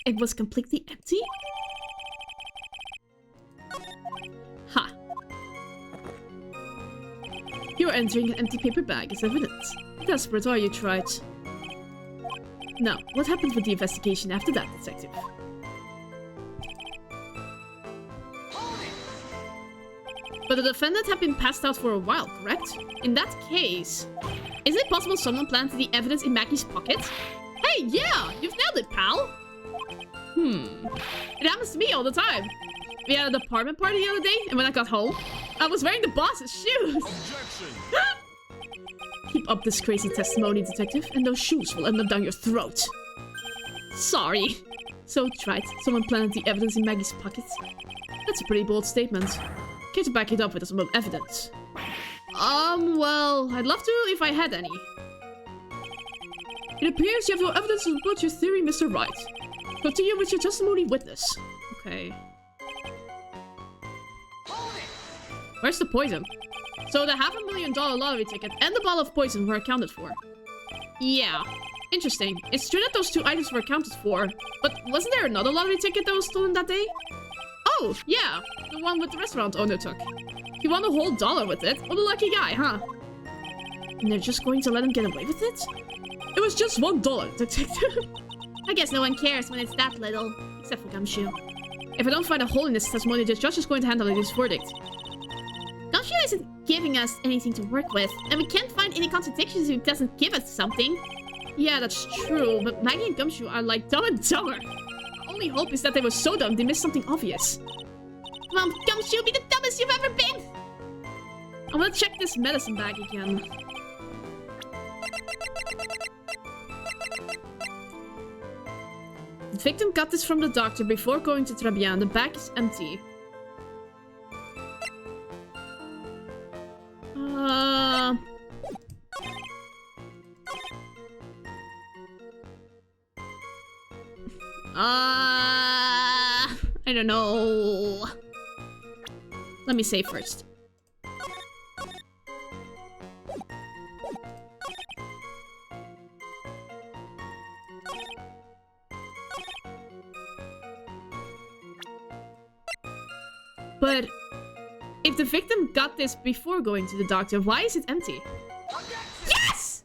It was completely empty? Ha. You're entering an empty paper bag is evident. Desperate are you, Trite? Now, what happened with the investigation after that, detective? But the defendant had been passed out for a while, correct? In that case, is it possible someone planted the evidence in Maggie's pocket? Hey, yeah! You've nailed it, pal! It happens to me all the time. We had an apartment party the other day, and when I got home, I was wearing the boss's shoes! Keep up this crazy testimony, detective, and those shoes will end up down your throat. Sorry. So, Trite, someone planted the evidence in Maggie's pocket? That's a pretty bold statement. Care to back it up with some evidence? Well, I'd love to if I had any. It appears you have no evidence to support your theory, Mr. Wright. Continue with your testimony, witness. Okay. Where's the poison? So the $500,000 lottery ticket and the bottle of poison were accounted for. Yeah. Interesting. It's true that those two items were accounted for, but wasn't there another lottery ticket that was stolen that day? Oh, yeah. The one with the restaurant owner took. He won the whole dollar with it. What a lucky guy, huh? And they're just going to let him get away with it? It was just $1, detective. I guess no one cares when it's that little. Except for Gumshoe. If I don't find a hole in this testimony, the judge is going to handle his verdict. Gumshoe isn't giving us anything to work with, and we can't find any contradictions if he doesn't give us something. Yeah, that's true, but Maggie and Gumshoe are like Dumb and Dumber. Our only hope is that they were so dumb they missed something obvious. Come on, Gumshoe, be the dumbest you've ever been! I want to check this medicine bag again. The victim got this from the doctor before going to Tribulations. The bag is empty. I don't know. Let me say first. But if the victim got this before going to the doctor, why is it empty? Yes!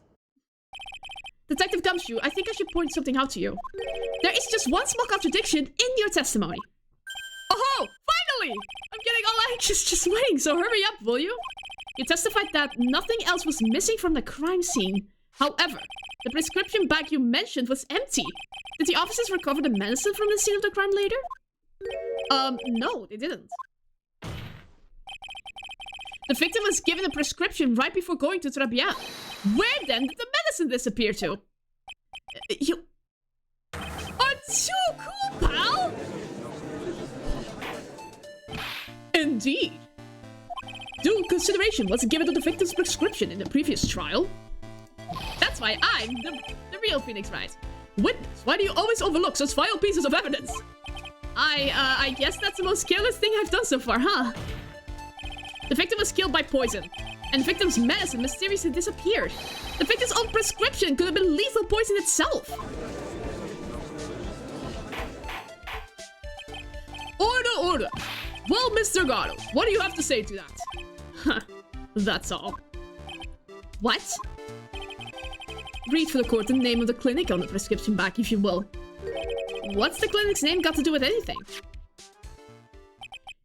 Detective Gumshoe, I think I should point something out to you. There is just one small contradiction in your testimony. Oh, finally! I'm getting all anxious just waiting, so hurry up, will you? You testified that nothing else was missing from the crime scene, However, the prescription bag you mentioned was empty. Did the officers recover the medicine from the scene of the crime later? No, they didn't. The victim was given a prescription right before going to Tribulations. Where then did the medicine disappear to? You are too cool, pal! Indeed. Due consideration was given to the victim's prescription in the previous trial. That's why I'm the real Phoenix Wright. Witness, why do you always overlook such vital pieces of evidence? I guess that's the most careless thing I've done so far, huh? The victim was killed by poison, and the victim's medicine mysteriously disappeared. The victim's own prescription could have been lethal poison itself. Order, order. Well, Mr. Gatto, what do you have to say to that? Huh, that's all. What? Read for the court the name of the clinic on the prescription bag, if you will. What's the clinic's name got to do with anything?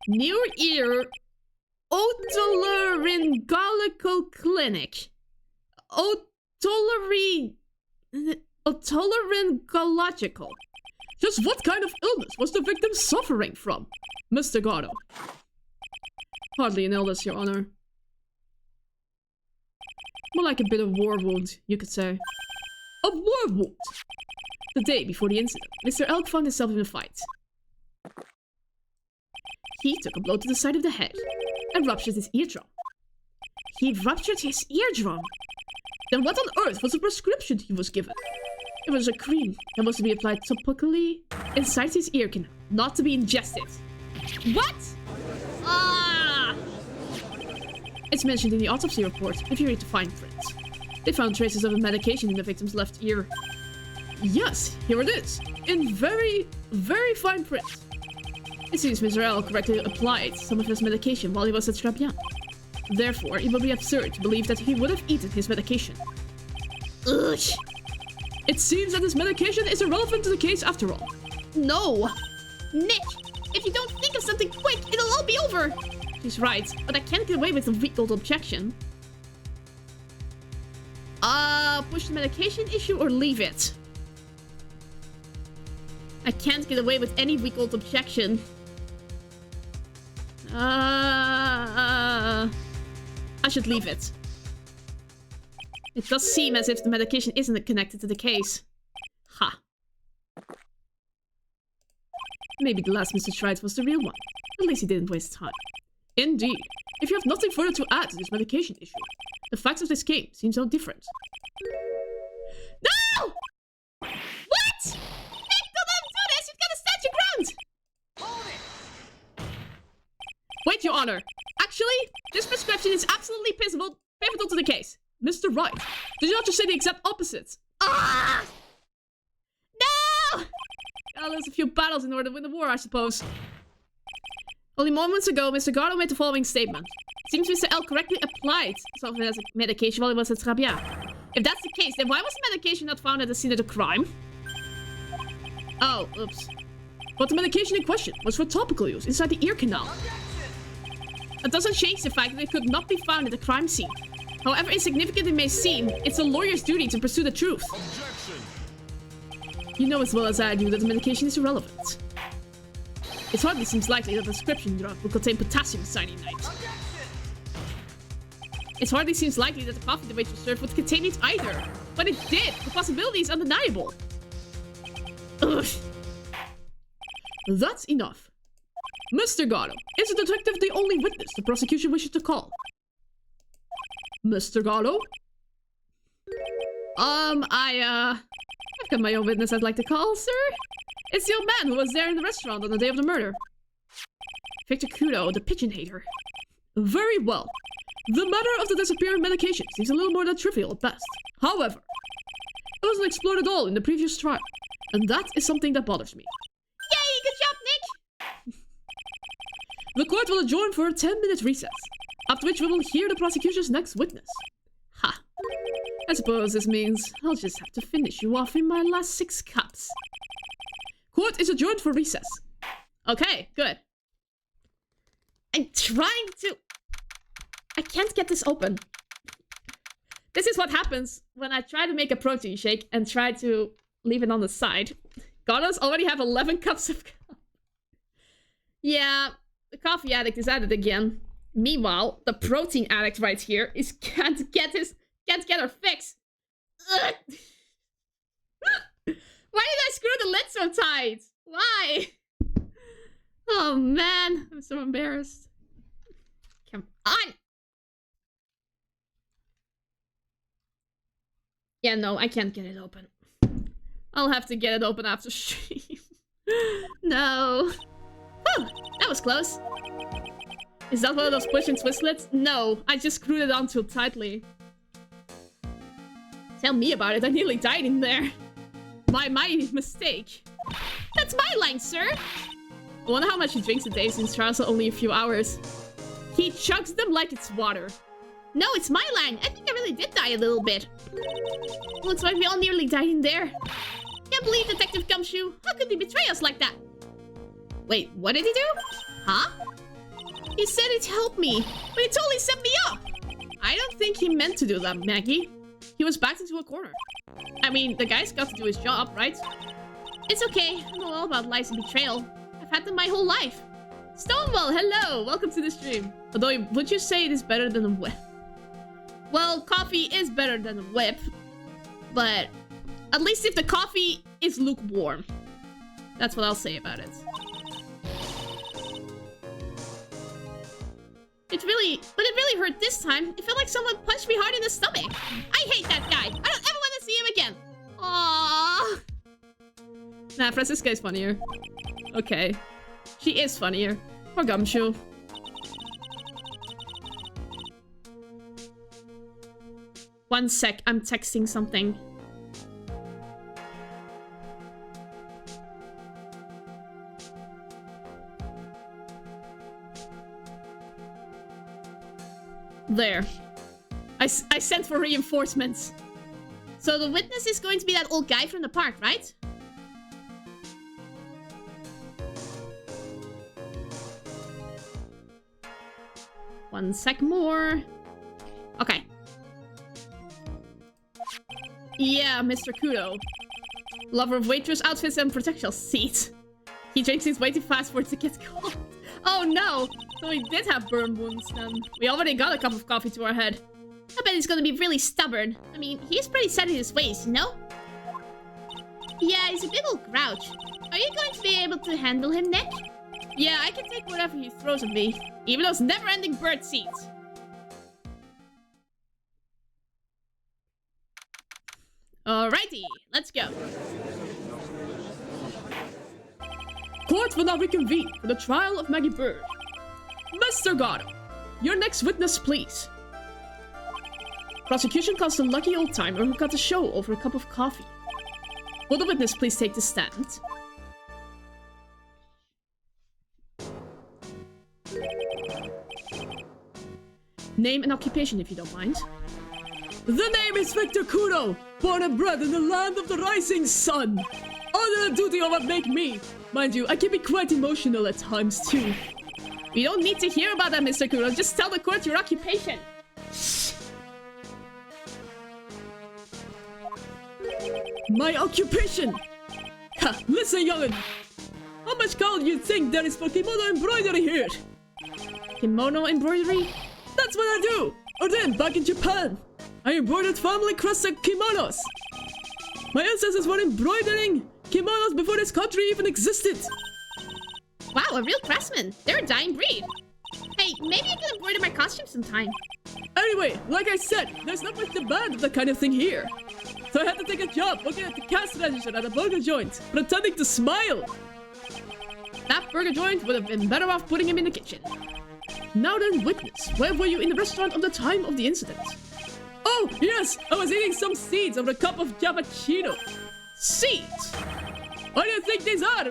Near Ear Otolaryngological Clinic. Otolaryngological. Just what kind of illness was the victim suffering from, Mr. Gatto? Hardly an illness, Your Honor. More like a bit of war wound, you could say. A war wound? The day before the incident, Mr. Elk found himself in a fight. He took a blow to the side of the head and ruptured his eardrum. He ruptured his eardrum? Then what on earth was the prescription he was given? It was a cream that was to be applied topically inside his ear canal, not to be ingested. What? Ah! It's mentioned in the autopsy report, if you read the fine print. They found traces of a medication in the victim's left ear. Yes, here it is. In very, very fine print. It seems Mr. L correctly applied some of his medication while he was at Tribulations. Therefore, it would be absurd to believe that he would have eaten his medication. Ugh. It seems that his medication is irrelevant to the case after all. No! Nick, if you don't think of something quick, it'll all be over! She's right, but I can't get away with a weak-old objection. Push the medication issue or leave it? I can't get away with any weak-old objection. I should leave it. It does seem as if the medication isn't connected to the case. Ha. Maybe the last Mr. Wright was the real one. At least he didn't waste time. Indeed. If you have nothing further to add to this medication issue, the facts of this case seem so different. No! What? Nick, don't let him do this! You've got to stand your ground! Wait, Your Honor. Actually, this prescription is absolutely pivotal to the case. Mr. Wright, did you not just say the exact opposite? Ah! No! Gotta lose a few battles in order to win the war, I suppose. Only moments ago, Mr. Gatto made the following statement. It seems Mr. L correctly applied some of his medication while he was at Tribulations. If that's the case, then why was the medication not found at the scene of the crime? Oh, oops. But the medication in question was for topical use inside the ear canal. That doesn't change the fact that it could not be found at the crime scene. However insignificant it may seem, it's a lawyer's duty to pursue the truth. Objection. You know as well as I do that the medication is irrelevant. It hardly seems likely that the prescription drug will contain potassium cyanide. It hardly seems likely that the coffee the waitress served would contain it either. But it did! The possibility is undeniable. Ugh. That's enough. Mr. Gatto, is the detective the only witness the prosecution wishes to call? Mr. Gatto? I've got my own witness I'd like to call, sir. It's the old man who was there in the restaurant on the day of the murder. Victor Kudo, the pigeon hater. Very well. The matter of the disappearing medication seems a little more than trivial at best. However, it wasn't explored at all in the previous trial, and that is something that bothers me. Yay, good job, Nick! The court will adjourn for a 10-minute recess, after which we will hear the prosecution's next witness. Ha. I suppose this means I'll just have to finish you off in my last 6 cups. Court is adjourned for recess. Okay, good. I'm trying to... I can't get this open. This is what happens when I try to make a protein shake and try to leave it on the side. Goddess already have 11 cups of coffee. Yeah, the coffee addict is at it again. Meanwhile, the protein addict right here can't get her fix. Ugh. Why did I screw the lid so tight? Why? Oh man, I'm so embarrassed. Come on! Yeah, no, I can't get it open. I'll have to get it open after stream. No. Whew, that was close. Is that one of those push and twist lids? No, I just screwed it on too tightly. Tell me about it, I nearly died in there. My mistake. That's my line, sir. I wonder how much he drinks a day since trials are only a few hours. He chugs them like it's water. No, it's my line. I think I really did die a little bit. Looks like we all nearly died in there. Can't believe Detective Gumshoe. How could he betray us like that? Wait, what did he do? Huh? He said he'd help me, but he totally set me up. I don't think he meant to do that, Maggie. He was backed into a corner. I mean, the guy's got to do his job, right? It's okay. I know all about lies and betrayal. I've had them my whole life. Stonewall, hello! Welcome to the stream. Although, would you say it is better than a whip? Well, coffee is better than a whip. But at least if the coffee is lukewarm. That's what I'll say about it. It really hurt this time. It felt like someone punched me hard in the stomach. I hate that guy. I don't ever want to see him again. Aww. Nah, Francisca is funnier. Okay. She is funnier. Poor Gumshoe. One sec, I'm texting something. There. I sent for reinforcements. So the witness is going to be that old guy from the park, right? One sec more. Okay. Yeah, Mr. Kudo. Lover of waitress outfits and protectional seats. He drinks his way too fast for it to get cold. Oh no! So he did have burn wounds then. We already got a cup of coffee to our head. I bet he's gonna be really stubborn. I mean, he's pretty set in his ways, you know? Yeah, he's a big old grouch. Are you going to be able to handle him, Nick? Yeah, I can take whatever he throws at me. Even those never-ending bird seeds. Alrighty, let's go. Court will now reconvene for the trial of Maggie Bird. Mr. Gatto, your next witness, please. Prosecution calls the lucky old-timer who got the show over a cup of coffee. Will the witness please take the stand? Name and occupation, if you don't mind. The name is Victor Kudo, born and bred in the land of the rising sun. Honor and duty are what make me. Mind you, I can be quite emotional at times, too. We don't need to hear about that, Mr. Kudo. Just tell the court your occupation. My occupation? Ha, listen, young'un. How much gold you think there is for kimono embroidery here? Kimono embroidery? That's what I do! Or then, back in Japan, I embroidered family-crested kimonos. My ancestors were embroidering kimonos before this country even existed. Wow, a real craftsman. They're a dying breed. Hey, maybe I can embroider my costume sometime. Anyway, like I said, there's not much demand of that kind of thing here. So I had to take a job working at the cash register at a burger joint, pretending to smile. That burger joint would have been better off putting him in the kitchen. Now then, witness, where were you in the restaurant at the time of the incident? Oh, yes, I was eating some seeds over a cup of cappuccino. Seeds? What do you think these are?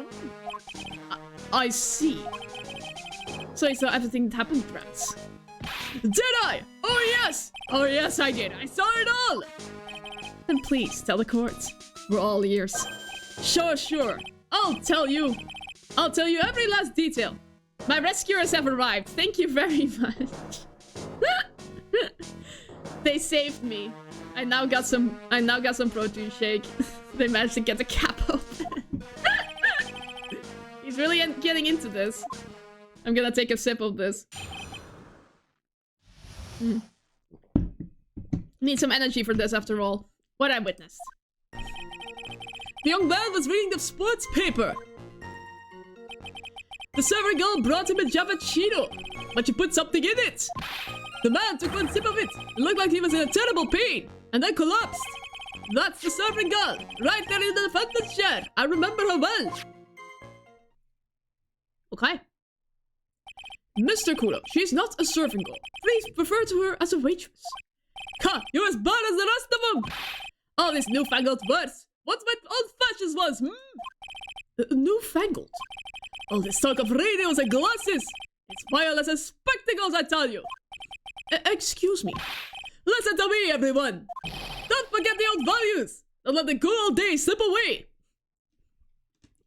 I see. So you saw everything that happened, perhaps? Did I? Oh, yes! Oh, yes, I did. I saw it all! Then please, tell the court. We're all ears. Sure. I'll tell you. I'll tell you every last detail. My rescuers have arrived. Thank you very much. They saved me. I now got some protein shake. They managed to get the cap open. He's really getting into this. I'm gonna take a sip of this. Need some energy for this after all. What I witnessed. The young man was reading the sports paper. The server girl brought him a Javachino, but she put something in it. The man took one sip of it. It looked like he was in a terrible pain, and then collapsed. That's the serving girl, right there in the defendant's chair. I remember her well. Okay. Mr. Kuro, she's not a serving girl. Please refer to her as a waitress. Ha! You're as bad as the rest of them! All these newfangled words. What's with old-fashioned ones, newfangled? All this talk of radios and glasses. It's wireless and spectacles, I tell you. Excuse me. Listen to me, everyone. Don't forget the old values. Don't let the good old days slip away.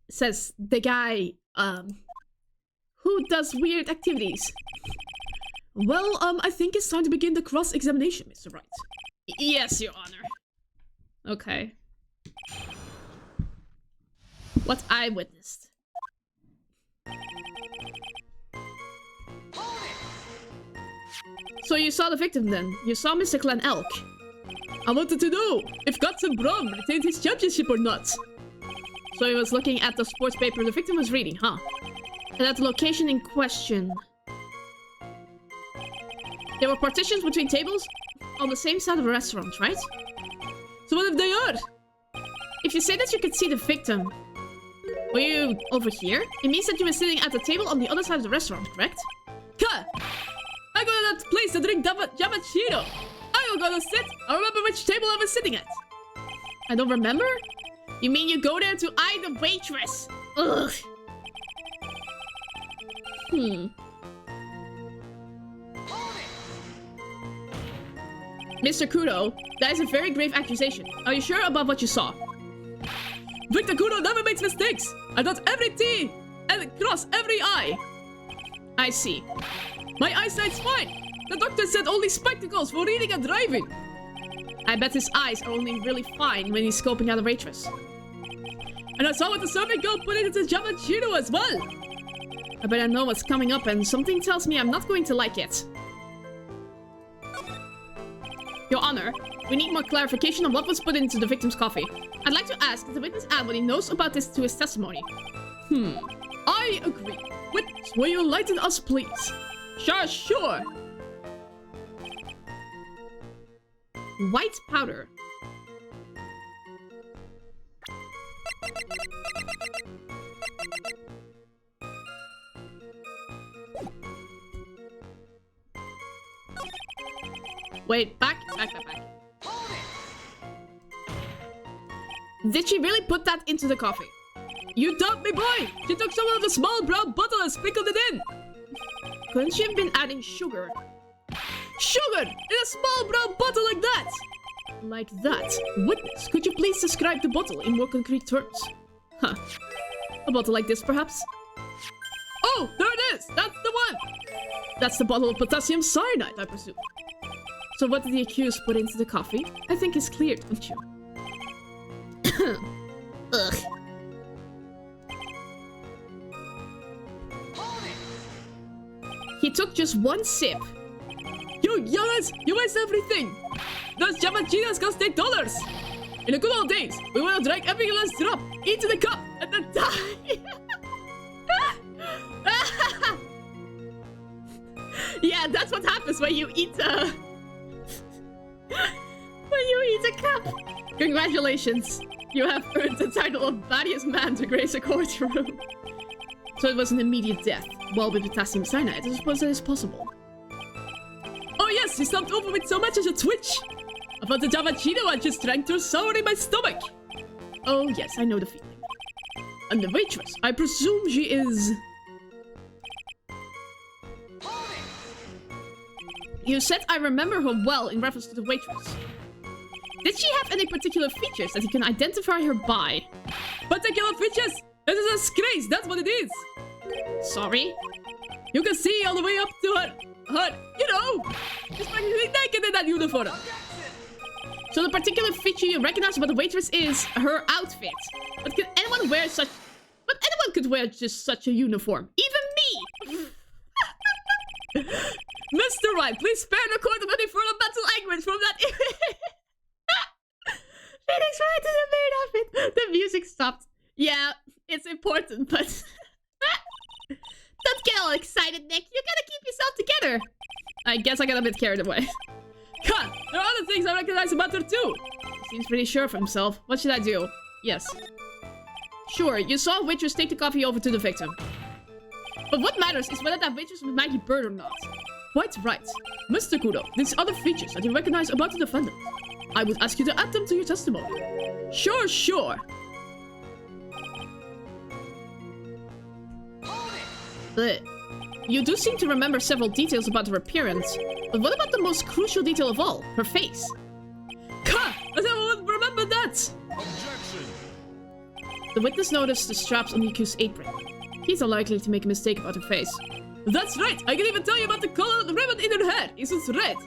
Says the guy, who does weird activities. Well, I think it's time to begin the cross-examination, Mr. Wright. Yes, Your Honor. Okay. What I witnessed. So you saw the victim then? You saw Mr. Glenn Elk? I wanted to know if Godson Brown retained his championship or not. So he was looking at the sports paper the victim was reading, huh? And at the location in question. There were partitions between tables on the same side of the restaurant, right? So what if they are? If you say that you could see the victim, were you over here? It means that you were sitting at the table on the other side of the restaurant, correct? Ka! I go to that place to drink Javachino. I don't go to sit. I remember which table I was sitting at. I don't remember? You mean you go there to eye the waitress? Ugh. Mr. Kudo, that is a very grave accusation. Are you sure about what you saw? Victor Kudo never makes mistakes. I dot every T and cross every I. I see. My eyesight's fine. The doctor said only spectacles for reading and driving. I bet his eyes are only really fine when he's scoping out a waitress. And I saw what the serving girl put into Javachino as well. I bet I know what's coming up and something tells me I'm not going to like it. Your Honor, we need more clarification on what was put into the victim's coffee. I'd like to ask if the witness add what he knows about this to his testimony. I agree. Witness, will you enlighten us, please? Sure. White powder. Wait, back. Did she really put that into the coffee? You doubt me, boy! She took some of the small brown bottle and sprinkled it in! Couldn't she have been adding sugar? Sugar! In a small brown bottle like that! Like that? Witness, could you please describe the bottle in more concrete terms? Huh. A bottle like this, perhaps? Oh, there it is! That's the one! That's the bottle of potassium cyanide, I presume. So what did the accused put into the coffee? I think it's clear, don't you? Ugh. He took just one sip. You youngins, you waste everything! Those Javachinos cost $8! In the good old days, we would have drank every last drop, into the cup, and then die! Yeah, that's what happens when you eat when you eat a cup. Congratulations. You have earned the title of baddest man to grace a courtroom. So it was an immediate death, while with potassium cyanide. I suppose that is possible. Oh yes, he slumped over with so much as a twitch. I felt the Javachino I just drank turned sour in my stomach. Oh yes, I know the feeling. And the waitress, I presume she is... You said I remember her well in reference to the waitress. Did she have any particular features that you can identify her by? Particular features? It is a disgrace, that's what it is. Sorry? You can see all the way up to her, you know, she's practically naked in that uniform. So the particular feature you recognize about the waitress is her outfit. But can anyone wear such... But anyone could wear just such a uniform. Even me! Mr. Wright, please spare no court of any further mental anguish from that... Phoenix Wright in a maid outfit. The music stopped. Yeah, it's important, but... Don't get all excited, Nick. You gotta keep yourself together. I guess I got a bit carried away. Cut! There are other things I recognize about her too. He seems pretty sure of himself. What should I do? Yes. Sure, you saw a waitress take the coffee over to the victim. But what matters is whether that waitress was Maggie Bird or not. Quite right. Mr. Kudo, these other features that you recognize about the defendant. I would ask you to add them to your testimony. Sure, sure. But you do seem to remember several details about her appearance. But what about the most crucial detail of all? Her face. Ka! I would remember that! Objection! The witness noticed the straps on the accused's apron. He's unlikely to make a mistake about her face. That's right! I can even tell you about the color of the ribbon in her hair! It's red!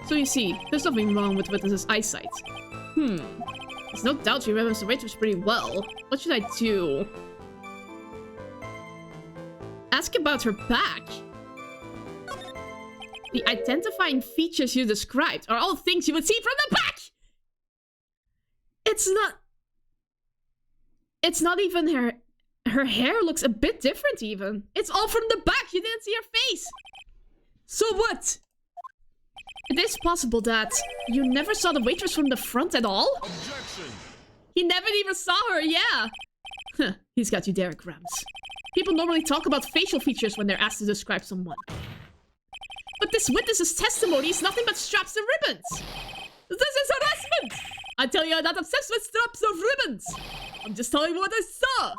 So you see, there's nothing wrong with the witness's eyesight. There's no doubt she remembers the waitress pretty well. What should I do? Ask about her back. The identifying features you described are all things you would see from the back! It's not even her... Her hair looks a bit different even. It's all from the back. You didn't see her face. So what? It is possible that you never saw the waitress from the front at all? Objection. He never even saw her, yeah. Huh, he's got you there, Grams. People normally talk about facial features when they're asked to describe someone. But this witness's testimony is nothing but straps and ribbons. This is harassment! I tell you, I'm not obsessed with straps or ribbons. I'm just telling you what I saw.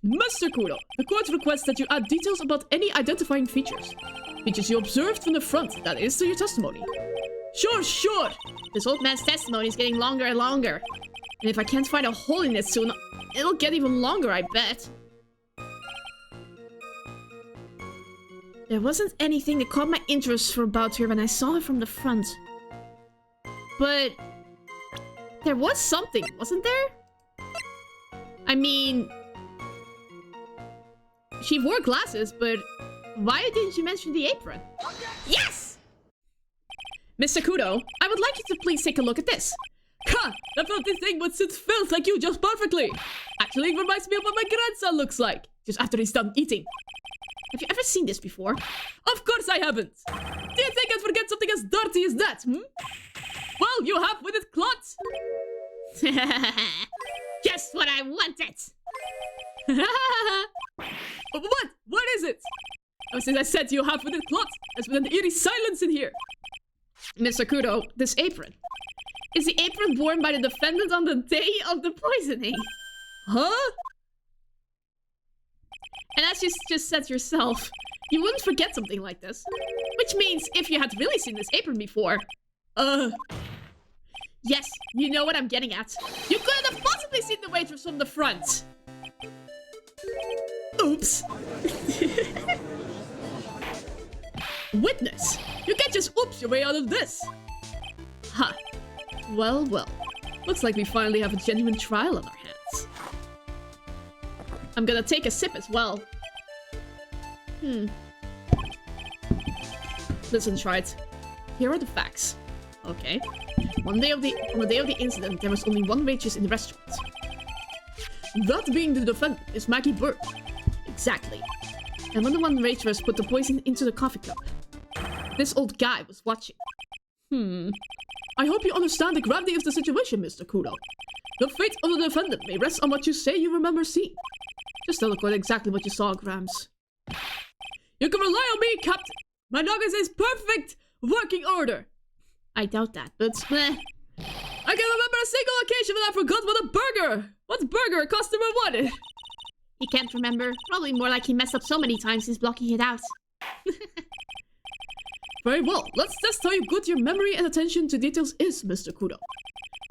Mr. Kudo, the court requests that you add details about any identifying features. Features you observed from the front, that is, to your testimony. Sure, sure! This old man's testimony is getting longer and longer. And if I can't find a hole in it soon, it'll get even longer, I bet. There wasn't anything that caught my interest about her when I saw her from the front. But... there was something, wasn't there? I mean... she wore glasses, but why didn't you mention the apron? Yes! Mr. Kudo, I would like you to please take a look at this. Ha! That filthy thing would sit filth like you just perfectly. Actually, it reminds me of what my grandson looks like, just after he's done eating. Have you ever seen this before? Of course I haven't. Do you think I'd forget something as dirty as that, Well, you have with it clots. Just what I wanted. What? What is it? Oh, since I said you have with it clots, there's been an eerie silence in here. Mr. Kudo, this apron. Is the apron worn by the defendant on the day of the poisoning? Huh? And as you just said yourself, you wouldn't forget something like this. Which means if you had really seen this apron before... Yes, you know what I'm getting at. You couldn't have possibly seen the waitress from the front. Oops. Witness, you can't just oops your way out of this. Huh. Well, well. Looks like we finally have a genuine trial on our hands. I'm gonna take a sip as well. Listen, Wright. Here are the facts. Okay. On the day of the incident, there was only one waitress in the restaurant. That being the defendant is Maggie Bird. Exactly. And when the one waitress put the poison into the coffee cup, this old guy was watching. I hope you understand the gravity of the situation, Mr. Kudo. The fate of the defendant may rest on what you say you remember seeing. Just tell the court exactly what you saw, Grams. You can rely on me, Captain. My noggin is perfect working order. I doubt that, but I can remember a single occasion when I forgot what burger a customer wanted. He can't remember. Probably more like he messed up so many times he's blocking it out. Very well. Let's test how good your memory and attention to details is, Mr. Kudo.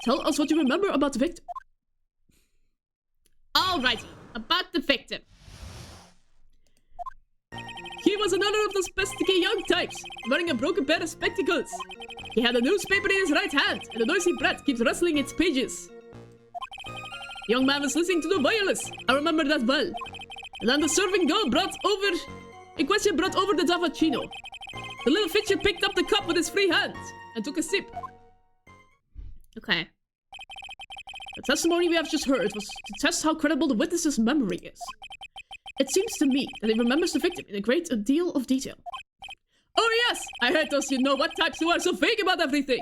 Tell us what you remember about the victim. Alrighty, about the victim. He was another of those pesky young types, wearing a broken pair of spectacles. He had a newspaper in his right hand, and a noisy brat keeps rustling its pages. The young man was listening to the wireless. I remember that well. And then the serving girl brought over the Davacino. The little fidget picked up the cup with his free hand and took a sip. Okay. The testimony we have just heard was to test how credible the witness's memory is. It seems to me that he remembers the victim in a great deal of detail. Oh yes! I heard those you-know-what types who are so vague about everything!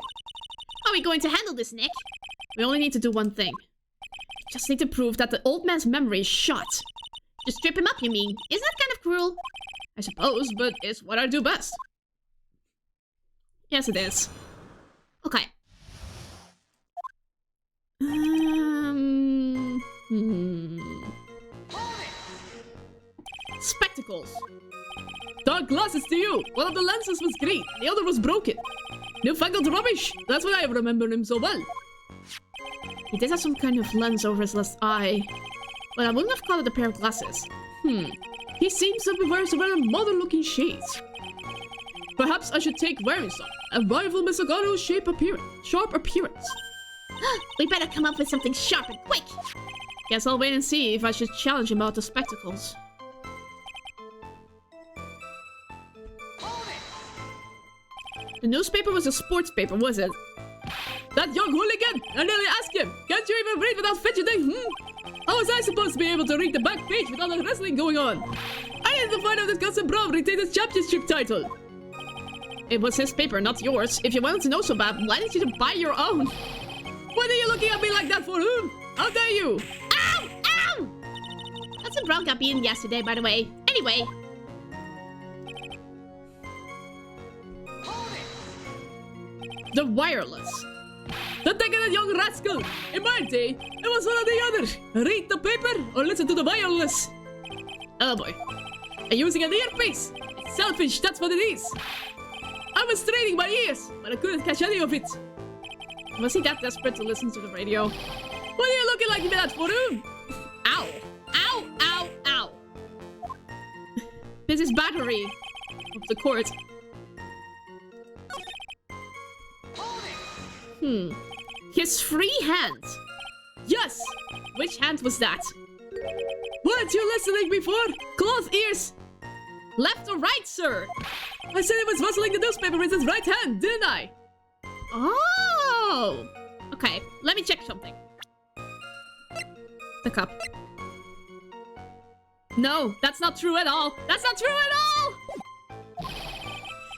How are we going to handle this, Nick? We only need to do one thing. Just need to prove that the old man's memory is shot. Just strip him up, you mean? Isn't that kind of cruel? I suppose, but it's what I do best. Yes, it is. Okay. Spectacles. Dark glasses to you. One of the lenses was green, the other was broken. Newfangled rubbish. That's why I remember him so well. He did have some kind of lens over his left eye, but I wouldn't have called it a pair of glasses. He seems to be wearing some rather modern-looking shades. Perhaps I should take wearing some and rival Misagaro's sharp appearance. We better come up with something sharp and quick. Guess I'll wait and see if I should challenge him about the spectacles. The newspaper was a sports paper, was it? That young hooligan! I nearly asked him! Can't you even read without fidgeting? How was I supposed to be able to read the back page with all the wrestling going on? I needed to find out that Cousin Bro retained his championship title. It was his paper, not yours. If you wanted to know so bad, why didn't you buy your own? What are you looking at me like that for, How dare you? Ow! Ow! Cousin Bro got beaten yesterday, by the way. Anyway. The wireless. The decadent young rascal! In my day, it was one or the other. Read the paper or listen to the wireless. Oh boy. And using an earpiece. It's selfish, that's what it is. I was straining my ears, but I couldn't catch any of it. Was he that desperate to listen to the radio? What are you looking like that for, Ow! Ow! Ow! Ow! This is battery of the court. His free hand. Yes! Which hand was that? Weren't you listening before? Close ears! Left or right, sir? I said he was rustling the newspaper with his right hand, didn't I? Oh! Okay, let me check something. The cup. No, that's not true at all. That's not true at all!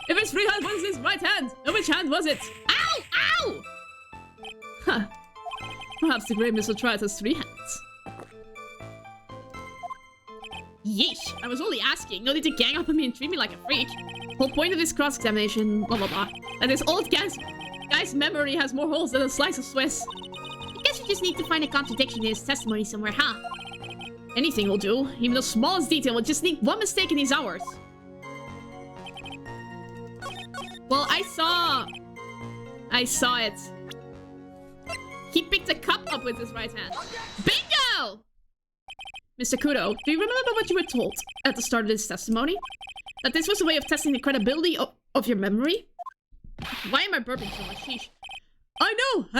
If his free hand was his right hand, then which hand was it? Ow! Ow! Huh. Perhaps the great Mr. Triad has three hands. Yeesh, I was only asking. No need to gang up on me and treat me like a freak. Whole point of this cross-examination, blah blah blah. That this old guy's memory has more holes than a slice of Swiss. I guess we just need to find a contradiction in his testimony somewhere, huh? Anything will do. Even the smallest detail will just need one mistake in these hours. Well, I saw it. He picked a cup up with his right hand. Bingo! Mr. Kudo, do you remember what you were told at the start of this testimony? That this was a way of testing the credibility of your memory? Why am I burping so much? Sheesh. I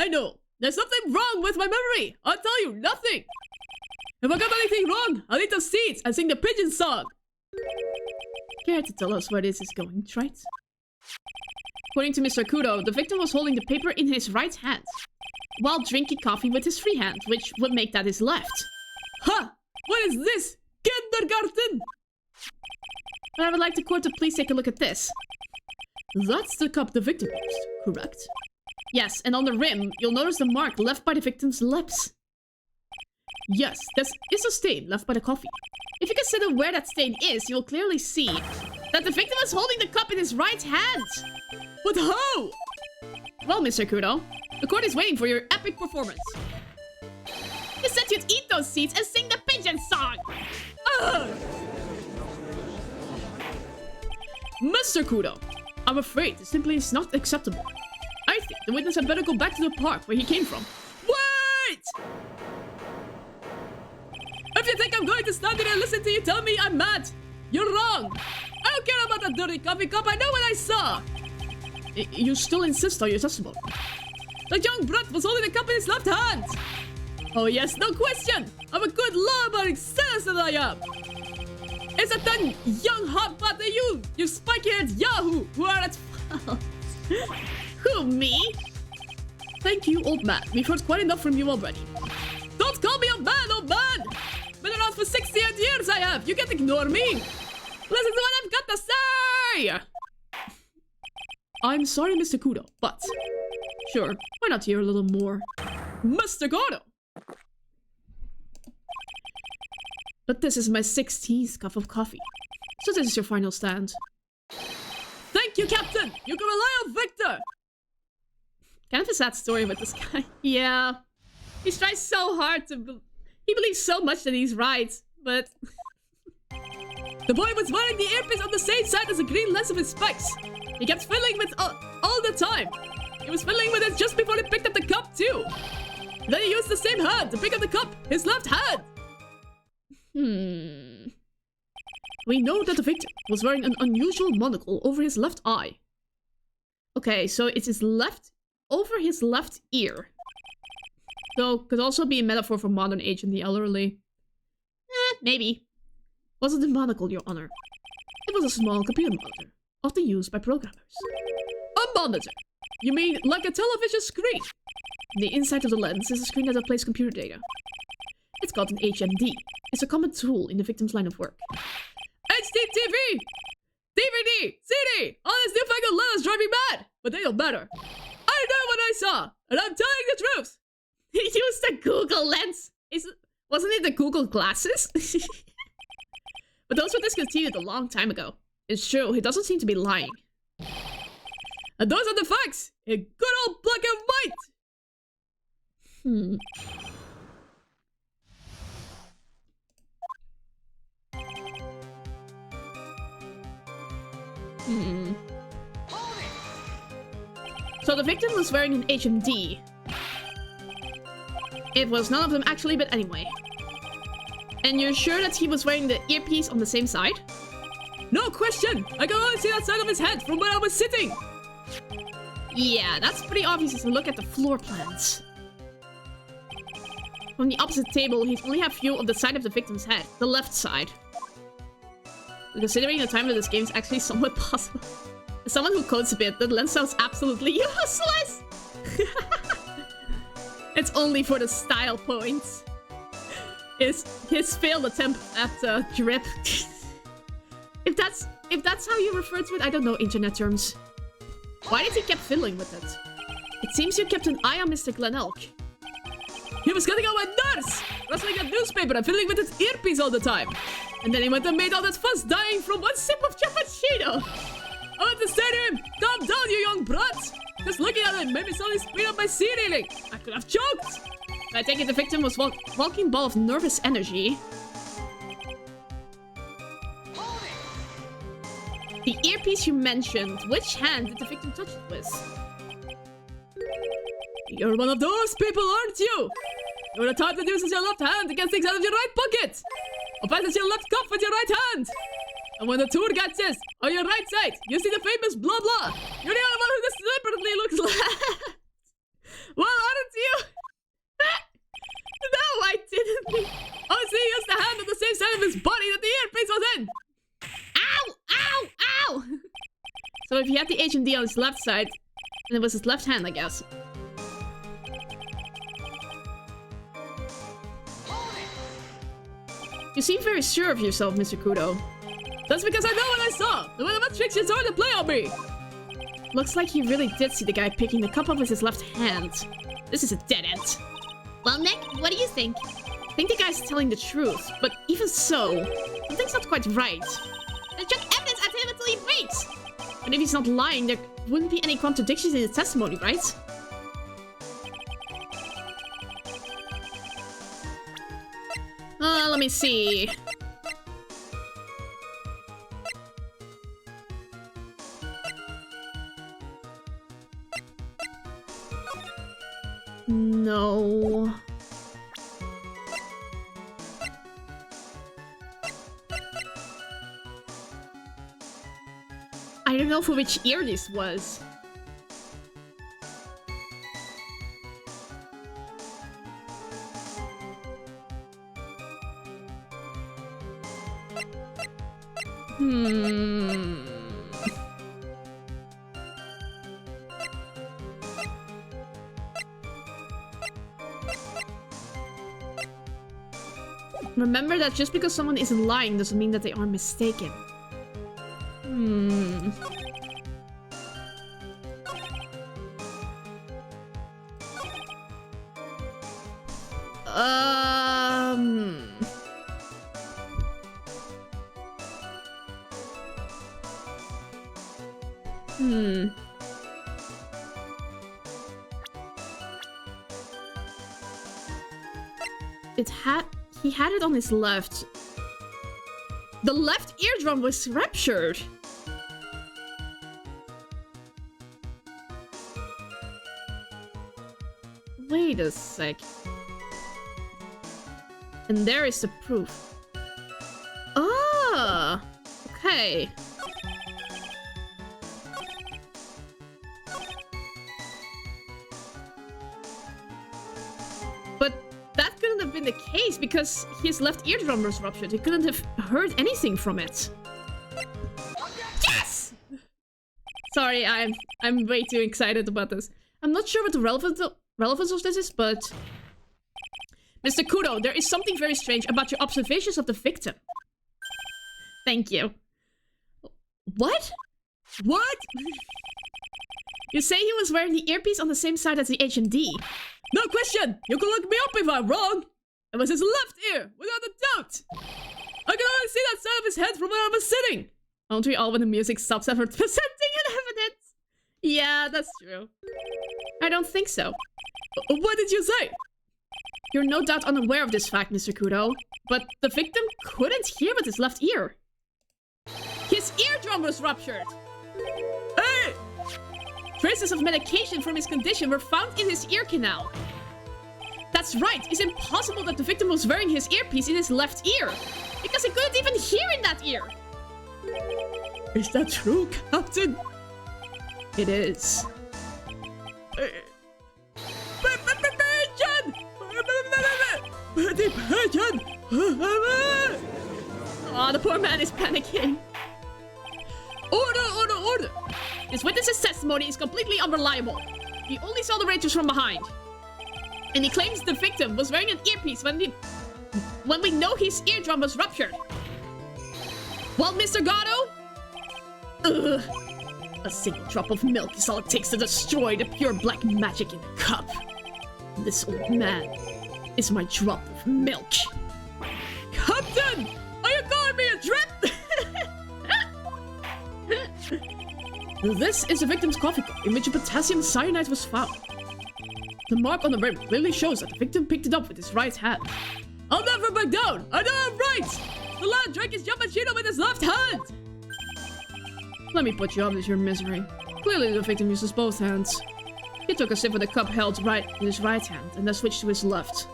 know. There's nothing wrong with my memory. I'll tell you, nothing. If I got anything wrong, I'll eat the seeds and sing the pigeon song. Care to tell us where this is going, Trite? According to Mr. Kudo, the victim was holding the paper in his right hand, while drinking coffee with his free hand, which would make that his left. Huh! What is this? Kindergarten! But I would like the court to please take a look at this. That's the cup the victim used, correct? Yes, and on the rim, you'll notice the mark left by the victim's lips. Yes, there is a stain left by the coffee. If you consider where that stain is, you'll clearly see that the victim is holding the cup in his right hand. But how? Well, Mr. Kudo, the court is waiting for your epic performance. You said you'd eat those seeds and sing the pigeon song! Mr. Kudo, I'm afraid this simply is not acceptable. I think the witness had better go back to the park where he came from. Wait! If you think I'm going to stand here and listen to you tell me I'm mad, you're wrong! I don't care about that dirty coffee cup, I know what I saw! You still insist on your testimony. The young brat was holding the cup in his left hand. Oh yes, no question. I'm a good law-abiding citizen, I am. Is it then young hot butt that you spiky-haired yahoo, who are at fault? Who, me? Thank you, old man. We've heard quite enough from you already. Don't call me old man! Been around for 68 years, I have. You can't ignore me. Listen to what I've got to say! I'm sorry, Mr. Kudo, but... Sure, why not hear a little more? Mr. Kudo! But this is my 16th cup of coffee. So this is your final stand. Thank you, Captain! You can rely on Victor! Kind of a sad story with this guy. Yeah. He's trying so hard to... He believes so much that he's right, but... The boy was wearing the earpiece on the same side as the green lens of his specs. He kept fiddling with all the time. He was fiddling with it just before he picked up the cup, too. Then he used the same hand to pick up the cup, his left hand. We know that the victim was wearing an unusual monocle over his left eye. Okay, so it's his left... over his left ear. So, could also be a metaphor for modern age and the elderly. Maybe. Wasn't a monocle, Your Honor. It was a small computer monitor, often used by programmers. A monitor? You mean like a television screen? The inside of the lens is a screen that displays computer data. It's called an HMD. It's a common tool in the victim's line of work. HDTV! DVD! CD! All these newfangled letters drive me mad, but they don't matter. I know what I saw, and I'm telling the truth! He used the Google lens! Wasn't it the Google glasses? But those were discontinued a long time ago. It's true, he doesn't seem to be lying. And those are the facts! In good old black and white! So the victim was wearing an HMD. It was none of them actually, but anyway. And you're sure that he was wearing the earpiece on the same side? No question! I can only see that side of his head from where I was sitting! Yeah, that's pretty obvious if you look at the floor plans. From the opposite table, he only have view of the side of the victim's head. The left side. Considering the time of this game is actually somewhat possible. As someone who codes a bit, that lens sounds absolutely useless! It's only for the style points. His failed attempt at drip. If that's how you refer to it, I don't know internet terms. Why did he keep fiddling with it? It seems you kept an eye on Mr. Glen Elk. He was getting on my nerves! Rustling that newspaper and fiddling with his earpiece all the time. And then he went and made all that fuss dying from one sip of cappuccino. I went to say to him, calm down, you young brat! Just looking at it made me suddenly speed up my C-reeling. I could have choked! I take it the victim was walking ball of nervous energy. The earpiece you mentioned, which hand did the victim touch it with? You're one of those people, aren't you? You're the type that uses your left hand to get things out of your right pocket. Or passes your left cuff with your right hand. And when the tour guide says, on your right side, you see the famous blah blah. You're the only one who deliberately looks left. Well, aren't you? No, I didn't. Oh, see, he used the hand on the same side of his body that the earpiece was in. Ow! Ow! Ow! So if he had the HMD on his left side, and it was his left hand, I guess. You seem very sure of yourself, Mr. Kudo. That's because I know what I saw! The whatever tricks you're trying to play on me! Looks like he really did see the guy picking the cup up with his left hand. This is a dead end. Well, Nick, what do you think? I think the guy's telling the truth, but even so, something's not quite right. There's just evidence at him until he breaks! And if he's not lying, there wouldn't be any contradictions in his testimony, right? Let me see. No. I don't know for which ear this was. Remember that just because someone isn't lying doesn't mean that they are mistaken. He had it on his left. The left eardrum was ruptured. Wait a sec. And there is the proof. Ah, okay. But that couldn't have been the case because his left eardrum was ruptured. He couldn't have heard anything from it. Yes! Sorry, I'm way too excited about this. I'm not sure what the relevance of this is, but... Mr. Kudo, there is something very strange about your observations of the victim. Thank you. What? What? You say he was wearing the earpiece on the same side as the HMD. No question! You can look me up if I'm wrong! It was his left ear, without a doubt! I can only see that side of his head from where I was sitting! Aren't we all when the music stops ever presenting an evidence? Yeah, that's true. I don't think so. What did you say? You're no doubt unaware of this fact, Mr. Kudo, but the victim couldn't hear with his left ear. His eardrum was ruptured! Hey! Traces of medication from his condition were found in his ear canal. That's right, it's impossible that the victim was wearing his earpiece in his left ear, because he couldn't even hear in that ear. Is that true, Captain? It is. Oh, the poor man is panicking. Order! This witness's testimony is completely unreliable. He only saw the rangers from behind. And he claims the victim was wearing an earpiece when we know his eardrum was ruptured. Well, Mr. Gatto? Ugh. A single drop of milk is all it takes to destroy the pure black magic in the cup. This old man is my drop of milk. Captain! Are you calling me a drip? This is the victim's coffee cup in which a potassium cyanide was found. The mark on the rim clearly shows that the victim picked it up with his right hand. I'll never back down! I know I'm right! The lad drank his Yamachino with his left hand! Let me put you out of your misery. Clearly the victim uses both hands. He took a sip of the cup held right in his right hand and then switched to his left.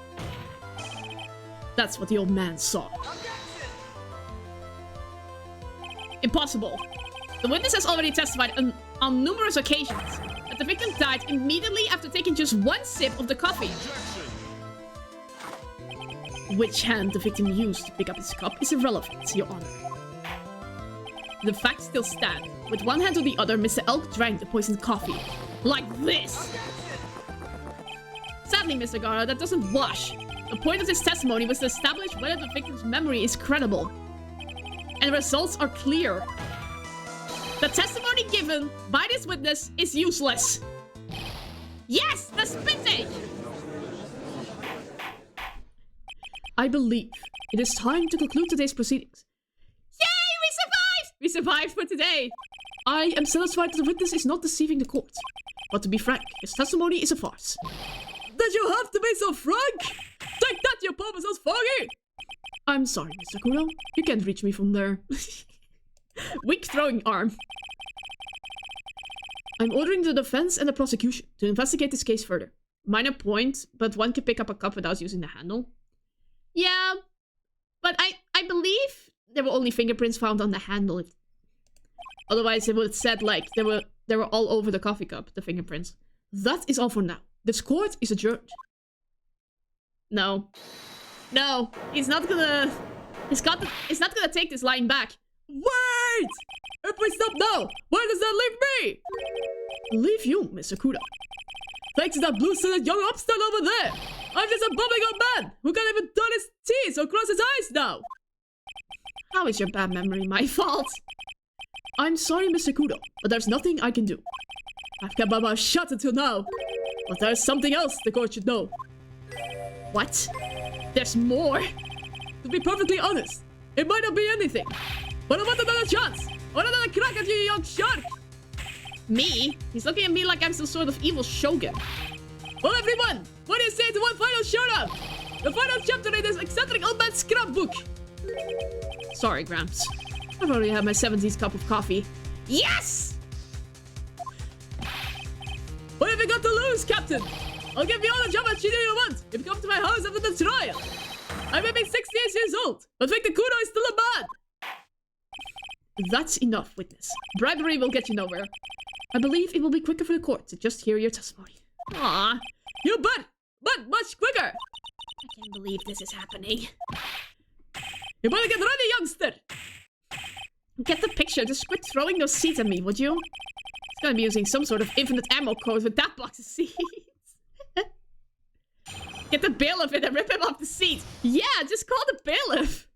That's what the old man saw. Impossible. The witness has already testified on numerous occasions that the victim died immediately after taking just one sip of the coffee. Which hand the victim used to pick up his cup is irrelevant, Your Honor. The facts still stand. With one hand or the other, Mr. Elk drank the poisoned coffee. Like this! Sadly, Mr. Gara, that doesn't wash. The point of this testimony was to establish whether the victim's memory is credible. And the results are clear. The testimony given by this witness is useless. Yes, the spitting! I believe it is time to conclude today's proceedings. Yay, we survived! We survived for today. I am satisfied that the witness is not deceiving the court. But to be frank, his testimony is a farce. Did you have to be so frank? Take that, you Poposaurus foggy! I'm sorry, Mr. Kudo. You can't reach me from there. Weak throwing arm. I'm ordering the defense and the prosecution to investigate this case further. Minor point, but one can pick up a cup without using the handle. Yeah, but I believe there were only fingerprints found on the handle. Otherwise, it would have said, like, they were all over the coffee cup, the fingerprints. That is all for now. This court is adjourned. No. No, he's not gonna take this line back. Wait! If we stop now, where does that leave me? Leave you, Mr. Kudo. Thanks to that blue-suited young upstart over there, I'm just a bubbling old man who can't even turn his teeth or cross his eyes now. How is your bad memory my fault? I'm sorry, Mr. Kudo, but there's nothing I can do. I've kept my mouth shut until now, but there's something else the court should know. What? There's more? To be perfectly honest, it might not be anything, but I want another chance. I want another crack at you, young shark. Me? He's looking at me like I'm some sort of evil shogun. Well, everyone, what do you say to one final showdown? The final chapter in this eccentric old man's scrapbook. Sorry, Gramps. I've already had my 70s cup of coffee. Yes! What have you got to lose, Captain? I'll give you all the Jabachino you want if you come to my house after the trial. I may be 68 years old, but Victor Kudo is still a man. That's enough, witness. Bribery will get you nowhere. I believe it will be quicker for the court to just hear your testimony. Aw, you bet! But much quicker! I can't believe this is happening. You better get ready, youngster! Get the picture. Just quit throwing those seeds at me, would you? It's gonna be using some sort of infinite ammo code with that box of seeds. Get the bailiff in and rip him off the seat. Yeah, just call the bailiff.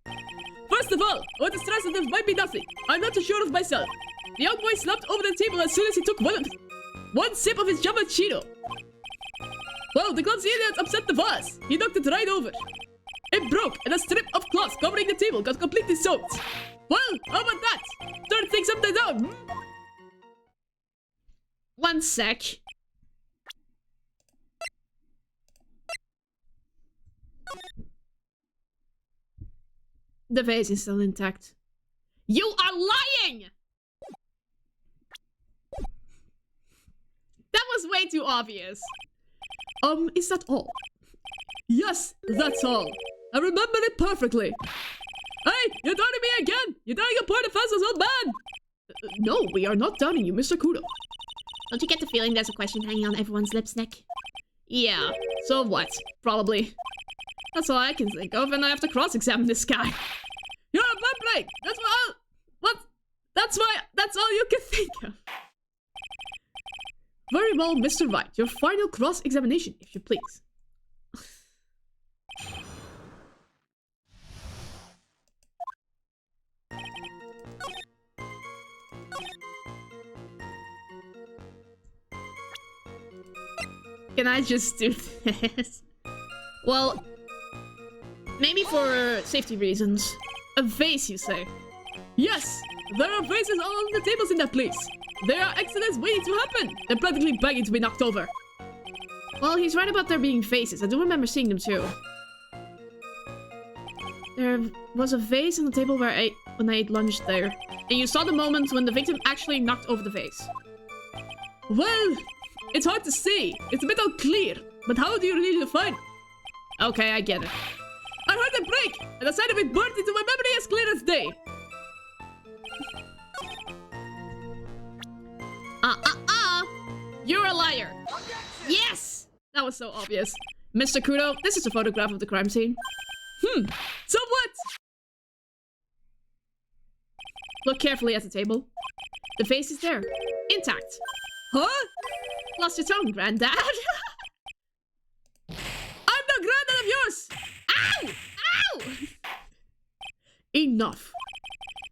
First of all, I want to stress that there might be nothing. I'm not too sure of myself. The young boy slumped over the table as soon as he took one sip of his Jabachino. Well, the clumsy idiot upset the vase. He knocked it right over. It broke, and a strip of cloth covering the table got completely soaked. Well, how about that? Turn things upside down. One sec. The vase is still intact. You are lying! That was way too obvious. Is that all? Yes, that's all. I remember it perfectly. Hey, you're downing me again! You're downing a poor defenseless old man! No, we are not downing you, Mr. Kudo. Don't you get the feeling there's a question hanging on everyone's lips, Nick? Yeah, so what? Probably. That's all I can think of, and I have to cross-examine this guy. You're a vampire! That's that's all you can think of. Very well, Mr. Wright. Your final cross-examination, if you please. Can I just do this? Well, maybe for safety reasons. A vase, you say? Yes! There are vases all on the tables in that place. There are accidents waiting to happen. They're practically begging to be knocked over. Well, he's right about there being vases. I do remember seeing them too. There was a vase on the table when I ate lunch there. And you saw the moment when the victim actually knocked over the vase. Well, it's hard to say. It's a bit unclear. But how do you really define it? Okay, I get it. I heard it break, and the sight of it burned into my memory as clear as day. You're a liar. Yes! That was so obvious. Mr. Kudo, this is a photograph of the crime scene. So what? Look carefully at the table. The vase is there. Intact. Huh? Lost your tongue, Granddad. I'm the granddad of yours! Ow! Ow! Enough.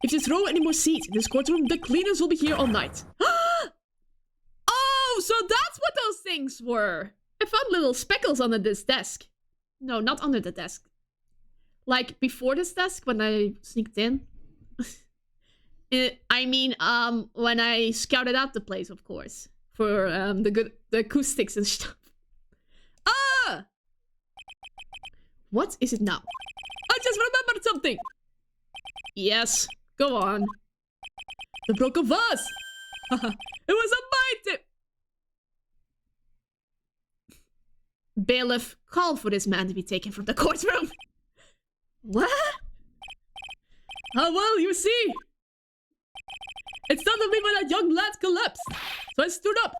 If you throw any more seeds in this courtroom, the cleaners will be here all night. Oh, so that's what those things were. I found little speckles under this desk. No, not under the desk. Like, before this desk, when I sneaked in. I mean, when I scouted out the place, of course. For, the acoustics and stuff. Ah! What is it now? I just remembered something! Yes, go on. The broken vase! It was on my tip! Bailiff, call for this man to be taken from the courtroom. What? Well, you see. It started me when that young lad collapsed. So I stood up.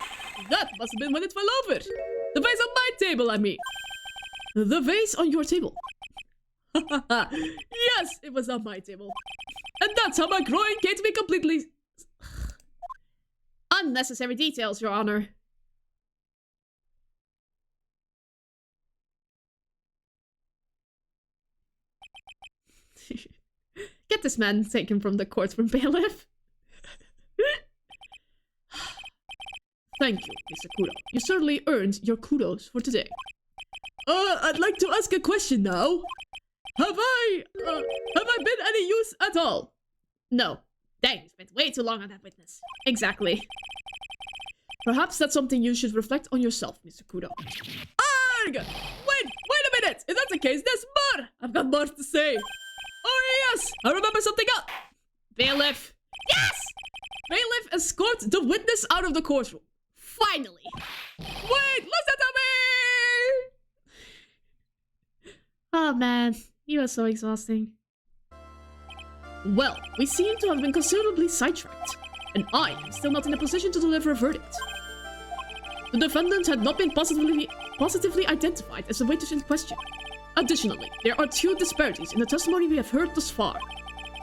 That must have been when it fell over. The vase on my table, I mean. The vase on your table? Yes, it was on my table. And that's how my groin came to be completely... Unnecessary details, Your Honor. Get this man taken from the courtroom, bailiff. Thank you, Mr. Kudo. You certainly earned your kudos for today. I'd like to ask a question now. Have I been any use at all? No. Dang, you spent way too long on that witness. Exactly. Perhaps that's something you should reflect on yourself, Mr. Kudo. Arg! Wait a minute! If that's the case, there's more! I've got more to say. Oh yes! I remember something else! Bailiff! Yes! Bailiff, escort the witness out of the courtroom. Finally! Wait! Listen to me! Oh man, you are so exhausting. Well, we seem to have been considerably sidetracked, and I am still not in a position to deliver a verdict. The defendant had not been positively identified as the witness in question. Additionally, there are 2 disparities in the testimony we have heard thus far.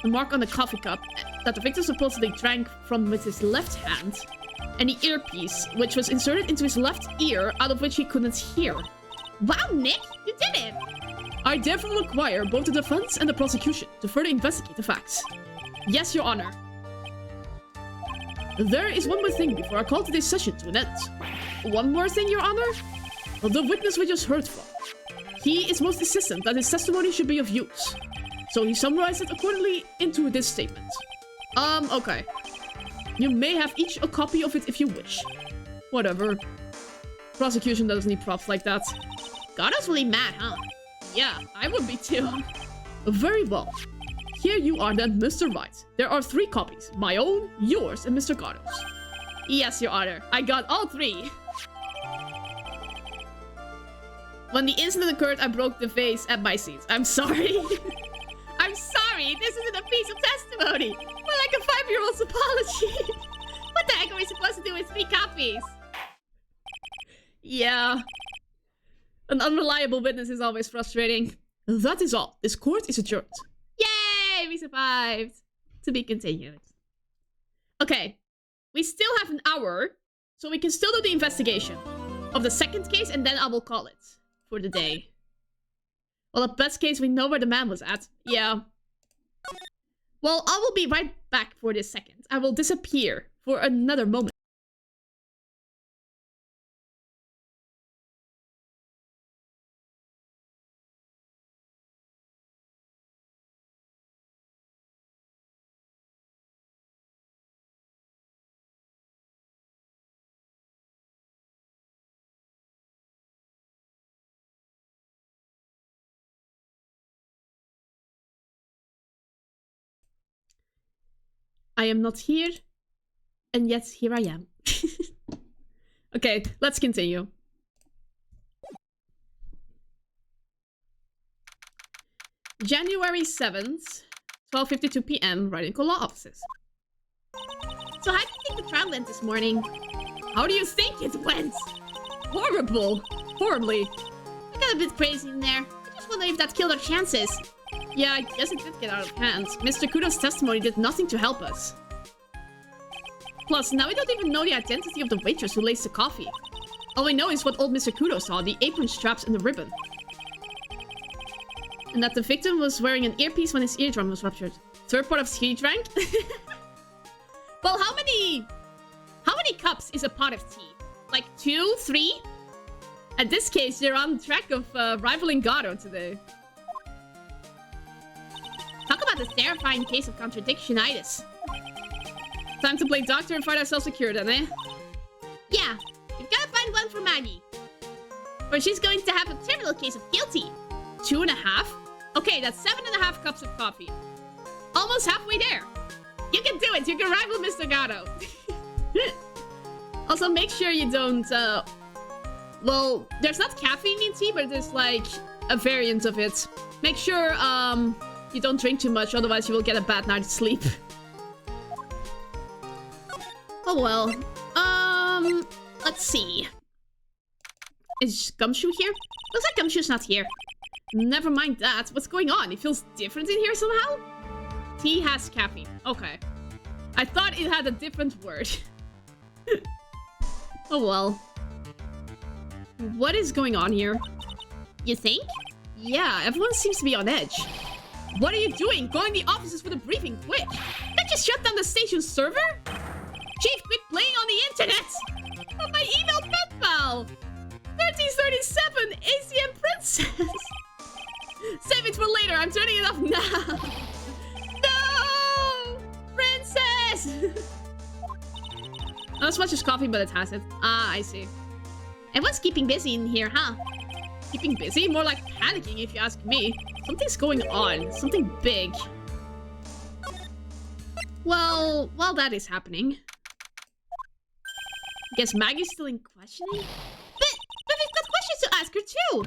The mark on the coffee cup that the victim supposedly drank from with his left hand, and the earpiece, which was inserted into his left ear, out of which he couldn't hear. Wow, Nick, you did it! I therefore require both the defense and the prosecution to further investigate the facts. Yes, Your Honor. There is one more thing before I call today's session to an end. One more thing, Your Honor? The witness we just heard from. He is most insistent that his testimony should be of use. So he summarized it accordingly into this statement. Okay. You may have each a copy of it if you wish. Whatever. Prosecution doesn't need props like that. Gado's really mad, huh? Yeah, I would be too. Very well. Here you are then, Mr. Wright. There are 3 copies. My own, yours, and Mr. Gado's. Yes, Your Honor. I got all 3. When the incident occurred, I broke the vase at my seat. I'm sorry. I'm sorry. This isn't a piece of testimony. More like a 5-year-old's apology. What the heck are we supposed to do with 3 copies? Yeah. An unreliable witness is always frustrating. That is all. This court is adjourned. Yay! We survived. To be continued. Okay. We still have an hour, so we can still do the investigation of the second case, and then I will call it for the day. Well, at best case, we know where the man was at. Yeah. Well, I will be right back for this second. I will disappear for another moment. I am not here, and yet here I am. Okay, let's continue. January 7th, 12:52 p.m., Writing Law Offices. So how do you think the trial went this morning? How do you think it went? Horrible. Horribly. I got a bit crazy in there. I just wonder if that killed our chances. Yeah, I guess it did get out of hand. Mr. Kudo's testimony did nothing to help us. Plus, now we don't even know the identity of the waitress who laced the coffee. All we know is what old Mr. Kudo saw, the apron straps and the ribbon. And that the victim was wearing an earpiece when his eardrum was ruptured. Third part of tea drank? Well, how many cups is a pot of tea? Like 2, 3? In this case, they're on track of rivaling Gado today. Talk about this terrifying case of contradictionitis. Time to play doctor and find ourselves secure then, eh? Yeah, we've gotta find one for Maggie. Or she's going to have a terminal case of guilty. 2.5? Okay, that's 7.5 cups of coffee. Almost halfway there. You can do it, you can rival Mr. Gado. Also, make sure you don't, well, there's not caffeine in tea, but there's like a variant of it. Make sure, you don't drink too much, otherwise you will get a bad night's sleep. Oh well. Let's see. Is Gumshoe here? Looks like Gumshoe's not here. Never mind that. What's going on? It feels different in here somehow? Tea has caffeine. Okay. I thought it had a different word. Oh well. What is going on here? You think? Yeah, everyone seems to be on edge. What are you doing? Going to the offices for the briefing, quick! Can't you shut down the station's server? Chief, quit playing on the internet! Oh, my email pen pal! 1337 ACM Princess! Save it for later, I'm turning it off now! No! Princess! Not as much as coffee, but it has it. Ah, I see. Everyone's keeping busy in here, huh? Keeping busy? More like panicking, if you ask me. Something's going on. Something big. Well, while that is happening... I guess Maggie's still in questioning? But we've got questions to ask her too!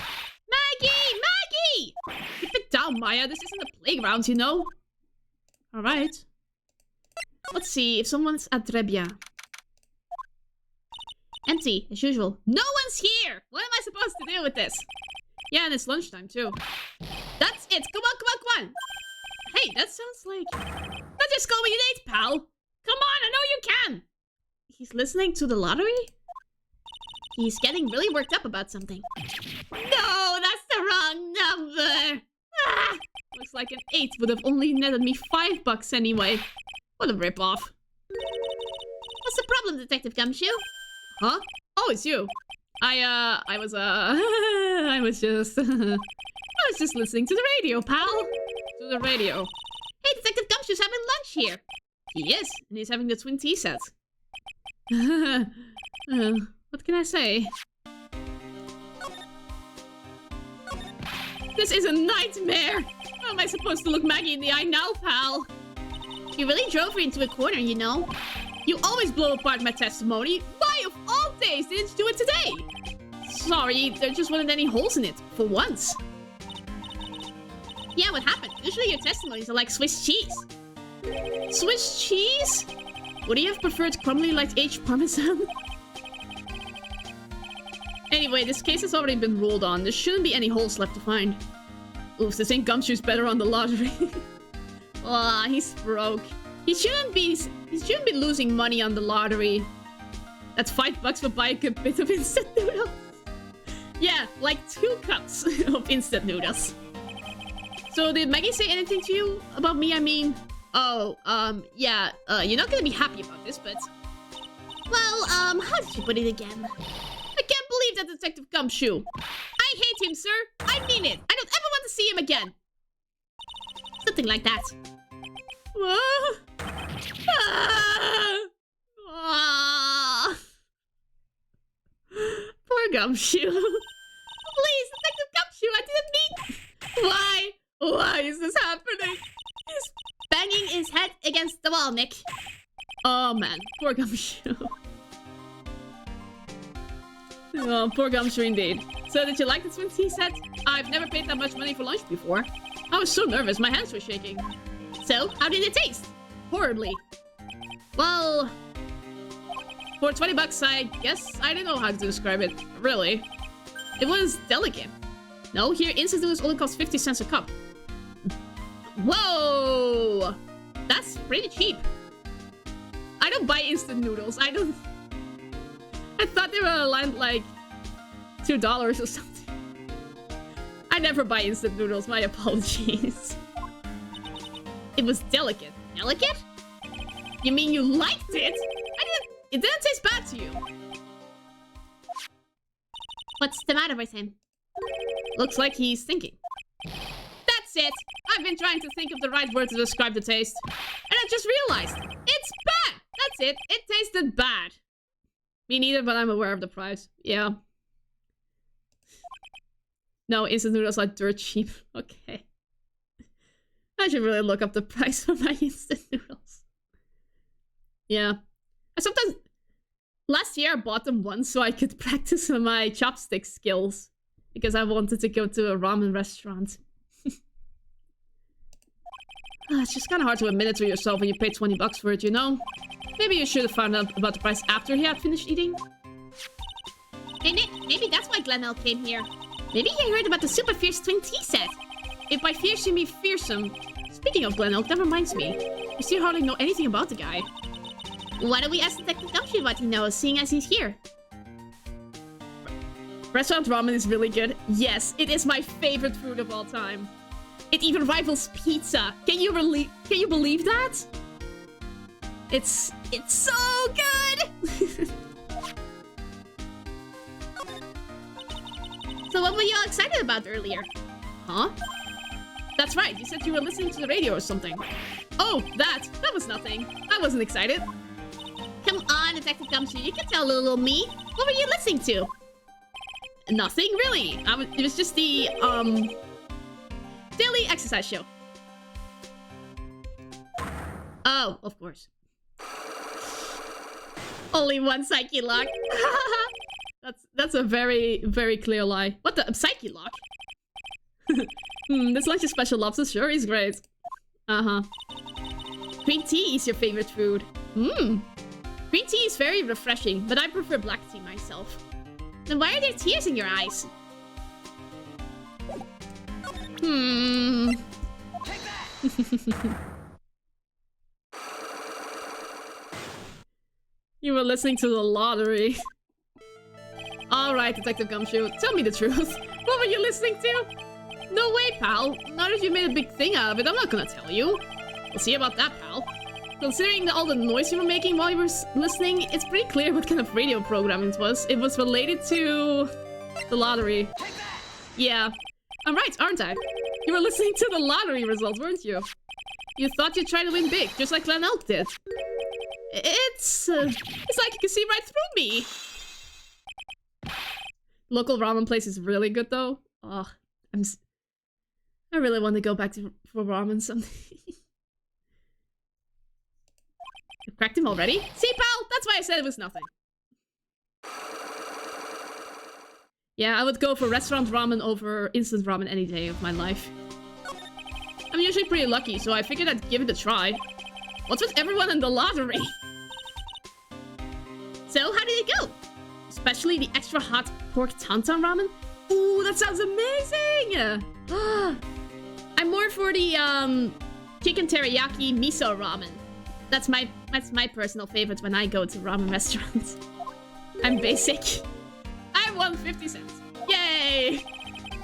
Maggie! Maggie! Keep it down, Maya. This isn't a playground, you know? Alright. Let's see if someone's at Trebia. Empty, as usual. No one's here! What am I supposed to do with this? Yeah, and it's lunchtime, too. That's it! Come on, come on, come on! Hey, that sounds like... Not just call me late, pal! Come on, I know you can! He's listening to the lottery? He's getting really worked up about something. No, that's the wrong number! Ah! Looks like an 8 would have only netted me $5 anyway. What a ripoff. What's the problem, Detective Gumshoe? Huh? Oh, it's you. I was just listening to the radio, pal. To the radio. Hey, Detective Gumshoe's having lunch here. He is, and he's having the twin tea set. What can I say? This is a nightmare. How am I supposed to look Maggie in the eye now, pal? You really drove her into a corner, you know. You always blow apart my testimony. Why, of all days, didn't you do it today? Sorry, there just weren't any holes in it, for once. Yeah, what happened? Usually your testimonies are like Swiss cheese. Swiss cheese? Would you have preferred crumbly like aged parmesan? Anyway, this case has already been ruled on. There shouldn't be any holes left to find. Oof, this ain't Gumshoe's better on the lottery. Aw, he's broke. He shouldn't be losing money on the lottery. That's $5 for buying a bit of instant noodles. Yeah, like 2 cups of instant noodles. So did Maggie say anything to you about me? I mean, oh, yeah, you're not gonna be happy about this, but... Well, how did you put it again? I can't believe that Detective Gumshoe. I hate him, sir. I mean it. I don't ever want to see him again. Something like that. Poor Gumshoe. Please, Detective Gumshoe, I didn't mean... Why? Why is this happening? He's banging his head against the wall, Nick. Oh, man. Poor Gumshoe. Oh, poor Gumshoe indeed. So, did you like the twin tea set? I've never paid that much money for lunch before. I was so nervous, my hands were shaking. So, how did it taste? Horribly. Well, for $20, I guess I don't know how to describe it, really. It was delicate. No, here instant noodles only cost 50 cents a cup. Whoa! That's pretty cheap. I don't buy instant noodles. I thought they were like $2 or something. I never buy instant noodles, my apologies. It was delicate. Delicate? You mean you liked it? It didn't taste bad to you. What's the matter with him? Looks like he's thinking. That's it! I've been trying to think of the right word to describe the taste. And I just realized. It's bad! That's it. It tasted bad. Me neither, but I'm aware of the price. Yeah. No, instant noodles are dirt cheap. Okay. I should really look up the price for my instant noodles. Yeah. I sometimes... Last year I bought them once so I could practice my chopstick skills. Because I wanted to go to a ramen restaurant. It's just kind of hard to admit it to yourself when you pay $20 for it, you know? Maybe you should have found out about the price after he had finished eating. Hey Nick, maybe that's why Glenelle came here. Maybe he heard about the super fierce twin tea set. If by fierce you mean fearsome, Speaking of Glen Oak, that reminds me. We still hardly know anything about the guy. Why don't we ask Detective Gumshoe what he knows, seeing as he's here? Restaurant ramen is really good. Yes, it is my favorite food of all time. It even rivals pizza. Can you believe that? It's so good! So what were you all excited about earlier? Huh? That's right, you said you were listening to the radio or something. Oh, that was nothing. I wasn't excited. Come on, Detective Gumshoe, you can tell little me. What were you listening to? Nothing, really. It was just the, daily exercise show. Oh, of course. Only one psyche lock. That's a very, very clear lie. What the? Psyche lock? This lunch is special lobster sure is great. Uh-huh. Green tea is your favorite food. Green tea is very refreshing, but I prefer black tea myself. Then why are there tears in your eyes? You were listening to the lottery. Alright, Detective Gumshoe, tell me the truth. What were you listening to? No way, pal. Now that you made a big thing out of it, I'm not gonna tell you. We'll see about that, pal. Considering all the noise you were making while you were listening, it's pretty clear what kind of radio program it was. It was related to the lottery. Yeah. I'm right, aren't I? You were listening to the lottery results, weren't you? You thought you'd try to win big, just like Glen Elk did. It's like you can see right through me. Local ramen place is really good, though. Ugh, I really want to go back for ramen someday. You cracked him already? See, pal? That's why I said it was nothing. Yeah, I would go for restaurant ramen over instant ramen any day of my life. I'm usually pretty lucky, so I figured I'd give it a try. What's with everyone in the lottery? So, how did it go? Especially the extra hot pork tantan ramen? Ooh, that sounds amazing! I'm more for the chicken teriyaki miso ramen. That's my personal favorite when I go to ramen restaurants. I'm basic. I won 50 cents. Yay!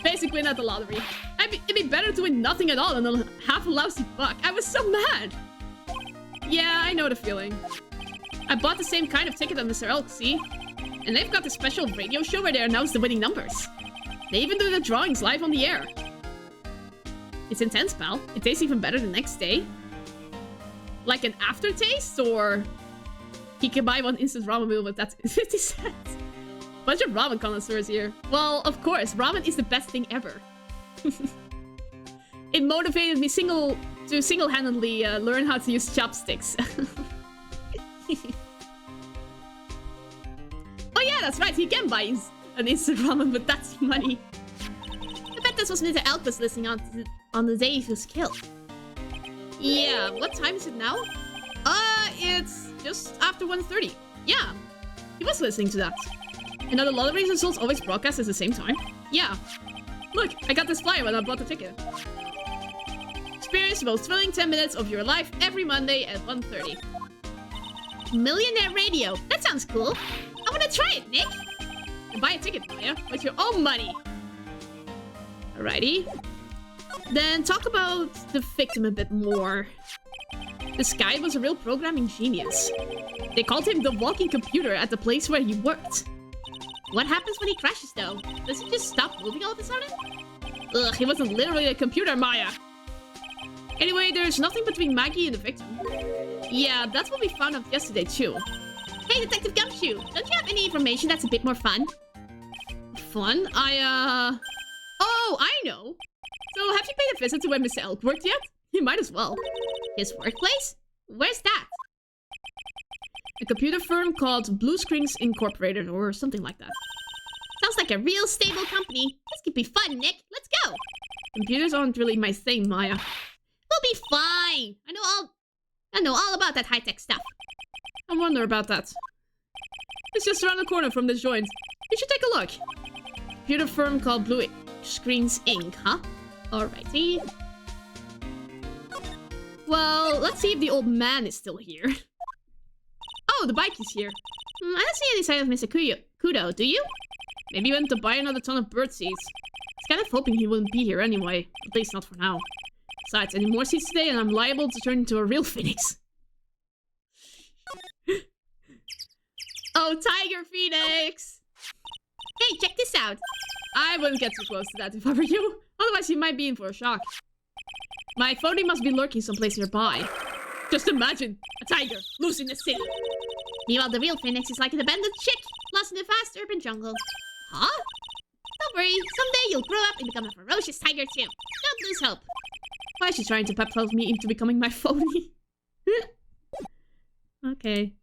Basic win at the lottery. It'd be better to win nothing at all than a half a lousy buck. I was so mad. Yeah, I know the feeling. I bought the same kind of ticket on Mr. Elk, see? And they've got a special radio show where they announce the winning numbers. They even do the drawings live on the air. It's intense, pal. It tastes even better the next day. Like an aftertaste, or... He can buy one instant ramen meal with that 50 cents. Bunch of ramen connoisseurs here. Well, of course, ramen is the best thing ever. It motivated me to single-handedly learn how to use chopsticks. Oh yeah, that's right, he can buy an instant ramen, but that's money. I bet this was Mr. Elk was listening on the day he was killed. Yeah, what time is it now? It's just after 1:30. Yeah, he was listening to that. And are the lottery results always broadcast at the same time? Yeah. Look, I got this flyer when I bought the ticket. Experience the most thrilling 10 minutes of your life every Monday at 1:30. Millionaire Radio. That sounds cool. I want to try it, Nick. And buy a ticket, Maya, with your own money. Alrighty. Then talk about the victim a bit more. This guy was a real programming genius. They called him the walking computer at the place where he worked. What happens when he crashes, though? Does he just stop moving all of a sudden? Ugh, he wasn't literally a computer, Maya. Anyway, there's nothing between Maggie and the victim. Yeah, that's what we found out yesterday, too. Hey, Detective Gumshoe, don't you have any information that's a bit more fun? Fun? Oh, I know. So, have you paid a visit to where Mr. Elk worked yet? You might as well. His workplace? Where's that? A computer firm called Blue Screens Incorporated, or something like that. Sounds like a real stable company. This could be fun, Nick. Let's go. Computers aren't really my thing, Maya. We'll be fine. I know all about that high-tech stuff. I wonder about that. It's just around the corner from this joint. You should take a look. Computer firm called Blue Screens Inc., huh? Alrighty. Well, let's see if the old man is still here. Oh, the bike is here. I don't see any sign of Mr. Kudo, do you? Maybe he went to buy another ton of birdseeds. I was kind of hoping he wouldn't be here anyway. At least not for now. Besides, any more seeds today and I'm liable to turn into a real phoenix. Oh, Tiger Phoenix! Hey, check this out. I wouldn't get too close to that if I were you. Otherwise, you might be in for a shock. My phony must be lurking someplace nearby. Just imagine, a tiger, loose in the city. Meanwhile, the real phoenix is like an abandoned chick, lost in the vast urban jungle. Huh? Don't worry, someday you'll grow up and become a ferocious tiger too. Don't lose hope. Why is she trying to pep talk me into becoming my phony? Okay.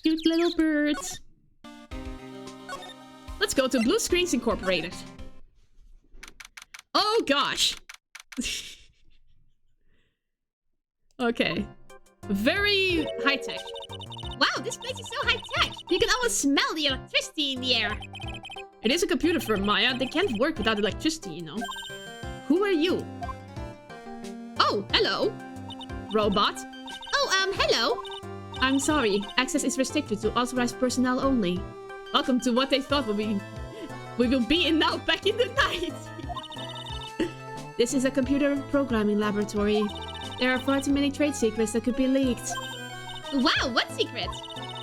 Cute little birds. Let's go to Blue Screens Incorporated. Oh gosh. Okay. Very high-tech. Wow, this place is so high-tech. You can almost smell the electricity in the air. It is a computer firm, Maya. They can't work without electricity, you know. Who are you? Oh, hello. Robot. Oh, hello. I'm sorry. Access is restricted to authorized personnel only. Welcome to what they thought we will be in now back in the night. This is a computer programming laboratory. There are far too many trade secrets that could be leaked. Wow, what secret?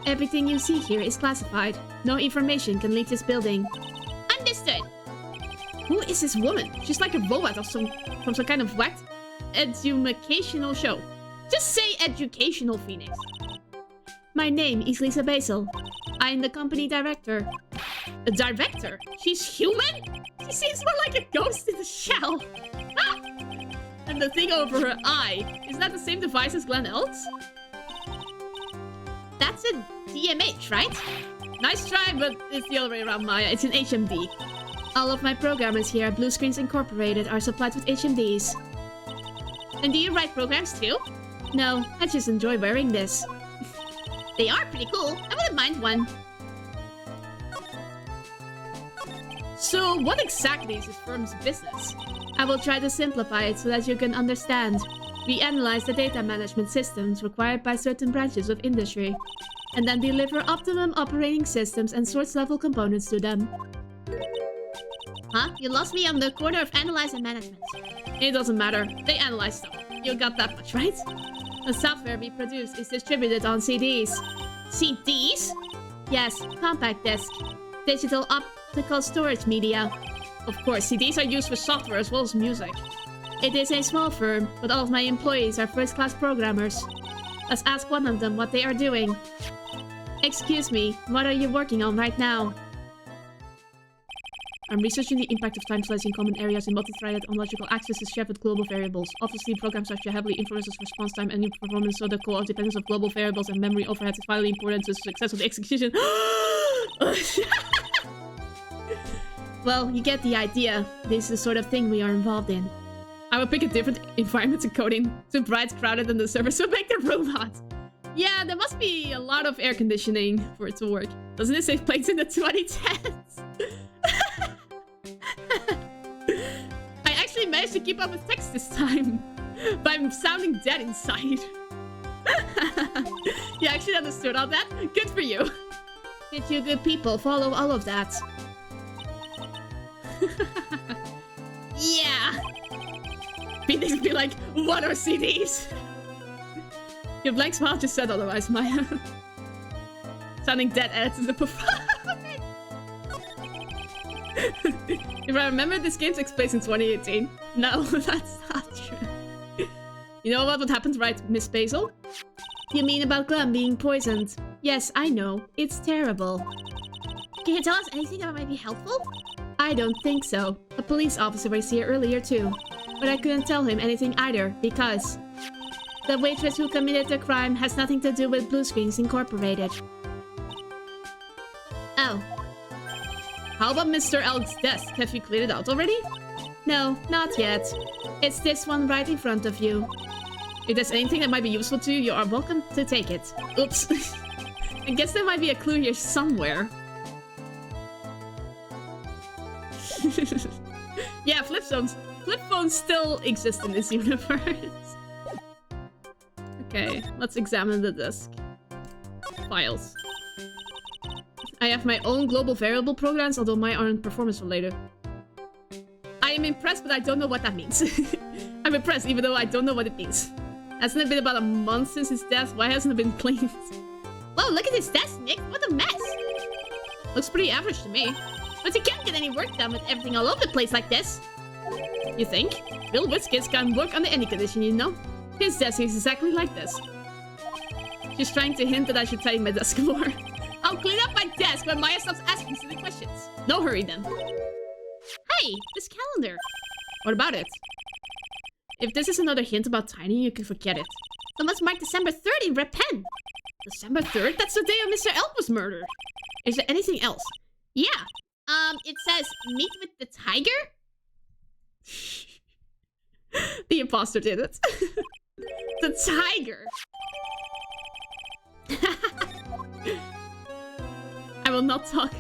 Everything you see here is classified. No information can leave this building. Understood. Who is this woman? She's like a robot of from some kind of whack educational show. Just say educational, Phoenix. My name is Lisa Basil. I'm the company director. A director? She's human? She seems more like a ghost in a shell. And the thing over her eye, is that the same device as Glenn Elks? That's a DMH, right? Nice try, but it's the other way around, Maya. It's an HMD. All of my programmers here at Blue Screens Incorporated are supplied with HMDs. And do you write programs too? No, I just enjoy wearing this. They are pretty cool. I wouldn't mind one. So, what exactly is this firm's business? I will try to simplify it so that you can understand. We analyze the data management systems required by certain branches of industry, and then deliver optimum operating systems and source-level components to them. Huh? You lost me on the corner of analyze and management. It doesn't matter. They analyze stuff. You got that much, right? The software we produce is distributed on CDs. CDs? Yes, compact disc. Digital optical storage media. Of course, CDs are used for software as well as music. It is a small firm, but all of my employees are first-class programmers. Let's ask one of them what they are doing. Excuse me, what are you working on right now? I'm researching the impact of time slicing common areas in multi-threaded on-logical accesses shared with global variables. Obviously, program structure heavily influences response time and new performance, so the co-dependence of global variables and memory overhead is vitally important to the success of the execution. Well, you get the idea. This is the sort of thing we are involved in. I would pick a different environment to coding. Too bright, crowded, and the servers would make the room hot. Yeah, there must be a lot of air conditioning for it to work. Doesn't it say planes in the 2010s? I actually managed to keep up with text this time, but I'm sounding dead inside. You actually understood all that? Good for you. Did you good people follow all of that? Yeah. Phoenix be like, what are CDs? Your blank smile just said otherwise, Maya. Sounding dead air to the performance. If I remember, this game takes place in 2018. No, that's not true. You know what would happen, right, Miss Basil? You mean about Glenn being poisoned? Yes, I know. It's terrible. Can you tell us anything that might be helpful? I don't think so. A police officer was here earlier too. But I couldn't tell him anything either, because the waitress who committed the crime has nothing to do with Blue Screens Incorporated. Oh. How about Mr. Elk's desk? Have you cleared it out already? No, not yet. It's this one right in front of you. If there's anything that might be useful to you, you are welcome to take it. Oops. I guess there might be a clue here somewhere. Yeah, flip phones. Flip phones still exist in this universe. Okay, let's examine the disk. Files. I have my own global variable programs, although mine aren't performance related. I am impressed, but I don't know what that means. I'm impressed, even though I don't know what it means. Hasn't it been about a month since his death? Why hasn't it been cleaned? Whoa, look at his desk, Nick. What a mess. Looks pretty average to me. But you can't get any work done with everything all over the place like this. You think? Real WizKids can work under any condition, you know? His desk is exactly like this. She's trying to hint that I should tidy my desk more. I'll clean up my desk when Maya stops asking silly questions. No hurry then. Hey, this calendar. What about it? If this is another hint about Tiny, you can forget it. So let's mark December 3rd in red pen. December 3rd? That's the day of Mr. Elk was murdered. Is there anything else? Yeah. It says meet with the tiger. The imposter did it. The tiger. I will not talk.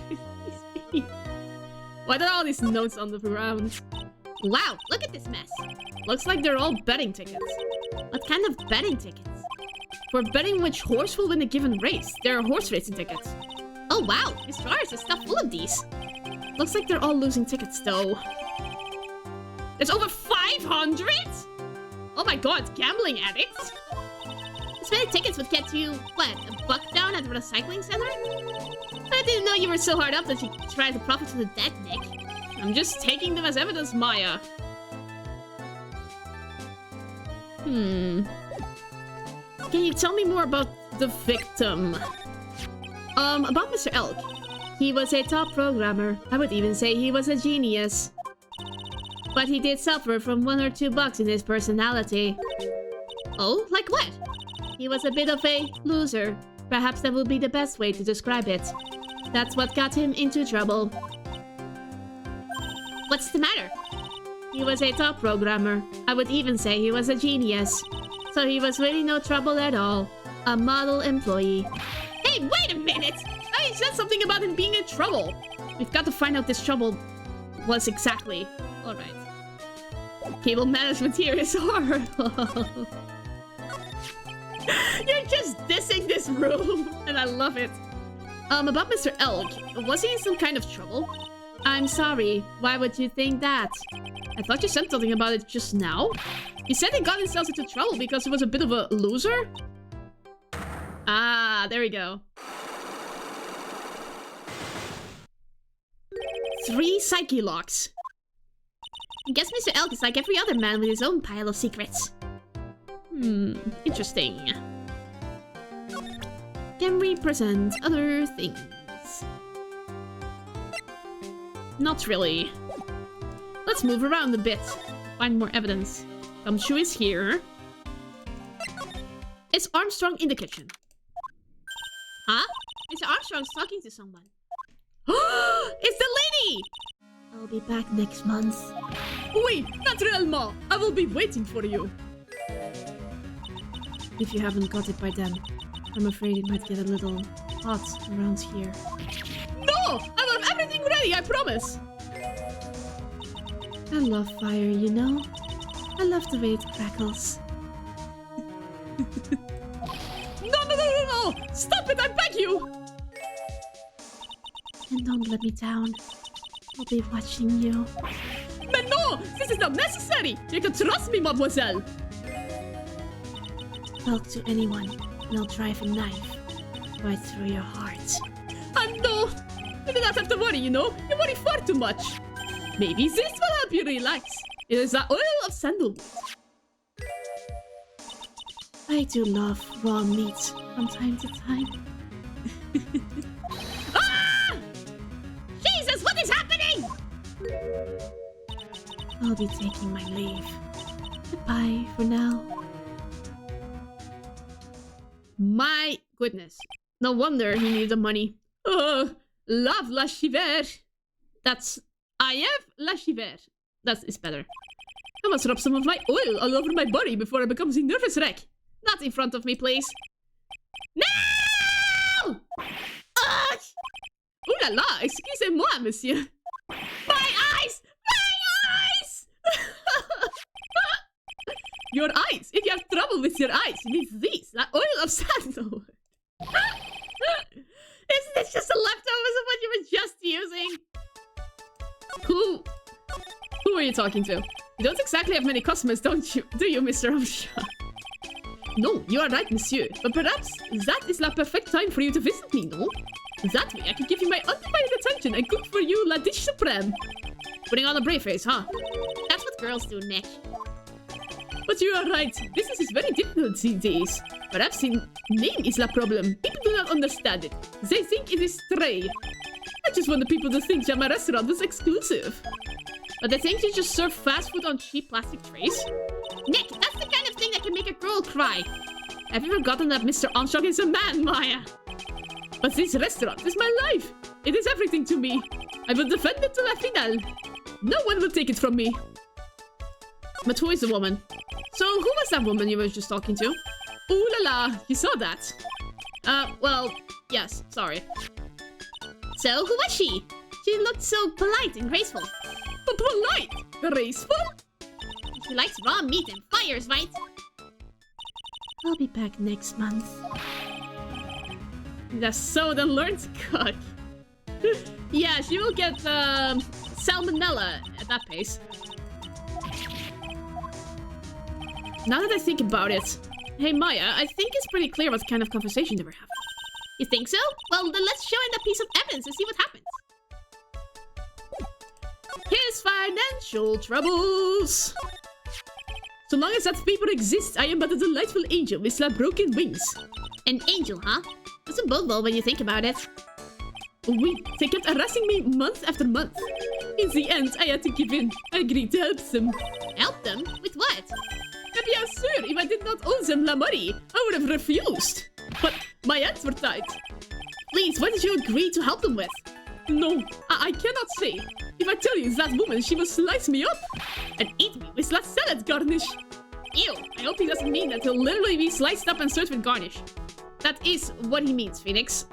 Why are all these notes on the ground? Wow, look at this mess. Looks like they're all betting tickets. What kind of betting tickets? For betting which horse will win a given race. There are horse racing tickets. Oh wow, this drawer is stuffed full of these. Looks like they're all losing tickets though. There's over 500? Oh my god, gambling addicts? This many tickets would get you, what, $1 down at the recycling center? I didn't know you were so hard up that you tried to profit from the dead, Nick. I'm just taking them as evidence, Maya. Can you tell me more about the victim? About Mr. Elk. He was a top programmer. I would even say he was a genius. But he did suffer from 1 or 2 bugs in his personality. Oh, like what? He was a bit of a loser. Perhaps that would be the best way to describe it. That's what got him into trouble. What's the matter? He was a top programmer. I would even say he was a genius. So he was really no trouble at all. A model employee. Hey, wait a minute! I said something about him being in trouble. We've got to find out this trouble was exactly. Alright. Cable management here is horrible. You're just dissing this room, and I love it. About Mr. Elk, was he in some kind of trouble? I'm sorry, why would you think that? I thought you said something about it just now. You said he got himself into trouble because he was a bit of a loser? Ah, there we go. 3 psyche locks. I guess Mr. Elk is like every other man with his own pile of secrets. Interesting. Can we present other things? Not really. Let's move around a bit. Find more evidence. Gumshoe is here. Is Armstrong in the kitchen? Huh? Mr. Armstrong's talking to someone. It's the lady! I'll be back next month. Oui, naturellement. I will be waiting for you. If you haven't got it by then, I'm afraid it might get a little hot around here. No! I have everything ready, I promise! I love fire, you know? I love the way it crackles. No! Stop it, I beg you! And don't let me down. I'll be watching you. But no! This is not necessary! You can trust me, mademoiselle! Talk to anyone, and I'll drive a knife right through your heart. No! You do not have to worry, you know? You worry far too much. Maybe this will help you relax. It is the oil of sandalwood. I do love raw meat from time to time. Ah! Jesus, what is happening? I'll be taking my leave. Goodbye for now. My goodness. No wonder he needed the money. Lave la chiver. That's... I have la chiver. That is better. I must rub some of my oil all over my body before I become a nervous wreck. Not in front of me, please. No! Ooh la la, excusez-moi, monsieur. My eyes! My eyes! your eyes. If you have trouble with your eyes, you need these. The oil of sandalwood. Isn't this just the leftovers of what you were just using? Who are you talking to? You don't exactly have many customers, don't you? Do you, Mr. Armstrong? No, you are right, monsieur. But perhaps that is the perfect time for you to visit me, no? That way I can give you my undivided attention and cook for you la dish supreme. Putting on a brave face, huh? That's what girls do, Nick. But you are right. Business is very difficult these days. Perhaps the name is the problem. People do not understand it. They think it is stray. I just want the people to think that my restaurant was exclusive. But they think you just serve fast food on cheap plastic trays? Nick, that's the kind of thing that can make a girl cry. Have you forgotten that Mr. Armstrong is a man, Maya? But this restaurant is my life. It is everything to me. I will defend it to la finale. No one will take it from me. But who is the woman? So who was that woman you were just talking to? Ooh la la, you saw that. Well, yes, sorry. So, who was she? She looked so polite and graceful. Polite? Graceful? She likes raw meat and fires, right? I'll be back next month. That's so then learn to cook. Yeah, she will get, salmonella at that pace. Now that I think about it, hey Maya, I think it's pretty clear what kind of conversation they were having. You think so? Well, then let's show in that piece of evidence and see what happens. His financial troubles. So long as that paper exists, I am but a delightful angel with like broken wings. An angel, huh? Doesn't bode well when you think about it. Oui, they kept harassing me month after month. In the end, I had to give in. I agreed to help them. Help them? With what? Bien sûr, if I did not owe them la money, I would have refused. But my hands were tied. Please, what did you agree to help them with? No, I cannot say. If I tell you that woman, she will slice me up and eat me with that salad garnish. Ew, I hope he doesn't mean that he'll literally be sliced up and served with garnish. That is what he means, Phoenix.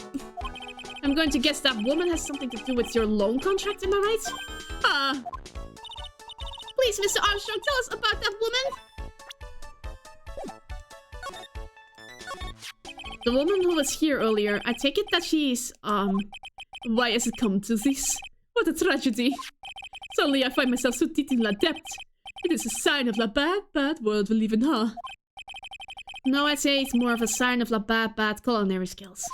I'm going to guess that woman has something to do with your loan contract, am I right? Please, Mr. Armstrong, tell us about that woman. The woman who was here earlier, I take it that she's, Why has it come to this? What a tragedy. Suddenly I find myself so deep in la debt. It is a sign of la bad, bad world we live in, huh? No, I'd say it's more of a sign of la bad, bad culinary skills.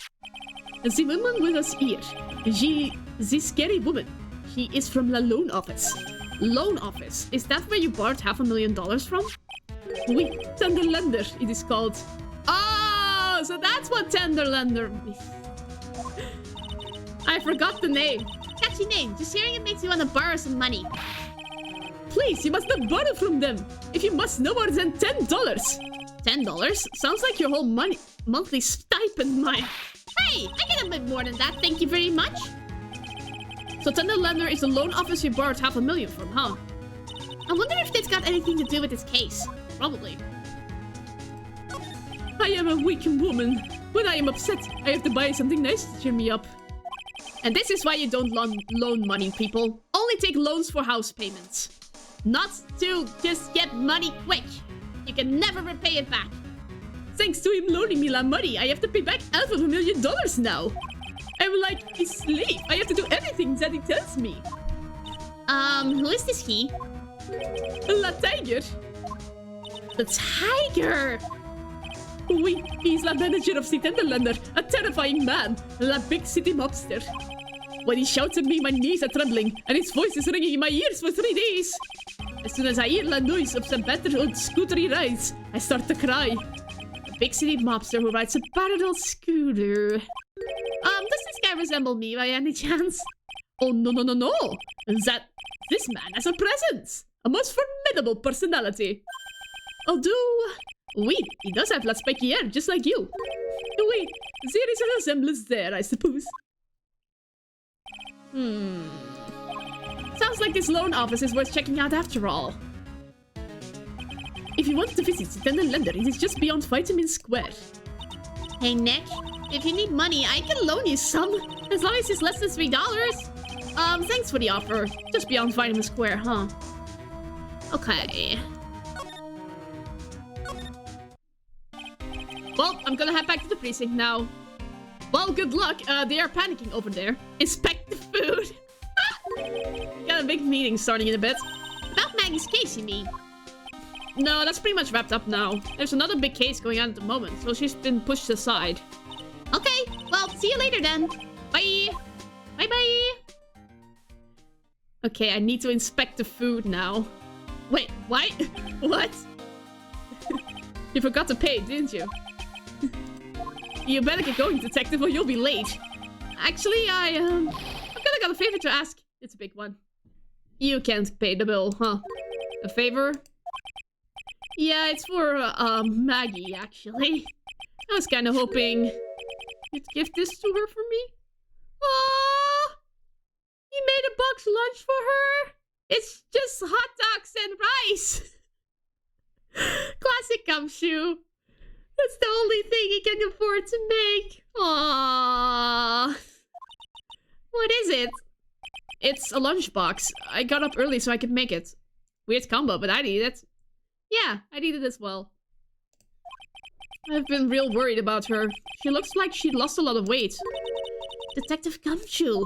The woman with us here, the scary woman, she is from la loan office. Loan office? Is that where you borrowed $500,000 from? Oui, tender lender, it is called. Oh, so that's what tender lender means. I forgot the name. Catchy name. Just hearing it makes you want to borrow some money. Please, you must not borrow from them. If you must no more than $10. $10? Sounds like your whole monthly stipend, Maya. Hey, I get a bit more than that, thank you very much. So tender lender is the loan office you borrowed $500,000 from, huh? I wonder if it's got anything to do with this case. Probably. I am a weak woman. When I am upset, I have to buy something nice to cheer me up. And this is why you don't loan money, people. Only take loans for house payments. Not to just get money quick. You can never repay it back. Thanks to him loaning me la money, I have to pay back $500,000 now. I'm like a slave. I have to do everything that he tells me. Who is this he? La tiger. The tiger! Oui, he's la manager of the Tenderlander, a terrifying man, la big city mobster. When he shouts at me, my knees are trembling, and his voice is ringing in my ears for 3 days. As soon as I hear la noise of some battered old scooter he rides, I start to cry. A big city mobster who rides a battered old scooter. Does this guy resemble me by any chance? Oh, no. This man has a presence. A most formidable personality. Although, wait, he does have la spiky hair, just like you. Wait, there is a resemblance there, I suppose. Sounds like this loan office is worth checking out after all. If you want to visit the Tenderlander, it is just beyond Vitamin Square. Hey, Nick, if you need money, I can loan you some. As long as it's less than $3. Thanks for the offer. Just beyond Vitamin Square, huh? Okay. Well, I'm gonna head back to the precinct now. Well, good luck. They are panicking over there. Inspect the food. Got a big meeting starting in a bit. About Maggie's case, you mean? No, that's pretty much wrapped up now. There's another big case going on at the moment, so she's been pushed aside. Okay, well, see you later then. Bye. Bye-bye. Okay, I need to inspect the food now. Wait, what? What? You forgot to pay, didn't you? You better get going, detective, or you'll be late. Actually, I've got a favor to ask. It's a big one. You can't pay the bill, huh? A favor? Yeah, it's for, Maggie, actually. I was kinda hoping you'd give this to her for me. Aww! You made a box lunch for her? It's just hot dogs and rice. Classic gumshoe. That's the only thing he can afford to make. Aww. What is it? It's a lunchbox. I got up early so I could make it. Weird combo, but I'd eat it. Yeah, I'd eat it as well. I've been real worried about her. She looks like she lost a lot of weight. Detective Gumshoe.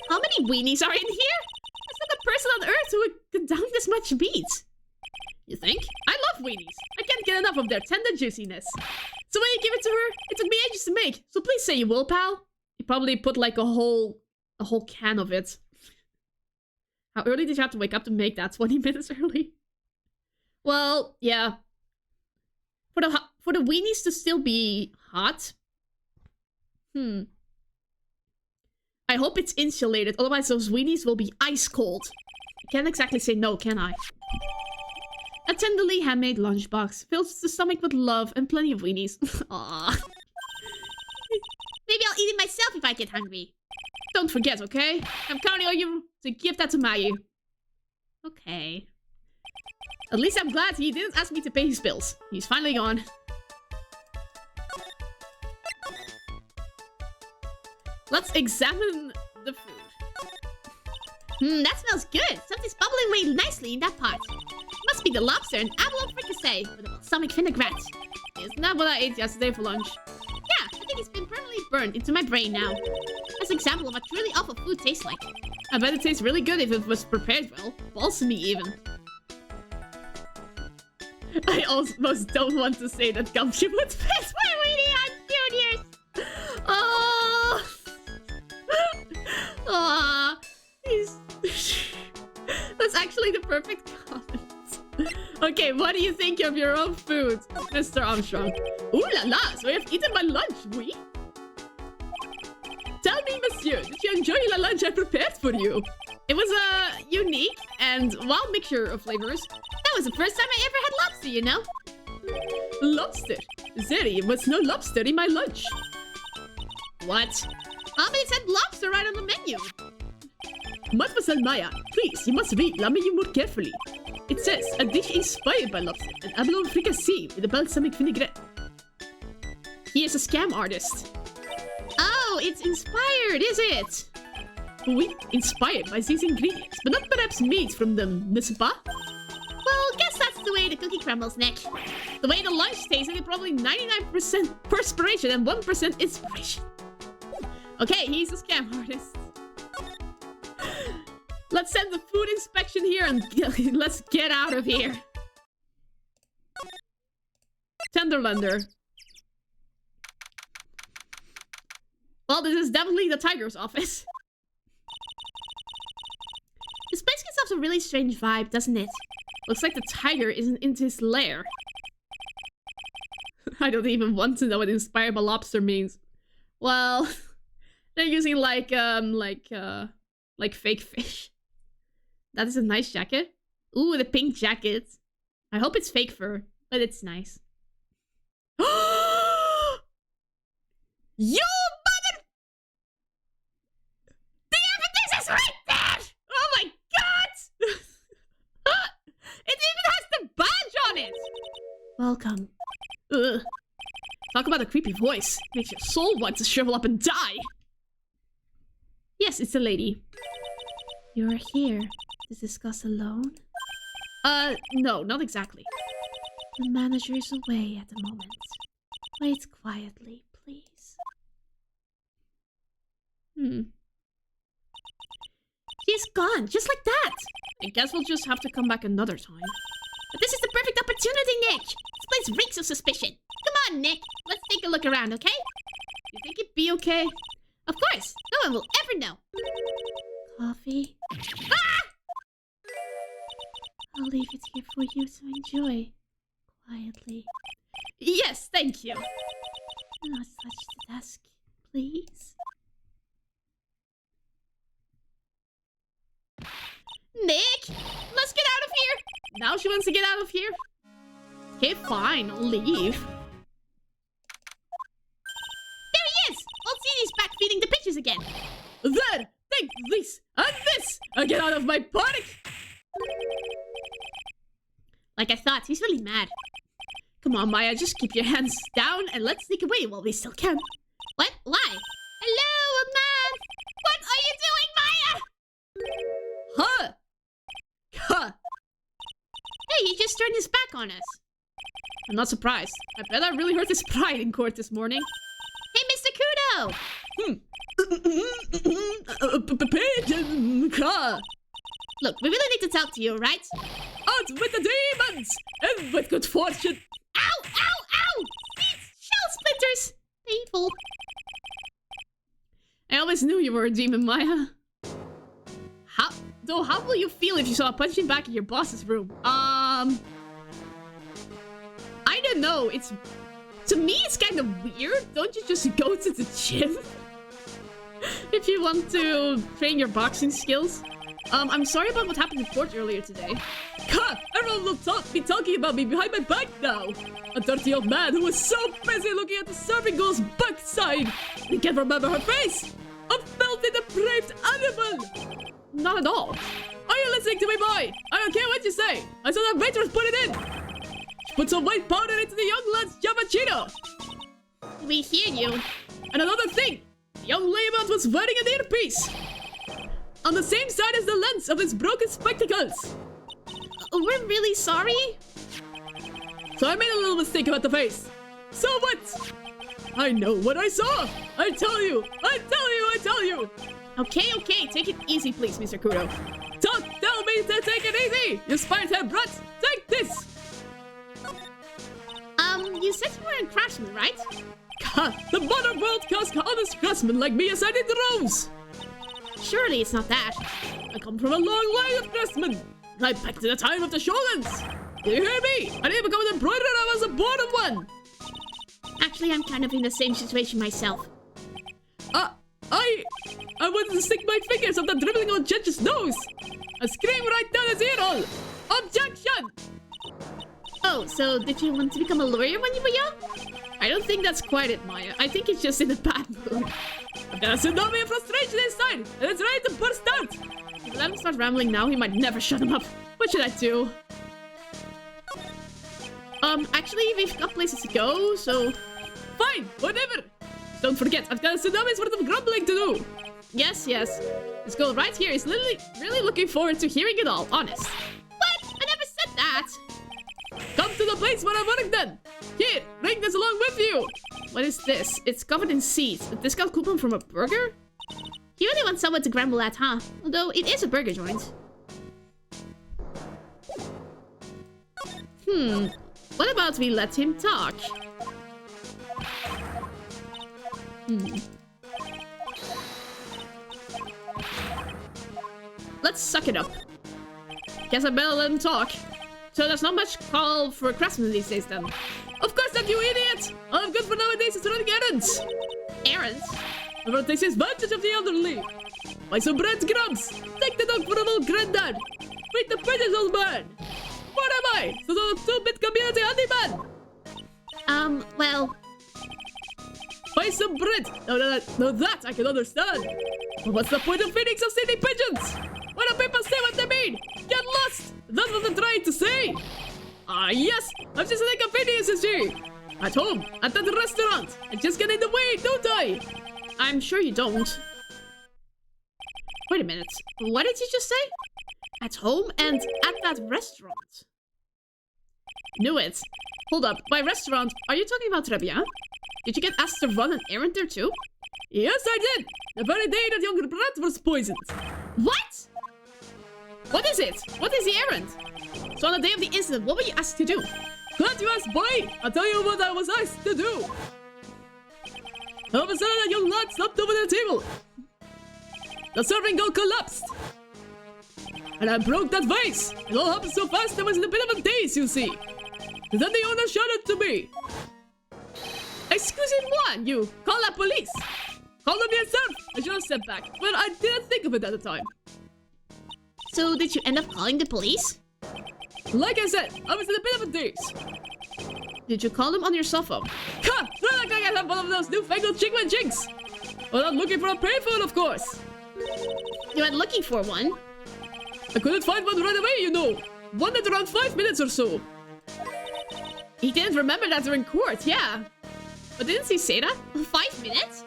How many weenies are in here? There's not a person on Earth who would go down this much meat. You think? I love weenies. I can't get enough of their tender juiciness. So when you give it to her, it took me ages to make. So please say you will, pal. You probably put like a whole can of it. How early did you have to wake up to make that? 20 minutes early? Well, yeah. For the weenies to still be hot. I hope it's insulated, otherwise those weenies will be ice cold. I can't exactly say no, can I? A tenderly handmade lunchbox fills the stomach with love and plenty of weenies. Aww. Maybe I'll eat it myself if I get hungry. Don't forget, okay? I'm counting on you to give that to Maggie. Okay. At least I'm glad he didn't ask me to pay his bills. He's finally gone. Let's examine the food. That smells good. Something's bubbling away nicely in that pot. Must be the lobster and abalone fricassee with a balsamic vinaigrette. Isn't that what I ate yesterday for lunch? Yeah, I think it's been permanently burned into my brain now. That's an example of what truly awful food tastes like. I bet it tastes really good if it was prepared well. Balsamy even. I almost don't want to say that Gumshoe would fit my weenie on Juniors. Oh. Aw. That's actually the perfect comment. Okay, what do you think of your own food, Mr. Armstrong? Ooh la la, so you have eaten my lunch, oui? Tell me, monsieur, did you enjoy the lunch I prepared for you? It was a unique and wild mixture of flavors. That was the first time I ever had lobster, you know? Lobster? There was no lobster in my lunch. What? But it said lobster right on the menu. Mademoiselle Maya, please, you must read la menu more carefully. It says, a dish inspired by lobster, an abalone fricassee with a balsamic vinaigrette. He is a scam artist. Oh, it's inspired, is it? Oui, inspired by these ingredients, but not perhaps made from them, n'est-ce pas? Well, guess that's the way the cookie crumbles, Nick. The way the lunch tasted, it probably 99% perspiration and 1% inspiration. Okay, he's a scam artist. Let's send the food inspection here and let's get out of here. Tenderlander. Well, this is definitely the tiger's office. This place gives off a really strange vibe, doesn't it? Looks like the tiger isn't in his lair. I don't even want to know what inspired by lobster means. Well, they're using like fake fish. That is a nice jacket. Ooh, the pink jacket. I hope it's fake fur, but it's nice. You mother! The evidence is right there! Oh my god! It even has the badge on it! Welcome. Ugh. Talk about a creepy voice. Makes your soul want to shrivel up and die. Yes, it's a lady. You're here to discuss a loan? No, not exactly. The manager is away at the moment. Wait quietly, please. She's gone, just like that! I guess we'll just have to come back another time. But this is the perfect opportunity, Nick! This place reeks of suspicion. Come on, Nick. Let's take a look around, okay? You think it'd be okay? Of course. No one will ever know. Coffee? Ah! I'll leave it here for you to enjoy. Quietly. Yes, thank you. Do not touch the desk, please. Nick! Let's get out of here! Now she wants to get out of here? Okay, fine, I'll leave. There he is! Old CD's back feeding the pictures again. There! Take this and this! And get out of my park! Like I thought, he's really mad. Come on, Maya, just keep your hands down and let's sneak away while we still can. What? Why? Hello, old man! What are you doing, Maya? Huh? Huh? Hey, he just turned his back on us. I'm not surprised. I bet I really hurt his pride in court this morning. Hey, Mr. Kudo! Pigeon! Huh? Look, we really need to talk to you, right? Out with the demons! And with good fortune! Ow! Ow! Ow! These shell splinters! Painful. I always knew you were a demon, Maya. How will you feel if you saw a punching bag in your boss's room? I don't know. To me, it's kind of weird. Don't you just go to the gym? If you want to train your boxing skills. I'm sorry about what happened in court earlier today. Ha! Everyone will be talking about me behind my back now. A dirty old man who was so busy looking at the serving girl's backside. He can't remember her face. A filthy, depraved animal. Not at all. Are you listening to me, boy? I don't care what you say. I saw that waitress put it in. She put some white powder into the young lad's cappuccino. We hear you. And another thing. The young layman was wearing an earpiece. On the same side as the lens of his broken spectacles. We're really sorry. So I made a little mistake about the face. So what? I know what I saw. I tell you. Okay, take it easy, please, Mr. Kudo. Don't tell me to take it easy, you spine-head brat. Take this. You said you were a craftsman, right? The modern world costs honest craftsmen like me aside in the rooms. Surely it's not that. I come from a long line of craftsmen. Right back to the time of the shoguns. Do you hear me? I didn't become an embroiderer, I was born of one. Actually, I'm kind of in the same situation myself. I wanted to stick my fingers up the dribbling old judge's nose. I screamed right down his ear hole. Objection! Oh, so did you want to become a lawyer when you were young? I don't think that's quite it, Maya. I think it's just in a bad mood. I've got a tsunami of frustration inside, and it's ready to burst out. If I let him start rambling now, he might never shut him up. What should I do? Actually, we've got places to go, so... Fine, whatever. Don't forget, I've got a tsunami's worth of grumbling to do. Yes. This girl right here is literally really looking forward to hearing it all, honest. What? I never said that. Come to the place where I work then. Here, bring this along with you. What is this? It's covered in seeds. A discount coupon from a burger? You really want someone to grumble at, huh? Although it is a burger joint. What about we let him talk? Let's suck it up. Guess I better let him talk. So there's not much call for craftsmen these days then. Of course not, you idiot! All I'm good for nowadays is running errands. Errands? Everyone takes advantage of the elderly. Buy some breadcrumbs. Take the dog for an old granddad. Feed the pigeons, old man. What am I? So the 2-bit community handyman. Well... Buy some bread. Now that I can understand. But what's the point of feeding some silly pigeons? Why do people say what they mean? Get lost. That's what I'm trying to say. Yes. I'm just like a Phineas, you see. At home, at that restaurant. I just get in the way, don't I? I'm sure you don't. Wait a minute. What did you just say? At home and at that restaurant. Knew it. Hold up, by restaurant, are you talking about Trebia? Did you get asked to run an errand there too? Yes, I did! The very day that younger brat was poisoned. What? What is it? What is the errand? So on the day of the incident, what were you asked to do? Glad you asked, boy! I'll tell you what I was asked to do! All of a sudden, a young lad stopped over the table. The serving bowl collapsed. And I broke that vase. It all happened so fast I was in a bit of a daze, you see. And then the owner shouted to me. Excusez-moi, you! Call la police! Call them yourself! I should have said back, but I didn't think of it at the time. So did you end up calling the police? Like I said, I was in a bit of a daze. Did you call them on your cell phone? Ha! Not like I have one of those newfangled chicken jinx! Well, I'm looking for a payphone, of course. You went looking for one? I couldn't find one right away, you know. One at around 5 minutes or so. He didn't remember that during court, yeah. But didn't he say that? 5 minutes?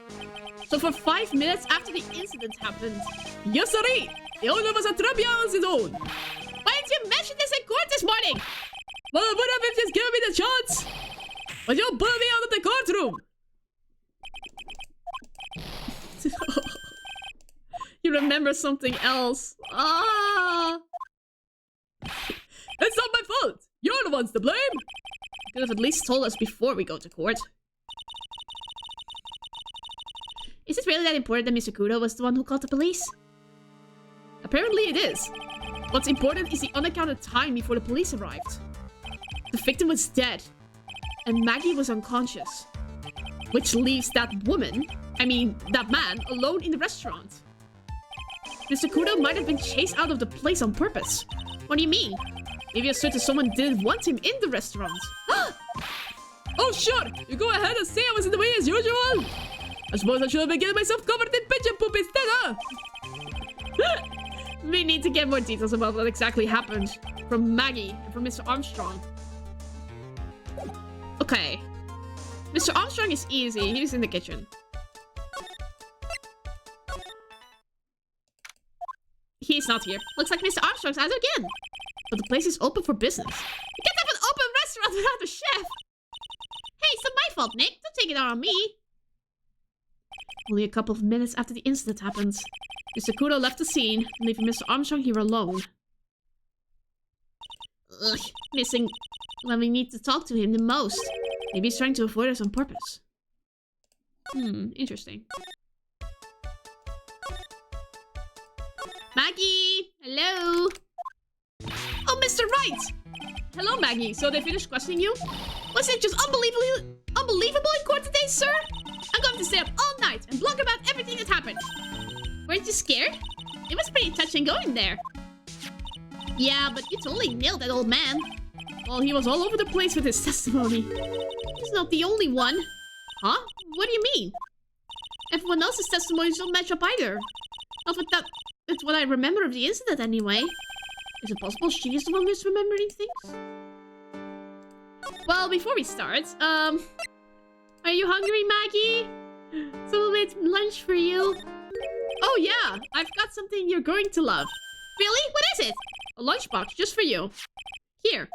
So for 5 minutes after the incident happened. Yes, sirree! The owner was a Tribia on his own. Why didn't you mention this in court this morning? Well, I would have if you'd given me the chance. But you blew me out of the courtroom. You remember something else. Ah! It's not my fault. You're the ones to blame. You could have at least told us before we go to court. Is it really that important that Mr. Kudo was the one who called the police? Apparently it is. What's important is the unaccounted time before the police arrived. The victim was dead, and Maggie was unconscious. Which leaves that man, alone in the restaurant. Mr. Kudo might have been chased out of the place on purpose. What do you mean? Maybe a certain someone didn't want him in the restaurant. Oh, sure! You go ahead and say I was in the way as usual! I suppose I should have been getting myself covered in pigeon poop instead, huh? We need to get more details about what exactly happened. From Maggie and from Mr. Armstrong. Okay. Mr. Armstrong is easy. He was in the kitchen. He's not here. Looks like Mr. Armstrong's out again. But the place is open for business. You can't have an open restaurant without a chef. Hey, it's not my fault, Nick. Don't take it out on me. Only a couple of minutes after the incident happens, Mr. Kudo left the scene, leaving Mr. Armstrong here alone. Ugh, missing when we need to talk to him the most. Maybe he's trying to avoid us on purpose. Interesting. Maggie! Hello? Oh, Mr. Wright! Hello, Maggie. So they finished questioning you? Was it just unbelievable in court today, sir? I'm going to stay up all night and blog about everything that happened. Weren't you scared? It was pretty touch and go in there. Yeah, but you totally nailed that old man. Well, he was all over the place with his testimony. He's not the only one. Huh? What do you mean? Everyone else's testimonies don't match up either. Not with that... It's what I remember of the incident anyway. Is it possible she is the one misremembering things? Well, before we start, are you hungry, Maggie? Someone made lunch for you. Oh yeah, I've got something you're going to love. Really? What is it? A lunchbox just for you. Here.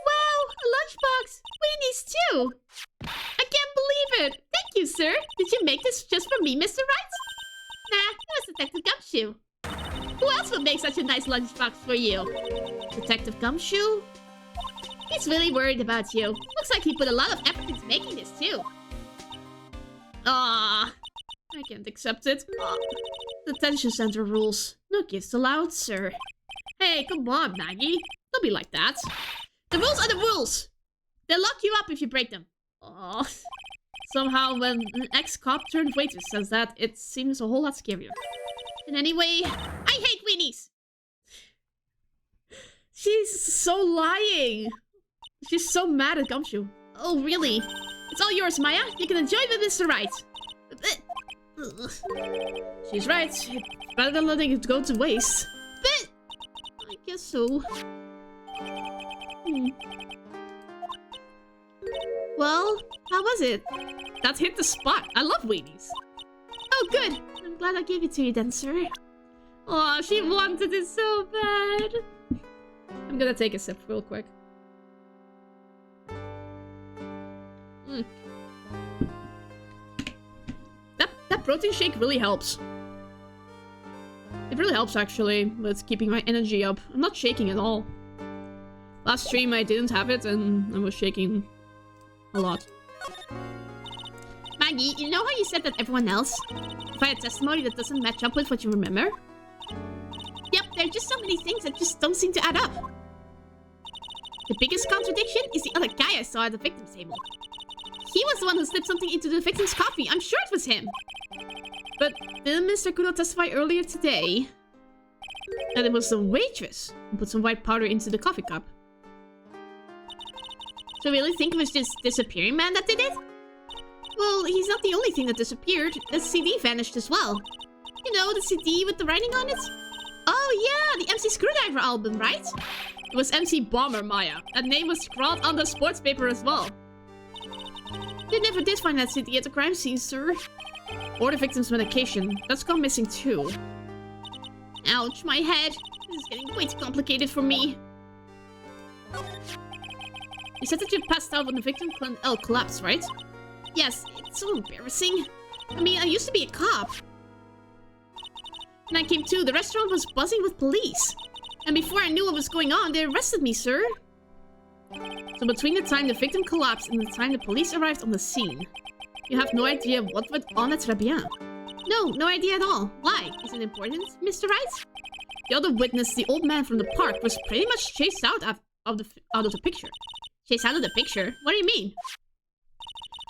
Wow, a lunchbox. Weenies too. I can't believe it. Thank you, sir. Did you make this just for me, Mr. Wright? Nah, it was Detective Gumshoe. Who else would make such a nice lunchbox for you? Detective Gumshoe? He's really worried about you. Looks like he put a lot of effort into making this too. Ah, I can't accept it. Detention center rules. No gifts allowed, sir. Hey, come on, Maggie. Don't be like that. The rules are the rules. They'll lock you up if you break them. Oh. Somehow, when an ex-cop turned waitress says that, it seems a whole lot scarier. And anyway, I hate weenies. She's so lying. She's so mad at Gumshoe. Oh, really? It's all yours, Maya. You can enjoy it with Mr. Wright. She's right. It's better than letting it go to waste. But I guess so. Well, how was it? That hit the spot. I love weenies. Oh, good. I'm glad I gave it to you then, sir. Oh, she wanted it so bad. I'm gonna take a sip real quick. That protein shake really helps. It really helps, actually, with keeping my energy up. I'm not shaking at all. Last stream, I didn't have it, and I was shaking a lot. Maggie, you know how you said that everyone else provided testimony that doesn't match up with what you remember? Yep, there are just so many things that just don't seem to add up. The biggest contradiction is the other guy I saw at the victim's table. He was the one who slipped something into the victim's coffee. I'm sure it was him. But didn't Mr. Kudo testify earlier today that it was the waitress who put some white powder into the coffee cup? So you really think it was just disappearing man that did it? Well, he's not the only thing that disappeared. The CD vanished as well. You know, the CD with the writing on it? Oh yeah, the MC Screwdriver album, right? It was MC Bomber, Maya. That name was scrawled on the sports paper as well. You never did find that CD at the crime scene, sir. Or the victim's medication. That's gone missing too. Ouch, my head. This is getting way too complicated for me. You said that you passed out when the victim collapsed, right? Yes, it's so embarrassing. I mean, I used to be a cop. When I came to, the restaurant was buzzing with police. And before I knew what was going on, they arrested me, sir. So between the time the victim collapsed and the time the police arrived on the scene, you have no idea what went on at Tribulations? No idea at all. Why? Is it important, Mr. Wright? The other witness, the old man from the park, was pretty much chased out of the picture. Chased out of the picture? What do you mean?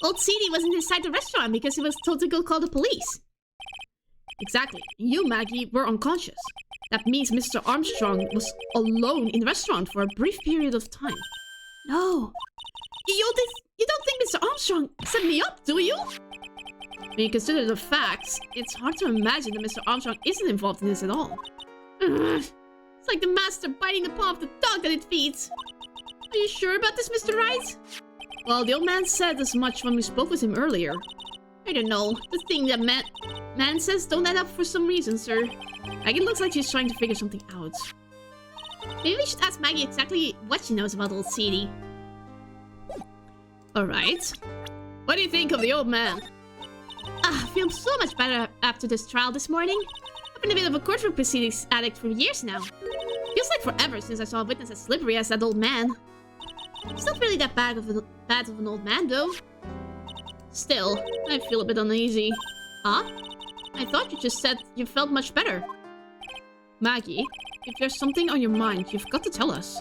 Old CD wasn't inside the restaurant because he was told to go call the police. Exactly. You, Maggie, were unconscious. That means Mr. Armstrong was alone in the restaurant for a brief period of time. No. You don't think Mr. Armstrong set me up, do you? When you consider the facts, it's hard to imagine that Mr. Armstrong isn't involved in this at all. It's like the master biting the paw of the dog that it feeds. Are you sure about this, Mr. Wright? Well, the old man said as much when we spoke with him earlier. I don't know. The thing that man says don't add up for some reason, sir. Maggie looks like she's trying to figure something out. Maybe we should ask Maggie exactly what she knows about old CD. Alright. What do you think of the old man? I feel so much better after this trial this morning. I've been a bit of a courtroom proceedings addict for years now. Feels like forever since I saw a witness as slippery as that old man. He's not really that bad of an old man, though. Still, I feel a bit uneasy. Huh? I thought you just said you felt much better. Maggie, if there's something on your mind, you've got to tell us.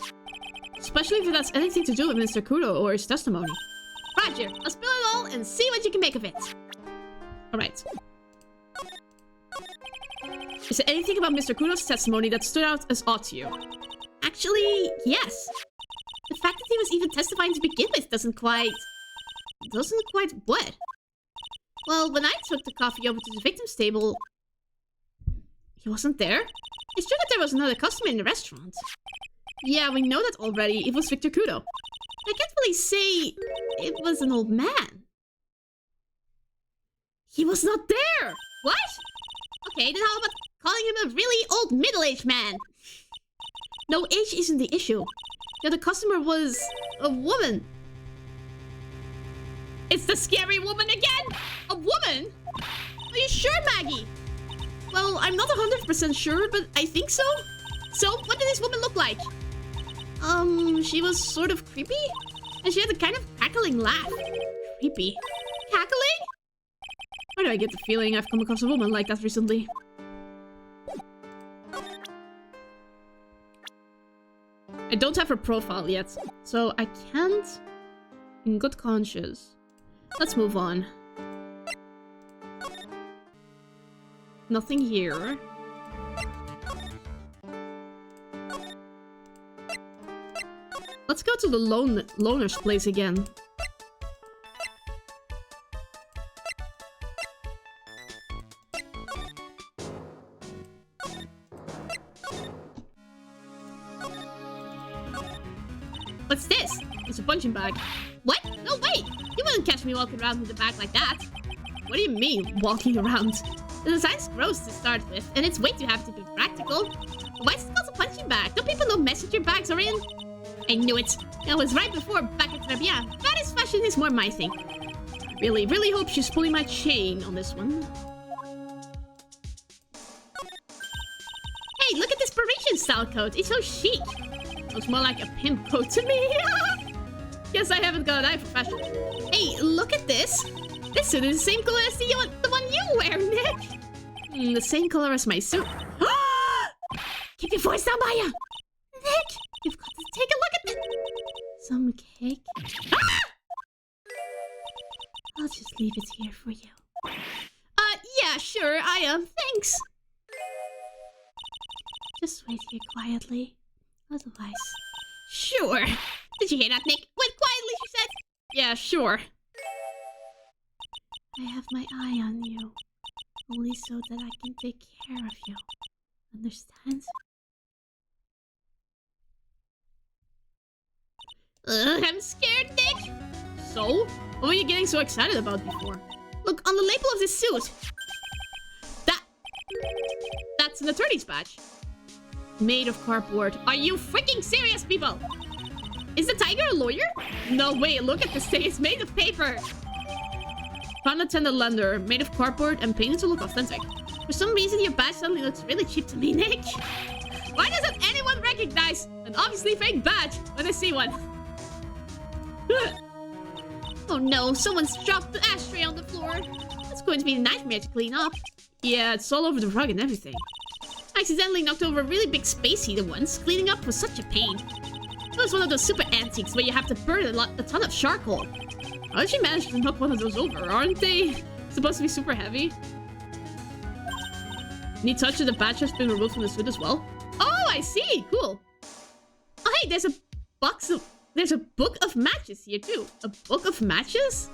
Especially if it has anything to do with Mr. Kudo or his testimony. Roger, I'll spill it all and see what you can make of it. Alright. Is there anything about Mr. Kudo's testimony that stood out as odd to you? Actually, yes. The fact that he was even testifying to begin with doesn't quite what? Well, when I took the coffee over to the victim's table, he wasn't there. It's true that there was another customer in the restaurant. Yeah, we know that already. It was Victor Kudo. I can't really say it was an old man. He was not there! What? Okay, then how about calling him a really old middle-aged man? No, age isn't the issue. The other customer was a woman. It's the scary woman again! A woman? Are you sure, Maggie? Well, I'm not 100% sure, but I think so. So, what did this woman look like? She was sort of creepy. And she had a kind of cackling laugh. Creepy. Cackling? Why do I get the feeling I've come across a woman like that recently? I don't have her profile yet, so I can't in good conscience. Let's move on. Nothing here. Let's go to the loner's place again. What's this? It's a punching bag. What? No, wait! You wouldn't catch me walking around with a bag like that. What do you mean, walking around? The design's gross to start with, and it's way too heavy to be practical. Why is it called a punching bag? Don't people know messenger bags are in? I knew it. That was right before back at Tribulations. That is fashion is more my thing. Really, really hope she's pulling my chain on this one. Hey, look at this Parisian style coat. It's so chic. Looks more like a pimp coat to me. Guess I haven't got an eye for fashion. Hey, look at this. This suit is the same color as the one you wear, Nick. The same color as my suit. Keep your voice down, Maya. Nick, you've got to take a look at this. Some cake. I'll just leave it here for you. Yeah, sure, I am. Thanks. Just wait here quietly. Otherwise... Sure. Did you hear that, Nick? Wait quietly, she said. Yeah, sure. I have my eye on you. Only so that I can take care of you. Understand? I'm scared, Nick. So? What were you getting so excited about before? Look, on the label of this suit. That's an attorney's badge. Made of cardboard. Are you freaking serious, people? Is the tiger a lawyer? No way, look at this thing. It's made of paper. Found attended lender. Made of cardboard and painted to look authentic. For some reason, your badge suddenly looks really cheap to me, Nick. Why doesn't anyone recognize an obviously fake badge when they see one? Oh no, someone's dropped the ashtray on the floor. That's going to be a nightmare to clean up. Yeah, it's all over the rug and everything. I accidentally knocked over a really big space heater once. Cleaning up was such a pain. It was one of those super antiques where you have to burn a ton of charcoal. How did you manage to knock one of those over? Aren't they supposed to be super heavy? Need touch of the badge has been removed from the suit as well. Oh, I see. Cool. Oh, hey, there's a book of matches here too. A book of matches?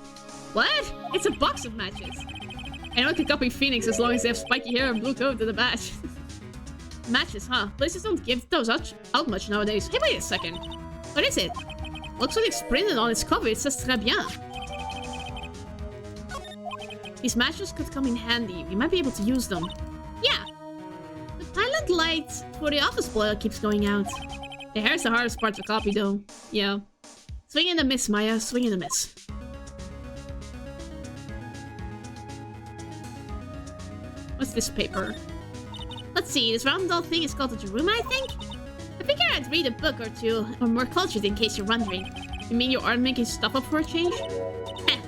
What? It's a box of matches. Anyone can copy Phoenix as long as they have spiky hair and blue coat to the badge. Matches, huh? Places don't give those out much nowadays. Hey, wait a second. What is it? Looks like it's printed on its cover. It says très bien. These matches could come in handy. We might be able to use them. Yeah. The pilot light for the office boiler keeps going out. The hair's the hardest part to copy, though. Yeah. Swing and a miss, Maya. Swing and a miss. What's this paper? Let's see, this round doll thing is called the Daruma, I think? I figured I'd read a book or two, or more cultured in case you're wondering. You mean you aren't making stuff up for a change?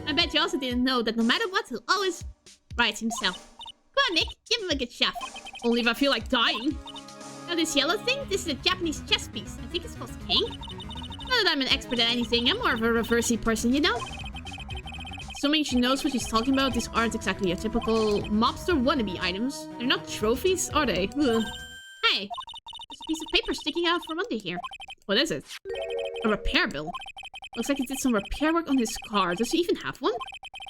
I bet you also didn't know that no matter what, he'll always write himself. Go on, Nick, give him a good shove. Only if I feel like dying. Now this yellow thing, this is a Japanese chess piece. I think it's called King. Not that I'm an expert at anything, I'm more of a reversey person, you know? Assuming she knows what she's talking about, these aren't exactly a typical mobster wannabe items. They're not trophies, are they? Ugh. Hey, there's a piece of paper sticking out from under here. What is it? A repair bill. Looks like he did some repair work on his car. Does he even have one?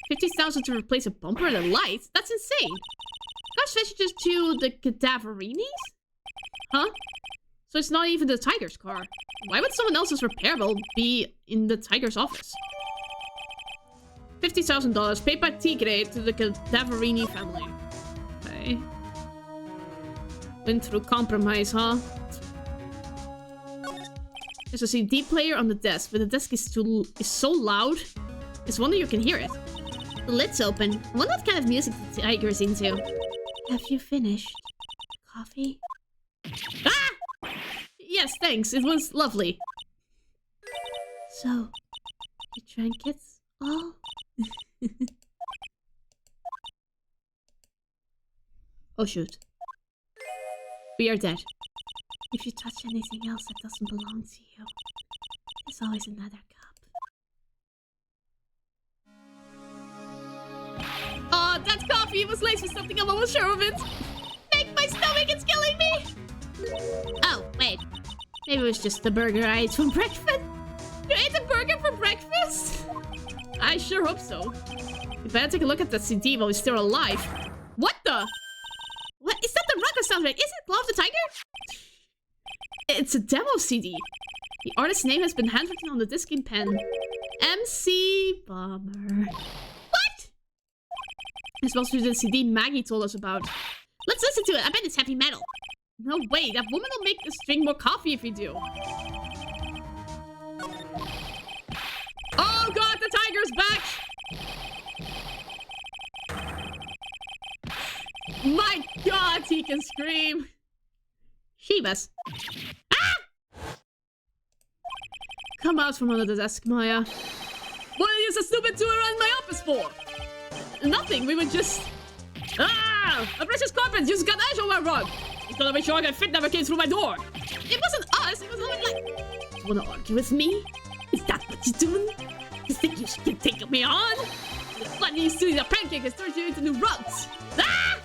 50,000 to replace a bumper and a light? That's insane. Car's registered to the Cadaverinis? Huh? So it's not even the tiger's car. Why would someone else's repair bill be in the tiger's office? $50,000 paid by Tigre to the Cadaverini family. Okay. Went through compromise, huh? There's a CD player on the desk, but the desk is so loud. It's wonder you can hear it. The lid's open. I wonder what kind of music the tiger's into. Have you finished? Coffee? Ah! Yes, thanks. It was lovely. So, you drank it all? Oh shoot. We are dead. If you touch anything else that doesn't belong to you, there's always another cup. Oh, that coffee was laced with something, I'm almost sure of it. Make my stomach, it's killing me! Oh, wait. Maybe it was just the burger I ate for breakfast. You ate a burger for breakfast? I sure hope so. You better take a look at that CD while he's still alive. What the? What? Is that the record soundtrack? Is it Claw of the Tiger? It's a demo CD. The artist's name has been handwritten on the disc in pen. MC Bomber. What? It's supposed to be the CD Maggie told us about. Let's listen to it. I bet it's heavy metal. No way. That woman will make us drink more coffee if we do. Oh god, the tiger's back! My god, he can scream! Shivas. Ah! Come out from under the desk, Maya. What are you so stupid to around my office for? Nothing, we were just... Ah! A precious carpet just got ash on my rug! Just gotta make sure I can fit never came through my door. It wasn't us, it was only like... You wanna argue with me? Is that what you're doing? You think you can take me on? Let me see the pancake has turned you into new rugs! Ah!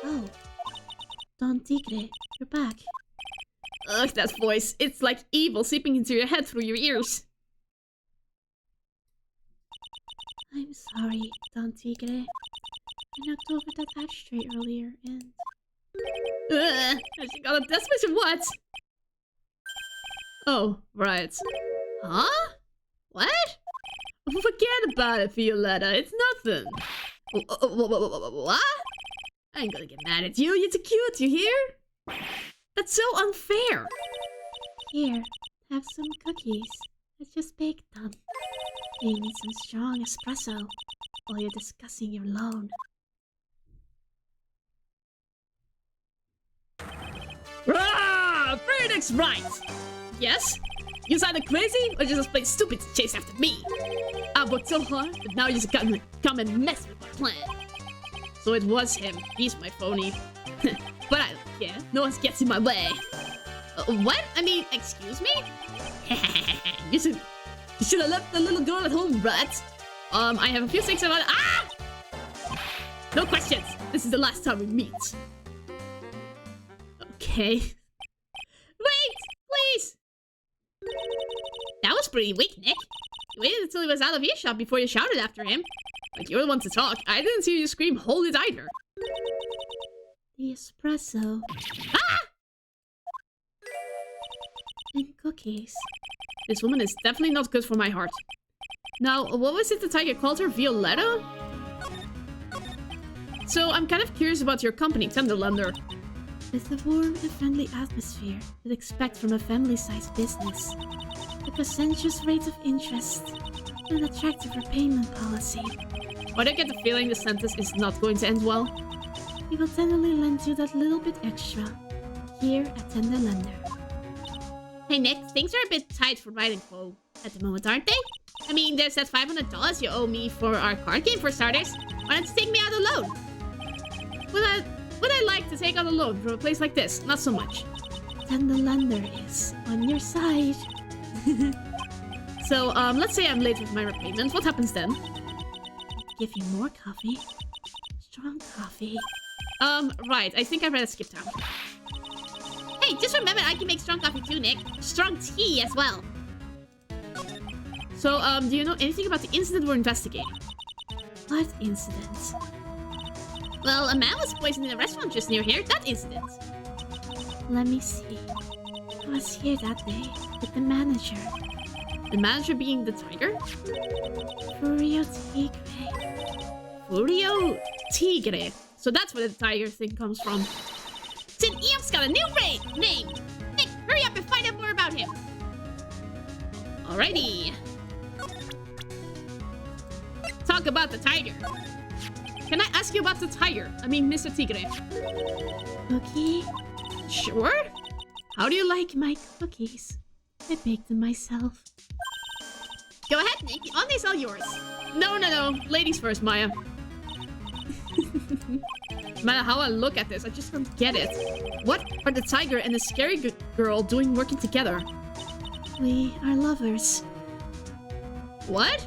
Oh. Don Tigre, you're back. Ugh, that voice. It's like evil seeping into your head through your ears. I'm sorry, Don Tigre. I knocked over that ashtray earlier and... Ugh, she got a death wish of what? Oh, right. Huh? What? Forget about it, Violetta. It's nothing. What? I ain't gonna get mad at you. You're too cute, you hear? That's so unfair. Here, have some cookies. I just baked them. You need some strong espresso while you're discussing your loan. Ah, Phoenix Wright! Yes? You sounded crazy, or just plain stupid to chase after me? I worked so hard, but now you just come and mess with my plan. So it was him. He's my phony. But I don't care. No one gets in my way. What? I mean, excuse me? You should have left the little girl at home, rat. I have a few things about... Ah! No questions. This is the last time we meet. Okay. Wait! Please! That was pretty weak, Nick. You waited until he was out of earshot before you shouted after him. Like you were the one to talk. I didn't see you scream, hold it either. The espresso. Ah! And cookies. This woman is definitely not good for my heart. Now, what was it the tiger called her? Violetta? So, I'm kind of curious about your company, Tenderlander. With the warm and friendly atmosphere you'd expect from a family-sized business, a percentage rate of interest, and an attractive repayment policy. Why do I get the feeling the sentence is not going to end well? We will tenderly lend you that little bit extra here at Tenderlander. Hey Nick, things are a bit tight for writing quo at the moment, aren't they? I mean, there's that $500 you owe me for our card game for starters. Why don't you take me out alone? Would I like to take out a loan from a place like this? Not so much. Tenderlander is on your side. So, let's say I'm late with my repayment. What happens then? Give you more coffee. Strong coffee. Right. I think I better skip town. Hey, just remember I can make strong coffee too, Nick. Strong tea as well. So, do you know anything about the incident we're investigating? What incident? Well, a man was poisoned in a restaurant just near here. That incident. Let me see. I was here that day with the manager. The manager being the tiger? Furio Tigre. Furio Tigre. So that's where the tiger thing comes from. Tin Eop's got a new name! Nick, hurry up and find out more about him! Alrighty. Talk about the tiger. Can I ask you about the tiger? I mean, Mr. Tigre. Cookie? Sure. How do you like my cookies? I baked them myself. Go ahead, Nick. The honor is all yours. No. Ladies first, Maya. No matter how I look at this, I just don't get it. What are the tiger and the scary girl doing working together? We are lovers. What?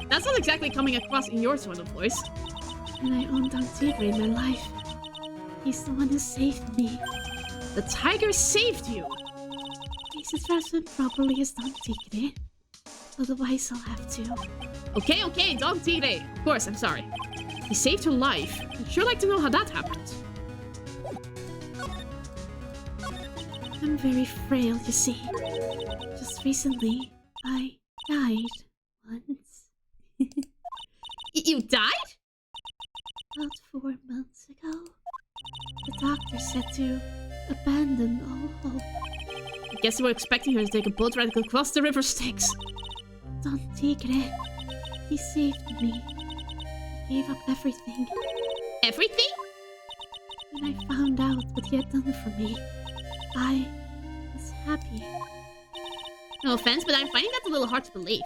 That's not exactly coming across in your tone of voice. And I own Don Tigre in my life. He's the one who saved me. The tiger saved you? Please address him properly as Don Tigre. Otherwise, I'll have to. Okay, Don Tigre. Of course, I'm sorry. He saved your life. I'd sure like to know how that happened. I'm very frail, you see. Just recently, I died once. You died? About 4 months ago. The doctor said to abandon all hope. I guess you were expecting her to take a boat ride across the river Styx. Don Tigre, he saved me. He gave up everything. Everything? When I found out what he had done for me, I was happy. No offense, but I'm finding that a little hard to believe.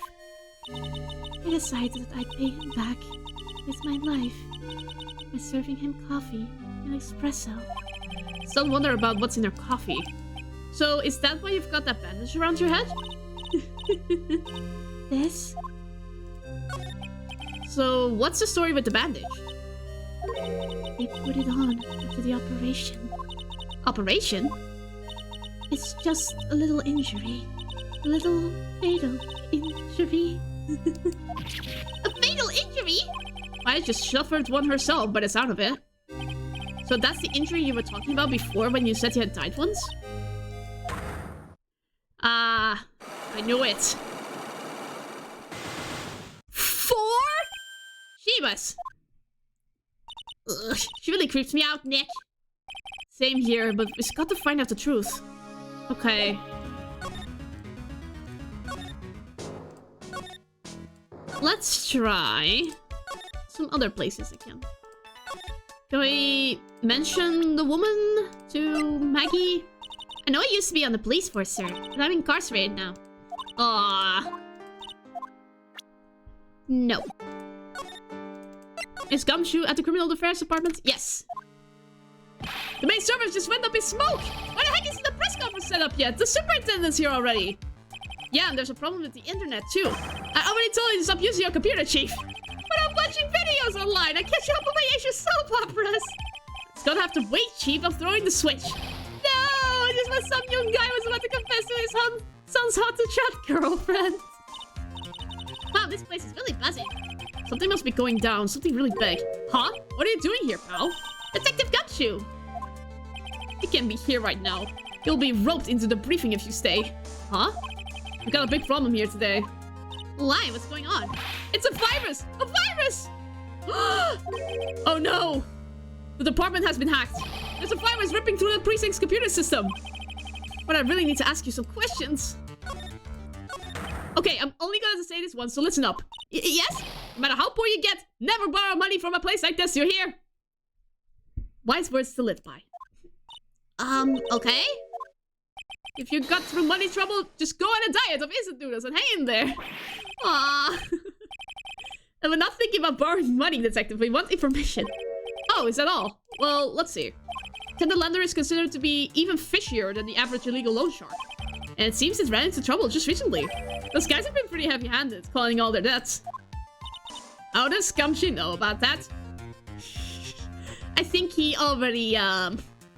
I decided that I'd pay him back with my life by serving him coffee and espresso. Still wonder about what's in their coffee. So, is that why you've got that bandage around your head? This? So, what's the story with the bandage? They put it on after the operation. Operation? It's just a little injury. A little fatal injury. A fatal injury? I just suffered one herself by the sound of it. So that's the injury you were talking about before when you said you had died once? Ah, I knew it. 4? Shebus. Ugh, she really creeps me out, Nick. Same here, but we've got to find out the truth. Okay. Let's try some other places again. Can we mention the woman to Maggie? I know I used to be on the police force, sir, but I'm incarcerated now. Ah. No. Is Gumshoe at the Criminal Affairs Department? Yes. The main servers just went up in smoke! Why the heck isn't the press conference set up yet? The superintendent's here already! Yeah, and there's a problem with the internet too. I already told you to stop using your computer, Chief! But I'm watching videos online! I catch up on my Asian soap operas! It's gonna have to wait, Chief. I'm throwing the switch. No! Just when some young guy was about to confess to his son's hot-to-trot girlfriend. Wow, this place is really buzzing. Something must be going down. Something really big. Huh? What are you doing here, pal? Detective Gumshoe! You can't be here right now. You'll be roped into the briefing if you stay. Huh? We got a big problem here today. Why? What's going on? It's a virus! A virus! Oh no! The department has been hacked. There's a virus ripping through the precinct's computer system. But I really need to ask you some questions. Okay, I'm only gonna say this once, so listen up. Yes? No matter how poor you get, never borrow money from a place like this, you hear? Wise words to live by. Okay? If you got through money trouble, just go on a diet of instant noodles and hang in there. Aww. And we're not thinking about borrowing money, Detective. We want information. Oh, is that all? Well, let's see. Tenderlander is considered to be even fishier than the average illegal loan shark. And it seems it ran into trouble just recently. Those guys have been pretty heavy-handed, calling all their debts. How does Gumshoe know about that? I think he already,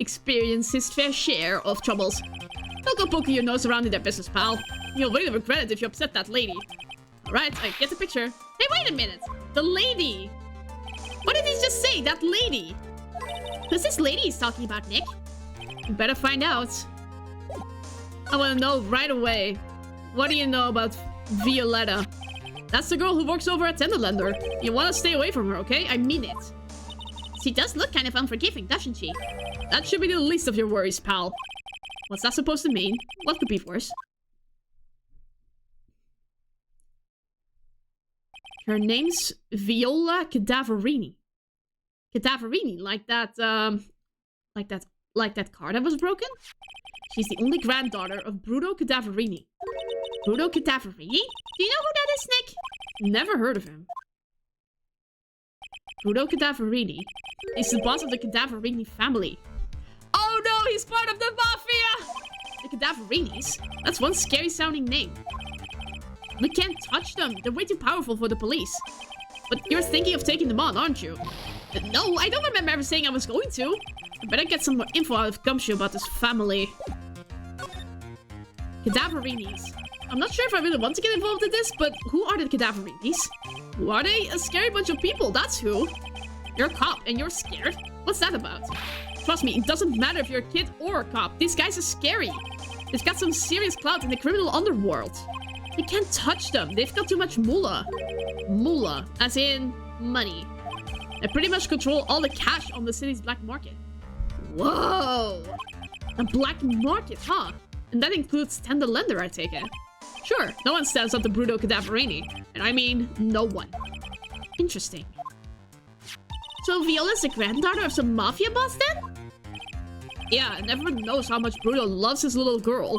experienced his fair share of troubles. Don't go poking your nose around in their business, pal. You'll really regret it if you upset that lady. Alright, I get the picture. Hey, wait a minute! The lady! What did he just say? That lady? Who's this lady he's talking about, Nick? You better find out. I want to know right away. What do you know about Violetta? That's the girl who works over at Tenderlander. You want to stay away from her, okay? I mean it. She does look kind of unforgiving, doesn't she? That should be the least of your worries, pal. What's that supposed to mean? What could be worse? Her name's Viola Cadaverini. Cadaverini, like that car that was broken? She's the only granddaughter of Bruno Cadaverini. Bruno Cadaverini? Do you know who that is, Nick? Never heard of him. Bruno Cadaverini is the boss of the Cadaverini family. Oh no, he's part of the mafia! The Cadaverinis? That's one scary sounding name. We can't touch them. They're way too powerful for the police. But you're thinking of taking them on, aren't you? No, I don't remember ever saying I was going to. I better get some more info out of Gumshoe about this family. Cadaverinis. I'm not sure if I really want to get involved in this, but who are the Cadaverinis? Who are they? A scary bunch of people, that's who. You're a cop and you're scared? What's that about? Trust me, it doesn't matter if you're a kid or a cop. These guys are scary. They've got some serious clout in the criminal underworld. We can't touch them. They've got too much moolah. Moolah, as in money. They pretty much control all the cash on the city's black market. Whoa! A black market, huh? And that includes Tenderlander, I take it. Sure, no one stands up to Bruno Cadaverini. And I mean, no one. Interesting. So Viola's the granddaughter of some mafia boss then? Yeah, and everyone knows how much Bruno loves his little girl.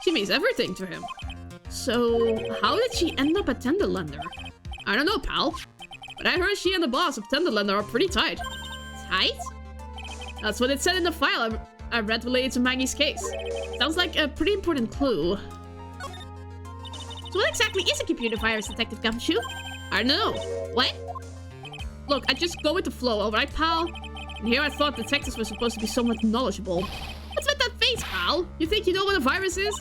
She means everything to him. So, how did she end up at Tenderlander? I don't know, pal. But I heard she and the boss of Tenderlander are pretty tight. Tight? That's what it said in the file I read related to Maggie's case. Sounds like a pretty important clue. So what exactly is a computer virus, Detective Gumshoe? I don't know. What? Look, I just go with the flow, alright, pal? And here I thought detectives were supposed to be somewhat knowledgeable. What's with that face, pal? You think you know what a virus is?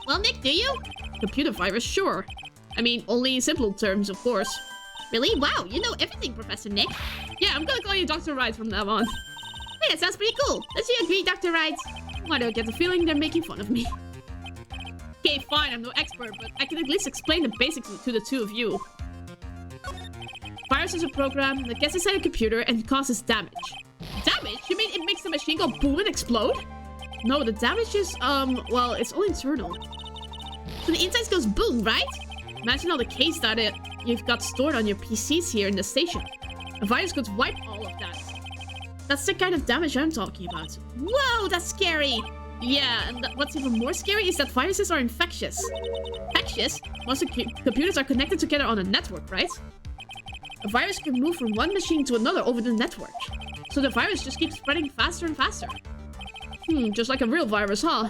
Well, Nick, do you? Computer virus, sure. I mean, only in simple terms, of course. Really? Wow, you know everything, Professor Nick. Yeah, I'm gonna call you Dr. Wright from now on. Hey, that sounds pretty cool. Don't you agree, Dr. Wright? Why do I get the feeling they're making fun of me? Okay, fine, I'm no expert, but I can at least explain the basics to the two of you. Virus is a program that gets inside a computer and causes damage. Damage? You mean it makes the machine go boom and explode? No, the damage is, well, it's all internal. So the inside goes boom, right? Imagine all the case data you've got stored on your PCs here in the station. A virus could wipe all of that. That's the kind of damage I'm talking about. Whoa, that's scary. Yeah, and what's even more scary is that viruses are infectious. Infectious? Most computers are connected together on a network, right? A virus can move from one machine to another over the network. So the virus just keeps spreading faster and faster. Just like a real virus, huh?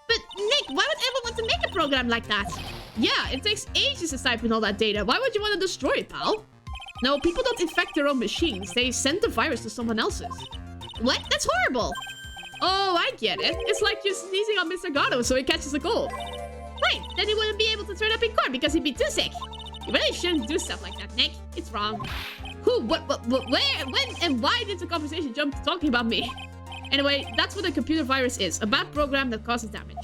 But Nick, why would anyone want to make a program like that? Yeah, it takes ages to type in all that data. Why would you want to destroy it, pal? No, people don't infect their own machines. They send the virus to someone else's. What? That's horrible. Oh, I get it. It's like you're sneezing on Mr. Gatto so he catches a cold. Right, then he wouldn't be able to turn up in court because he'd be too sick. You really shouldn't do stuff like that, Nick. It's wrong. Who, what, where, when, and why did the conversation jump to talking about me? Anyway, that's what a computer virus is. A bad program that causes damage.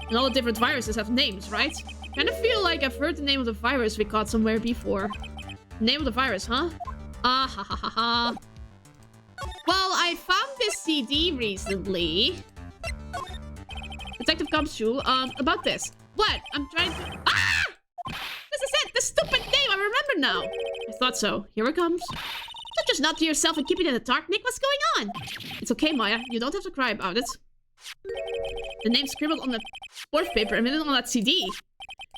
And all the different viruses have names, right? Kind of feel like I've heard the name of the virus we caught somewhere before. Name of the virus, huh? Ah, ha, ha, ha, ha. Well, I found this CD recently. Detective Gumshoe, about this. What? I'm trying to... Ah! This is it! The stupid name! I remember now! I thought so. Here it comes. Don't just nod to yourself and keep it in the dark, Nick. What's going on? It's okay, Maya. You don't have to cry about it. The name scribbled on the fourth paper and written on that CD.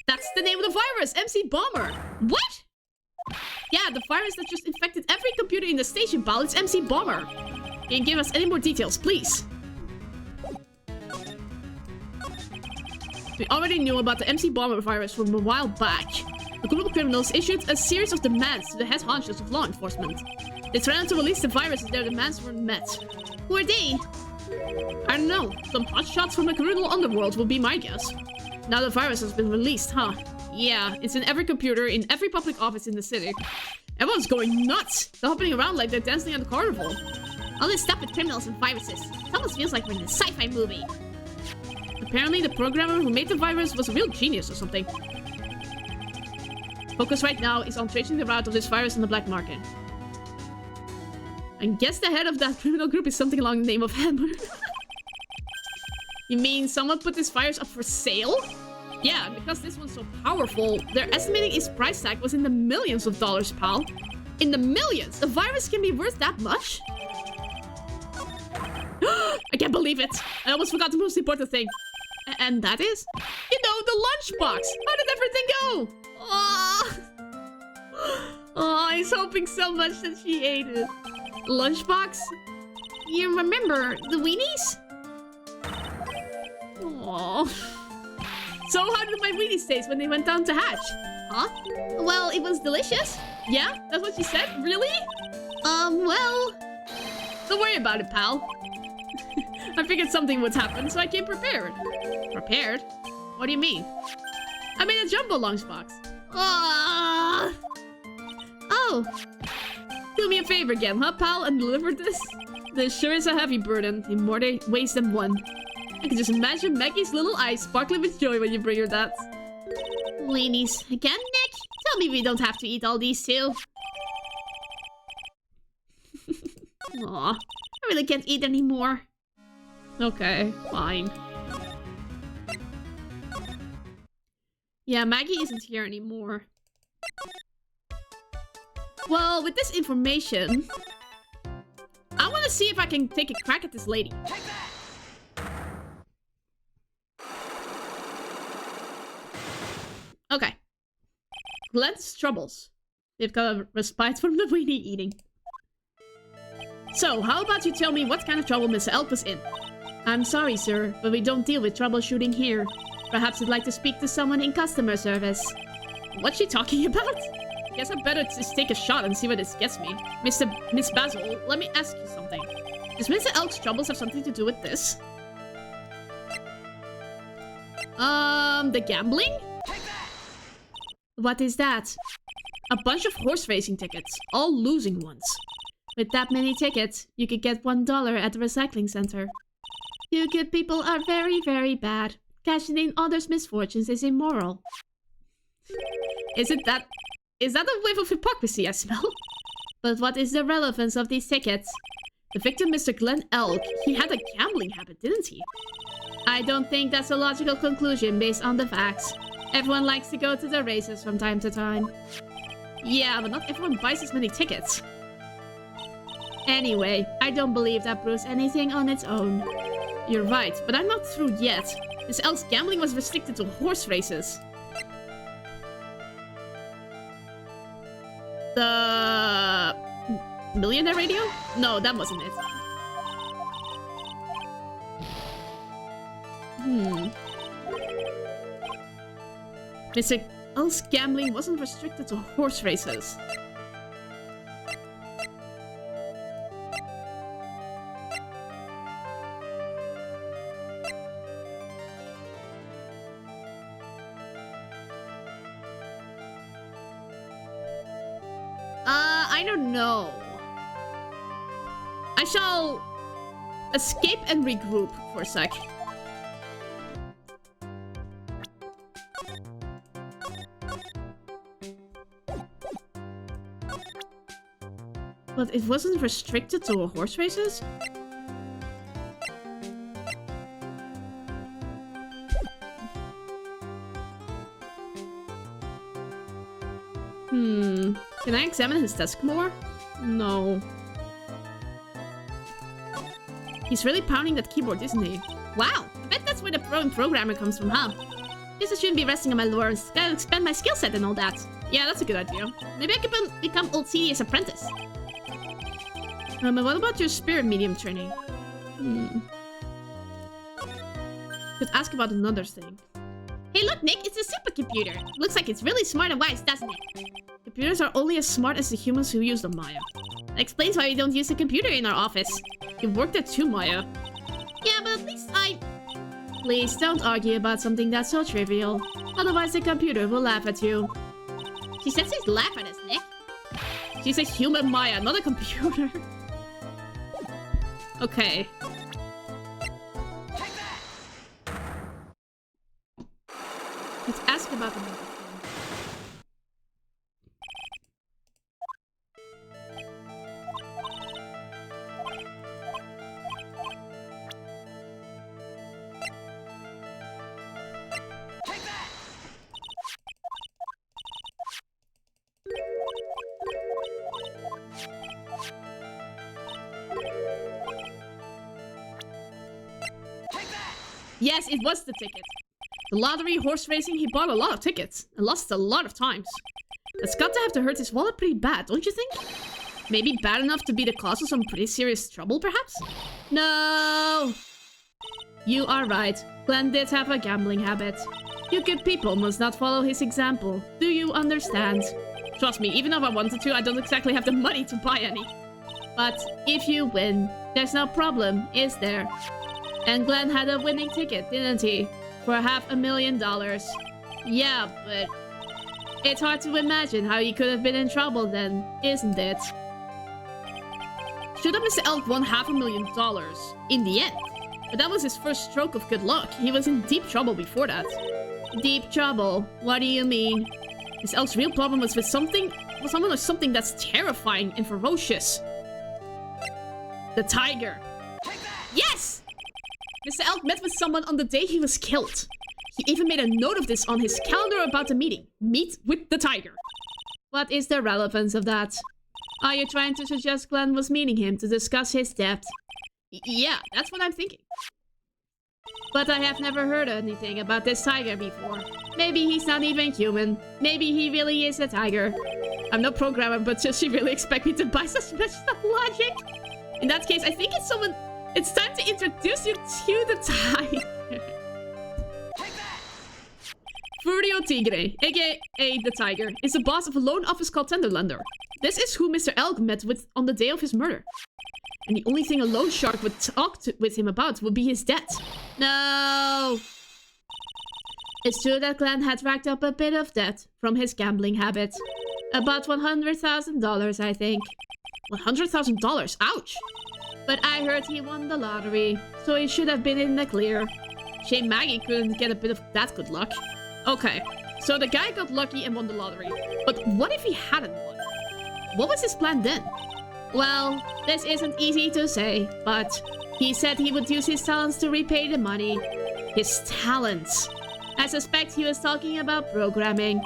That's the name of the virus! MC Bomber! What? Yeah, the virus that just infected every computer in the station, pal. It's MC Bomber. Can you give us any more details, please? We already knew about the MC Bomber virus from a while back. A group of criminals issued a series of demands to the head honchos of law enforcement. They threatened to release the virus if their demands weren't met. Who are they? I don't know. Some hotshots from the criminal underworld will be my guess. Now the virus has been released, huh? Yeah, it's in every computer, in every public office in the city. Everyone's going nuts! They're hopping around like they're dancing at a carnival. All this stuff with criminals and viruses. It almost feels like we're in a sci-fi movie. Apparently the programmer who made the virus was a real genius or something. Focus right now is on tracing the route of this virus on the black market. I guess the head of that criminal group is something along the name of Hammer. You mean someone put this virus up for sale? Yeah, because this one's so powerful, they're estimating its price tag was in the millions of dollars, pal. In the millions? A virus can be worth that much? I can't believe it. I almost forgot the most important thing. And that is? You know, the lunchbox. How did everything go? Oh, I was hoping so much that she ate it. Lunchbox? You remember the weenies? Oh. So how did my weenies taste when they went down to hatch? Huh? Well, it was delicious. Yeah? That's what you said? Really? Well... Don't worry about it, pal. I figured something would happen, so I came prepared. Prepared? What do you mean? I made a jumbo lunchbox. Oh. Do me a favor again, huh, pal, and deliver this? This sure is a heavy burden, in more ways than one. I can just imagine Maggie's little eyes sparkling with joy when you bring her that. Weenies. Again, Nick? Tell me we don't have to eat all these too. Aw. I really can't eat anymore. Okay, fine. Yeah, Maggie isn't here anymore. Well, with this information, I want want to see if I can take a crack at this lady. Okay. Glenn's troubles. They've got a respite from the weenie eating. So, how about you tell me what kind of trouble Mr. Elk was in? I'm sorry, sir, but we don't deal with troubleshooting here. Perhaps you'd like to speak to someone in customer service. What's she talking about? I guess I better just take a shot and see where this gets me. Miss Basil, let me ask you something. Does Mr. Elk's troubles have something to do with this? The gambling? What is that? A bunch of horse racing tickets, all losing ones. With that many tickets, you could get $1 at the recycling center. You good people are very, very bad. Cashing in others' misfortunes is immoral. Is that a whiff of hypocrisy I smell? But what is the relevance of these tickets? The victim, Mr. Glenn Elk, he had a gambling habit, didn't he? I don't think that's a logical conclusion based on the facts. Everyone likes to go to the races from time to time. Yeah, but not everyone buys as many tickets. Anyway, I don't believe that proves anything on its own. You're right, but I'm not through yet. Miss Elk's gambling was restricted to horse races. The... Millionaire Radio? No, that wasn't it. Mr. Elk's gambling wasn't restricted to horse races. I don't know. I shall escape and regroup for a sec. But it wasn't restricted to horse races? Can I examine his desk more? No. He's really pounding that keyboard, isn't he? Wow! I bet that's where the programmer comes from, huh? Guess I shouldn't be resting on my laurels. Gotta expand my skill set and all that. Yeah, that's a good idea. Maybe I could become old Tedious apprentice. But what about your spirit medium training? Could ask about another thing. Hey look, Nick, it's a supercomputer. Looks like it's really smart and wise, doesn't it? Computers are only as smart as the humans who use them, Maya. That explains why we don't use a computer in our office. You worked at TuMiiA. Yeah, but at least I... Please don't argue about something that's so trivial. Otherwise the computer will laugh at you. She says she's laughing at us, Nick. She's a human Maya, not a computer. Okay. Let's ask about another thing. Yes, it was the ticket. The lottery, horse racing, he bought a lot of tickets and lost a lot of times. That's got to have to hurt his wallet pretty bad, don't you think? Maybe bad enough to be the cause of some pretty serious trouble, perhaps? No! You are right. Glenn did have a gambling habit. You good people must not follow his example. Do you understand? Trust me, even if I wanted to, I don't exactly have the money to buy any. But if you win, there's no problem, is there? And Glenn had a winning ticket, didn't he? For $500,000. Yeah, but... It's hard to imagine how he could have been in trouble then, isn't it? Should have Mr. Elk won $500,000 in the end. But that was his first stroke of good luck. He was in deep trouble before that. Deep trouble? What do you mean? Mr. Elk's real problem was with someone or something that's terrifying and ferocious. The tiger. Yes! Mr. Elk met with someone on the day he was killed. He even made a note of this on his calendar about the meeting. Meet with the tiger. What is the relevance of that? Are you trying to suggest Glenn was meeting him to discuss his debt? Yeah, that's what I'm thinking. But I have never heard anything about this tiger before. Maybe he's not even human. Maybe he really is a tiger. I'm no programmer, but does she really expect me to buy such messed up logic? In that case, I think it's someone... It's time to introduce you to the tiger. Furio Tigre, aka the Tiger, is the boss of a loan office called Tenderlander. This is who Mr. Elk met with on the day of his murder. And the only thing a loan shark would talk with him about would be his debt. No! It's true that Glenn had racked up a bit of debt from his gambling habit. About $100,000, I think. $100,000? Ouch! But I heard he won the lottery, so he should have been in the clear. Shame Maggie couldn't get a bit of that good luck. Okay, so the guy got lucky and won the lottery. But what if he hadn't won? What was his plan then? Well, this isn't easy to say, but he said he would use his talents to repay the money. His talents. I suspect he was talking about programming.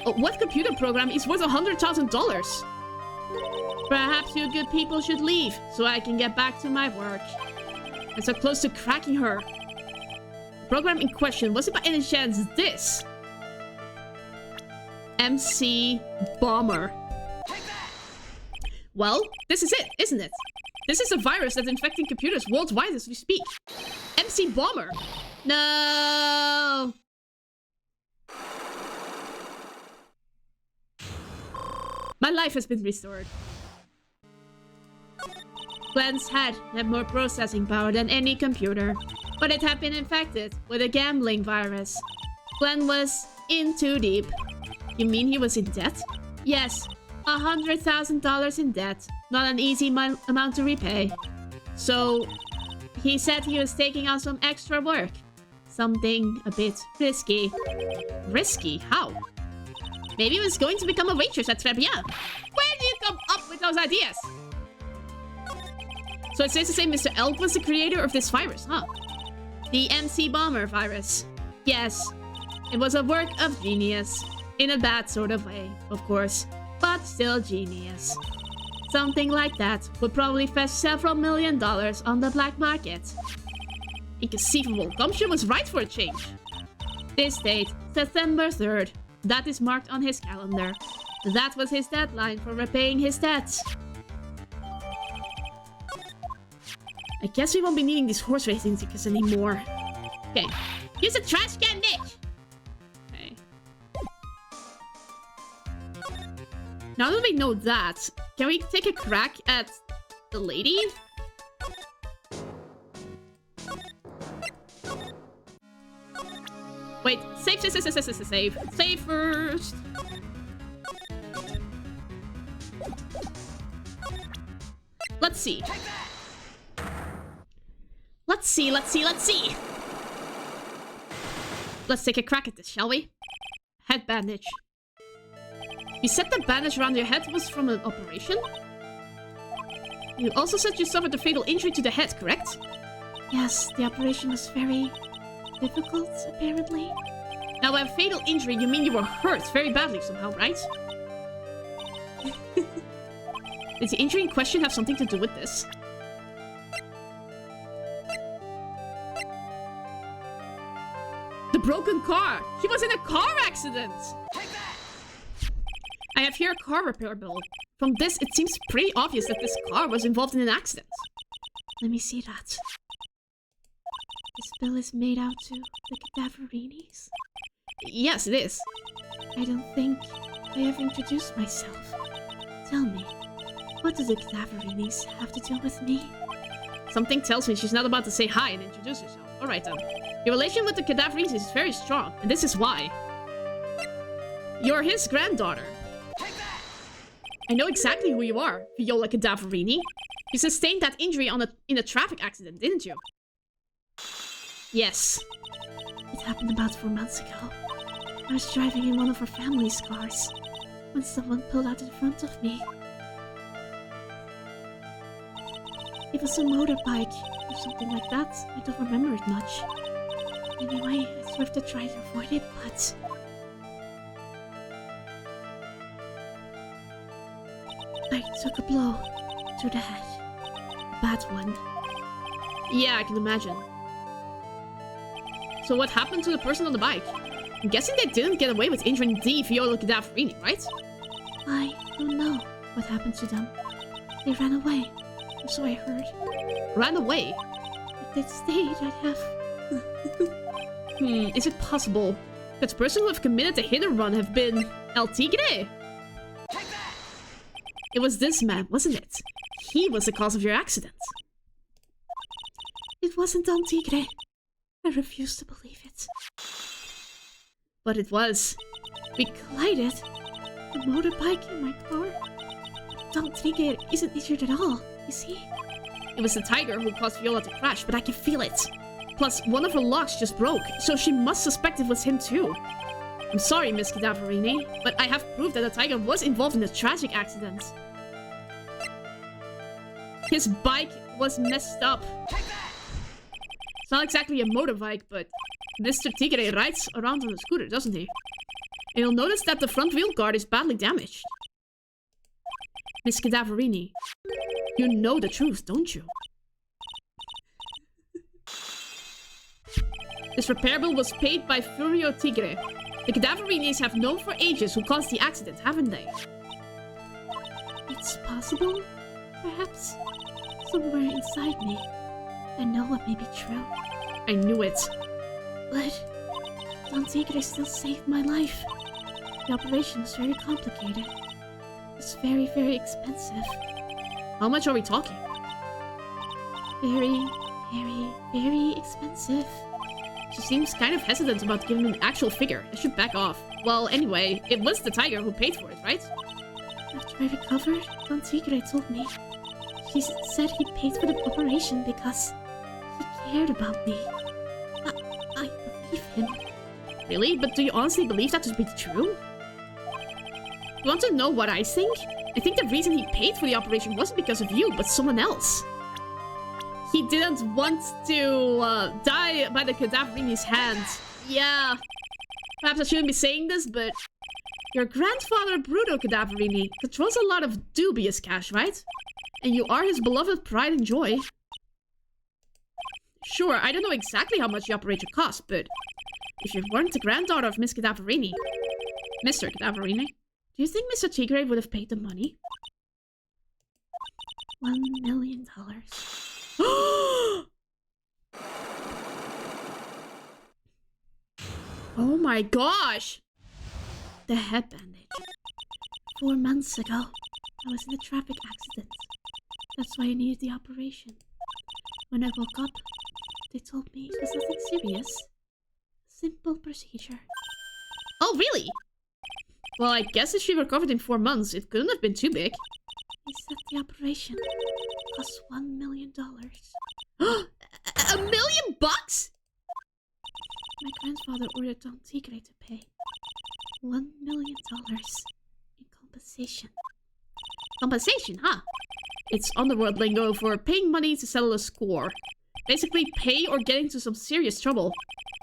What computer program is worth $100,000? Perhaps you good people should leave, so I can get back to my work. I'm so close to cracking her. The program in question, was it by any chance this? MC Bomber. Well, this is it, isn't it? This is a virus that's infecting computers worldwide as we speak. MC Bomber. No. My life has been restored. Glenn's head had more processing power than any computer, but it had been infected with a gambling virus. Glenn was in too deep. You mean he was in debt? Yes, $100,000 in debt. Not an easy amount to repay. So, he said he was taking on some extra work. Something a bit risky. Risky? How? Maybe he was going to become a waitress at Tribulations. Where do you come up with those ideas? So it says to say Mr. Elk was the creator of this virus, huh? The MC Bomber virus. Yes, it was a work of genius. In a bad sort of way, of course. But still genius. Something like that would probably fetch several $1 million on the black market. Inconceivable. Gumption was right for a change. This date, September 3rd. That is marked on his calendar. That was his deadline for repaying his debts. I guess we won't be needing these horse racing tickets anymore. Okay. Use a trash can, bitch! Okay. Now that we know that, can we take a crack at the lady? Wait, save. Save first. Let's see. Let's see. Let's take a crack at this, shall we? Head bandage. You said the bandage around your head was from an operation? You also said you suffered a fatal injury to the head, correct? Yes, the operation was very difficult, apparently. Now, by a fatal injury, you mean you were hurt very badly somehow, right? Did the injury in question have something to do with this? The broken car! She was in a car accident! I have here a car repair bill. From this, it seems pretty obvious that this car was involved in an accident. Let me see that. This bill is made out to the Cadaverinis? Yes, it is. I don't think I have introduced myself. Tell me, what do the Cadaverinis have to do with me? Something tells me she's not about to say hi and introduce herself. Alright then. Your relation with the Cadaverinis is very strong, and this is why. You're his granddaughter. I know exactly who you are, Viola Cadaverini. You sustained that injury in a traffic accident, didn't you? Yes. It happened about 4 months ago. I was driving in one of our family's cars when someone pulled out in front of me. It was a motorbike or something like that. I don't remember it much. Anyway, I sort of tried to avoid it, but... I I took a blow to the head. A bad one. Yeah, I can imagine. So what happened to the person on the bike? I'm guessing they didn't get away with injuring the Viola Cadaverini, right? I don't know what happened to them. They ran away, or so I heard. Ran away? If they'd stayed, I'd have... Is it possible that the person who have committed the hit and run have been El Tigre? It was this man, wasn't it? He was the cause of your accident. It wasn't Don Tigre. I refuse to believe it. But it was. We collided. A motorbike in my car. Don Tigre isn't injured at all, is he? It was the tiger who caused Viola to crash, but I can feel it. Plus, one of her locks just broke, so she must suspect it was him too. I'm sorry, Miss Cadaverini, but I have proof that the tiger was involved in the tragic accident. His bike was messed up. It's not exactly a motorbike, but Mr. Tigre rides around on a scooter, doesn't he? And you'll notice that the front wheel guard is badly damaged. Miss Cadaverini, you know the truth, don't you? This repair bill was paid by Furio Tigre. The Cadaverinis have known for ages who caused the accident, haven't they? It's possible, perhaps. Somewhere inside me, I know what may be true. I knew it. But Don Tigre still saved my life. The operation was very complicated. It's very, very expensive. How much are we talking? Very, very, very expensive. She seems kind of hesitant about giving an actual figure. I should back off. Well, anyway, it was the tiger who paid for it, right? After I recovered, Don Tigre told me. She said he paid for the operation because he cared about me. I believe him. Really? But do you honestly believe that to be true? You want to know what I think? I think the reason he paid for the operation wasn't because of you, but someone else. He didn't want to die by the Cadaverini's hands. Yeah. Perhaps I shouldn't be saying this, but your grandfather, Bruno Cadaverini, controls a lot of dubious cash, right? And you are his beloved pride and joy. Sure, I don't know exactly how much the operation cost, but if you weren't the granddaughter of Miss Cadaverini, Mr. Cadaverini, do you think Mr. Tigre would have paid the money? $1 million. Oh my gosh! The head bandage. 4 months ago, I was in a traffic accident. That's why I needed the operation. When I woke up, they told me it was nothing serious. Simple procedure. Oh, really? Well, I guess if she recovered in 4 months, it couldn't have been too big. They said the operation cost $1 million. $1 million bucks? My grandfather ordered Don Tigre to pay $1 million in compensation. Compensation, huh? It's underworld lingo for paying money to settle a score. Basically, pay or get into some serious trouble.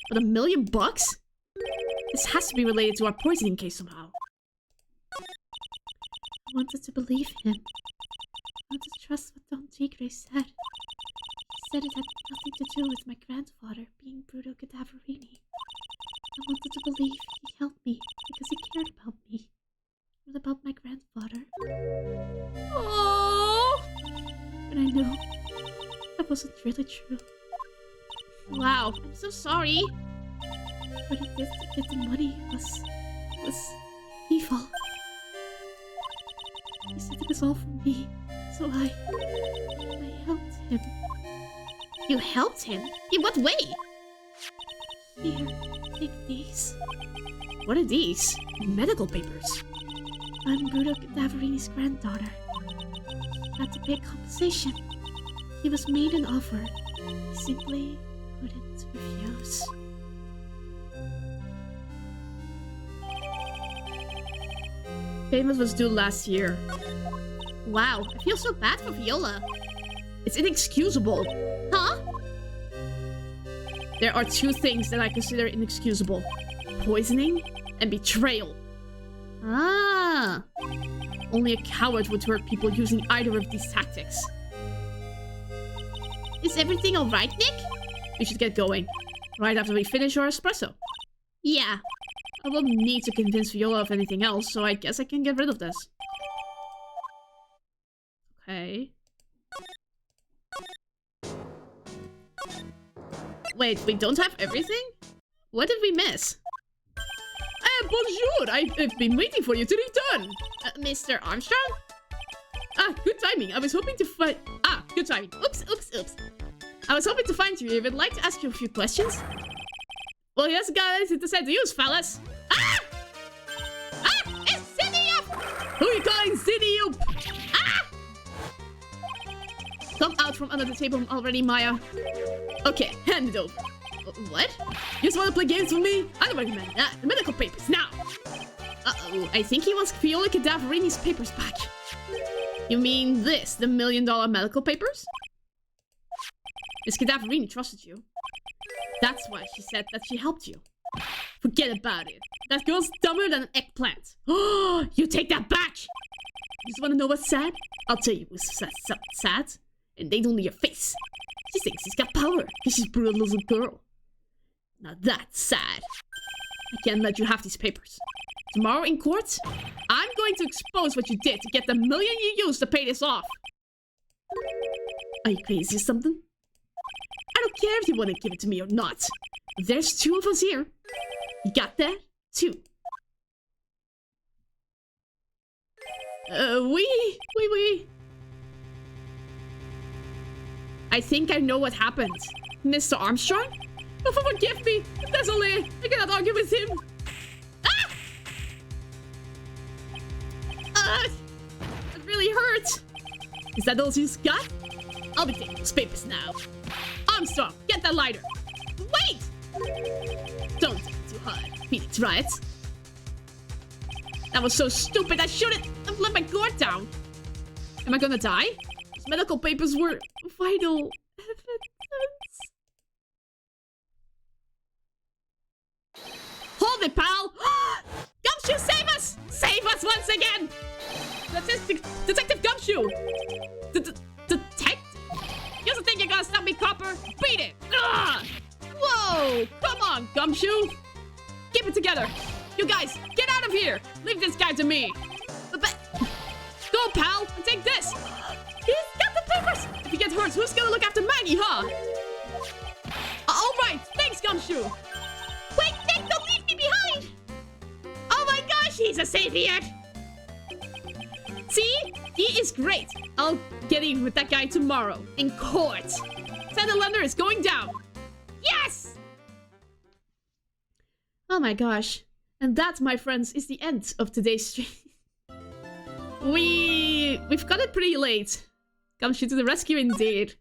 But $1 million bucks? This has to be related to our poisoning case somehow. I wanted to believe him. I wanted to trust what Don Tigre said. He said it had nothing to do with my grandfather being Bruno Cadaverini. I wanted to believe he helped me because he cared about me. Not about my grandfather. Oh! But I know that wasn't really true. Wow, I'm so sorry. What he did to get the money was evil. He said it was all for me, so I helped him. You helped him? In what way? Here, take these. What are these? Medical papers. I'm Bruno Cadaverini's granddaughter. He had to pay compensation. He was made an offer. He simply couldn't refuse. Payment was due last year. Wow, I feel so bad for Viola. It's inexcusable. Huh? There are 2 things that I consider inexcusable. Poisoning and betrayal. Ah. Only a coward would hurt people using either of these tactics. Is everything alright, Nick? We should get going. Right after we finish our espresso. Yeah. I won't need to convince Viola of anything else, so I guess I can get rid of this. Okay. Wait, we don't have everything? What did we miss? Bonjour! I've been waiting for you to return! Mr. Armstrong? Ah, good timing. I was hoping to find... Ah, good timing. Oops. I was hoping to find you here, but I'd like to ask you a few questions. Well, yes, guys, it's time to use, fellas. Ah! Ah! It's Zinny up! Who are you calling Zinny up? Ah! Come out from under the table already, Maya. Okay, hand it over. What? You just want to play games with me? I don't recommend that. The medical papers, now! Uh-oh. I think he wants Viola Cadaverini's papers back. You mean this, the $1 million medical papers? Miss Cadaverini trusted you. That's why she said that she helped you. Forget about it. That girl's dumber than an eggplant. Oh, you take that back! You just want to know what's sad? I'll tell you what's sad. And they don't need your face. She thinks she's got power because she's a brutal little girl. Now that's sad. I can't let you have these papers. Tomorrow in court, I'm going to expose what you did to get the $1 million you used to pay this off. Are you crazy or something? I don't care if you want to give it to me or not. There's 2 of us here. You got that? 2. We. I think I know what happened. Mr. Armstrong? Oh, forgive me. Désolé. I cannot argue with him. It really hurts. Is that all you got? I'll be taking those papers now. Armstrong, get that lighter. Wait! Don't take it too hard, Phoenix Wright. That was so stupid. I shouldn't have let my guard down. Am I gonna die? Those medical papers were vital evidence. Hold it, pal! Gumshoe, save us! Save us once again! Detective Gumshoe! Detective? You also think you're gonna stop me, Copper? Beat it! Ugh! Whoa! Come on, Gumshoe! Keep it together! You guys, get out of here! Leave this guy to me! Go, pal! And take this! He's got the papers! If he gets hurt, who's gonna look after Maggie, huh? Alright! Thanks, Gumshoe! Wait, Nick! Don't leave me behind! Oh my gosh, he's a savior! See? He is great. I'll get even with that guy tomorrow. In court. Santa is going down. Yes! Oh my gosh. And that, my friends, is the end of today's stream. We've got it pretty late. Comes you to the rescue indeed.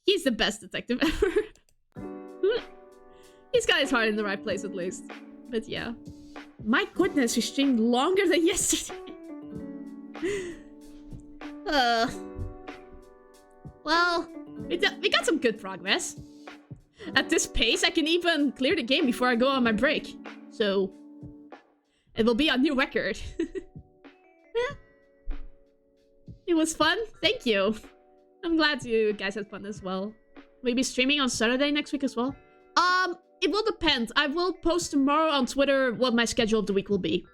He's the best detective ever. He's got his heart in the right place at least. But yeah. My goodness, we streamed longer than yesterday. Well, we got some good progress. At this pace, I can even clear the game before I go on my break. So, it will be a new record. It was fun. Thank you. I'm glad you guys had fun as well. We'll be streaming on Saturday next week as well. It will depend. I will post tomorrow on Twitter what my schedule of the week will be.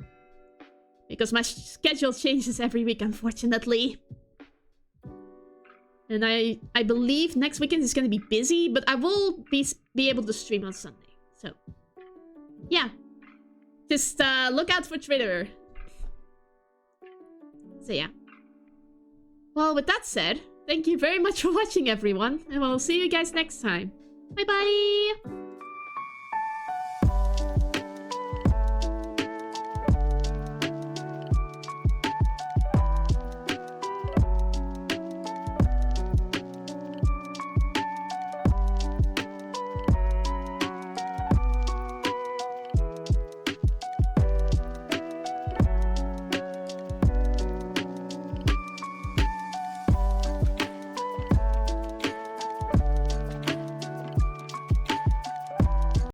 Because my schedule changes every week, unfortunately. And I believe next weekend is going to be busy, but I will be able to stream on Sunday. So, yeah. Just look out for Twitter. So, yeah. Well, with that said, thank you very much for watching, everyone. And we'll see you guys next time. Bye-bye!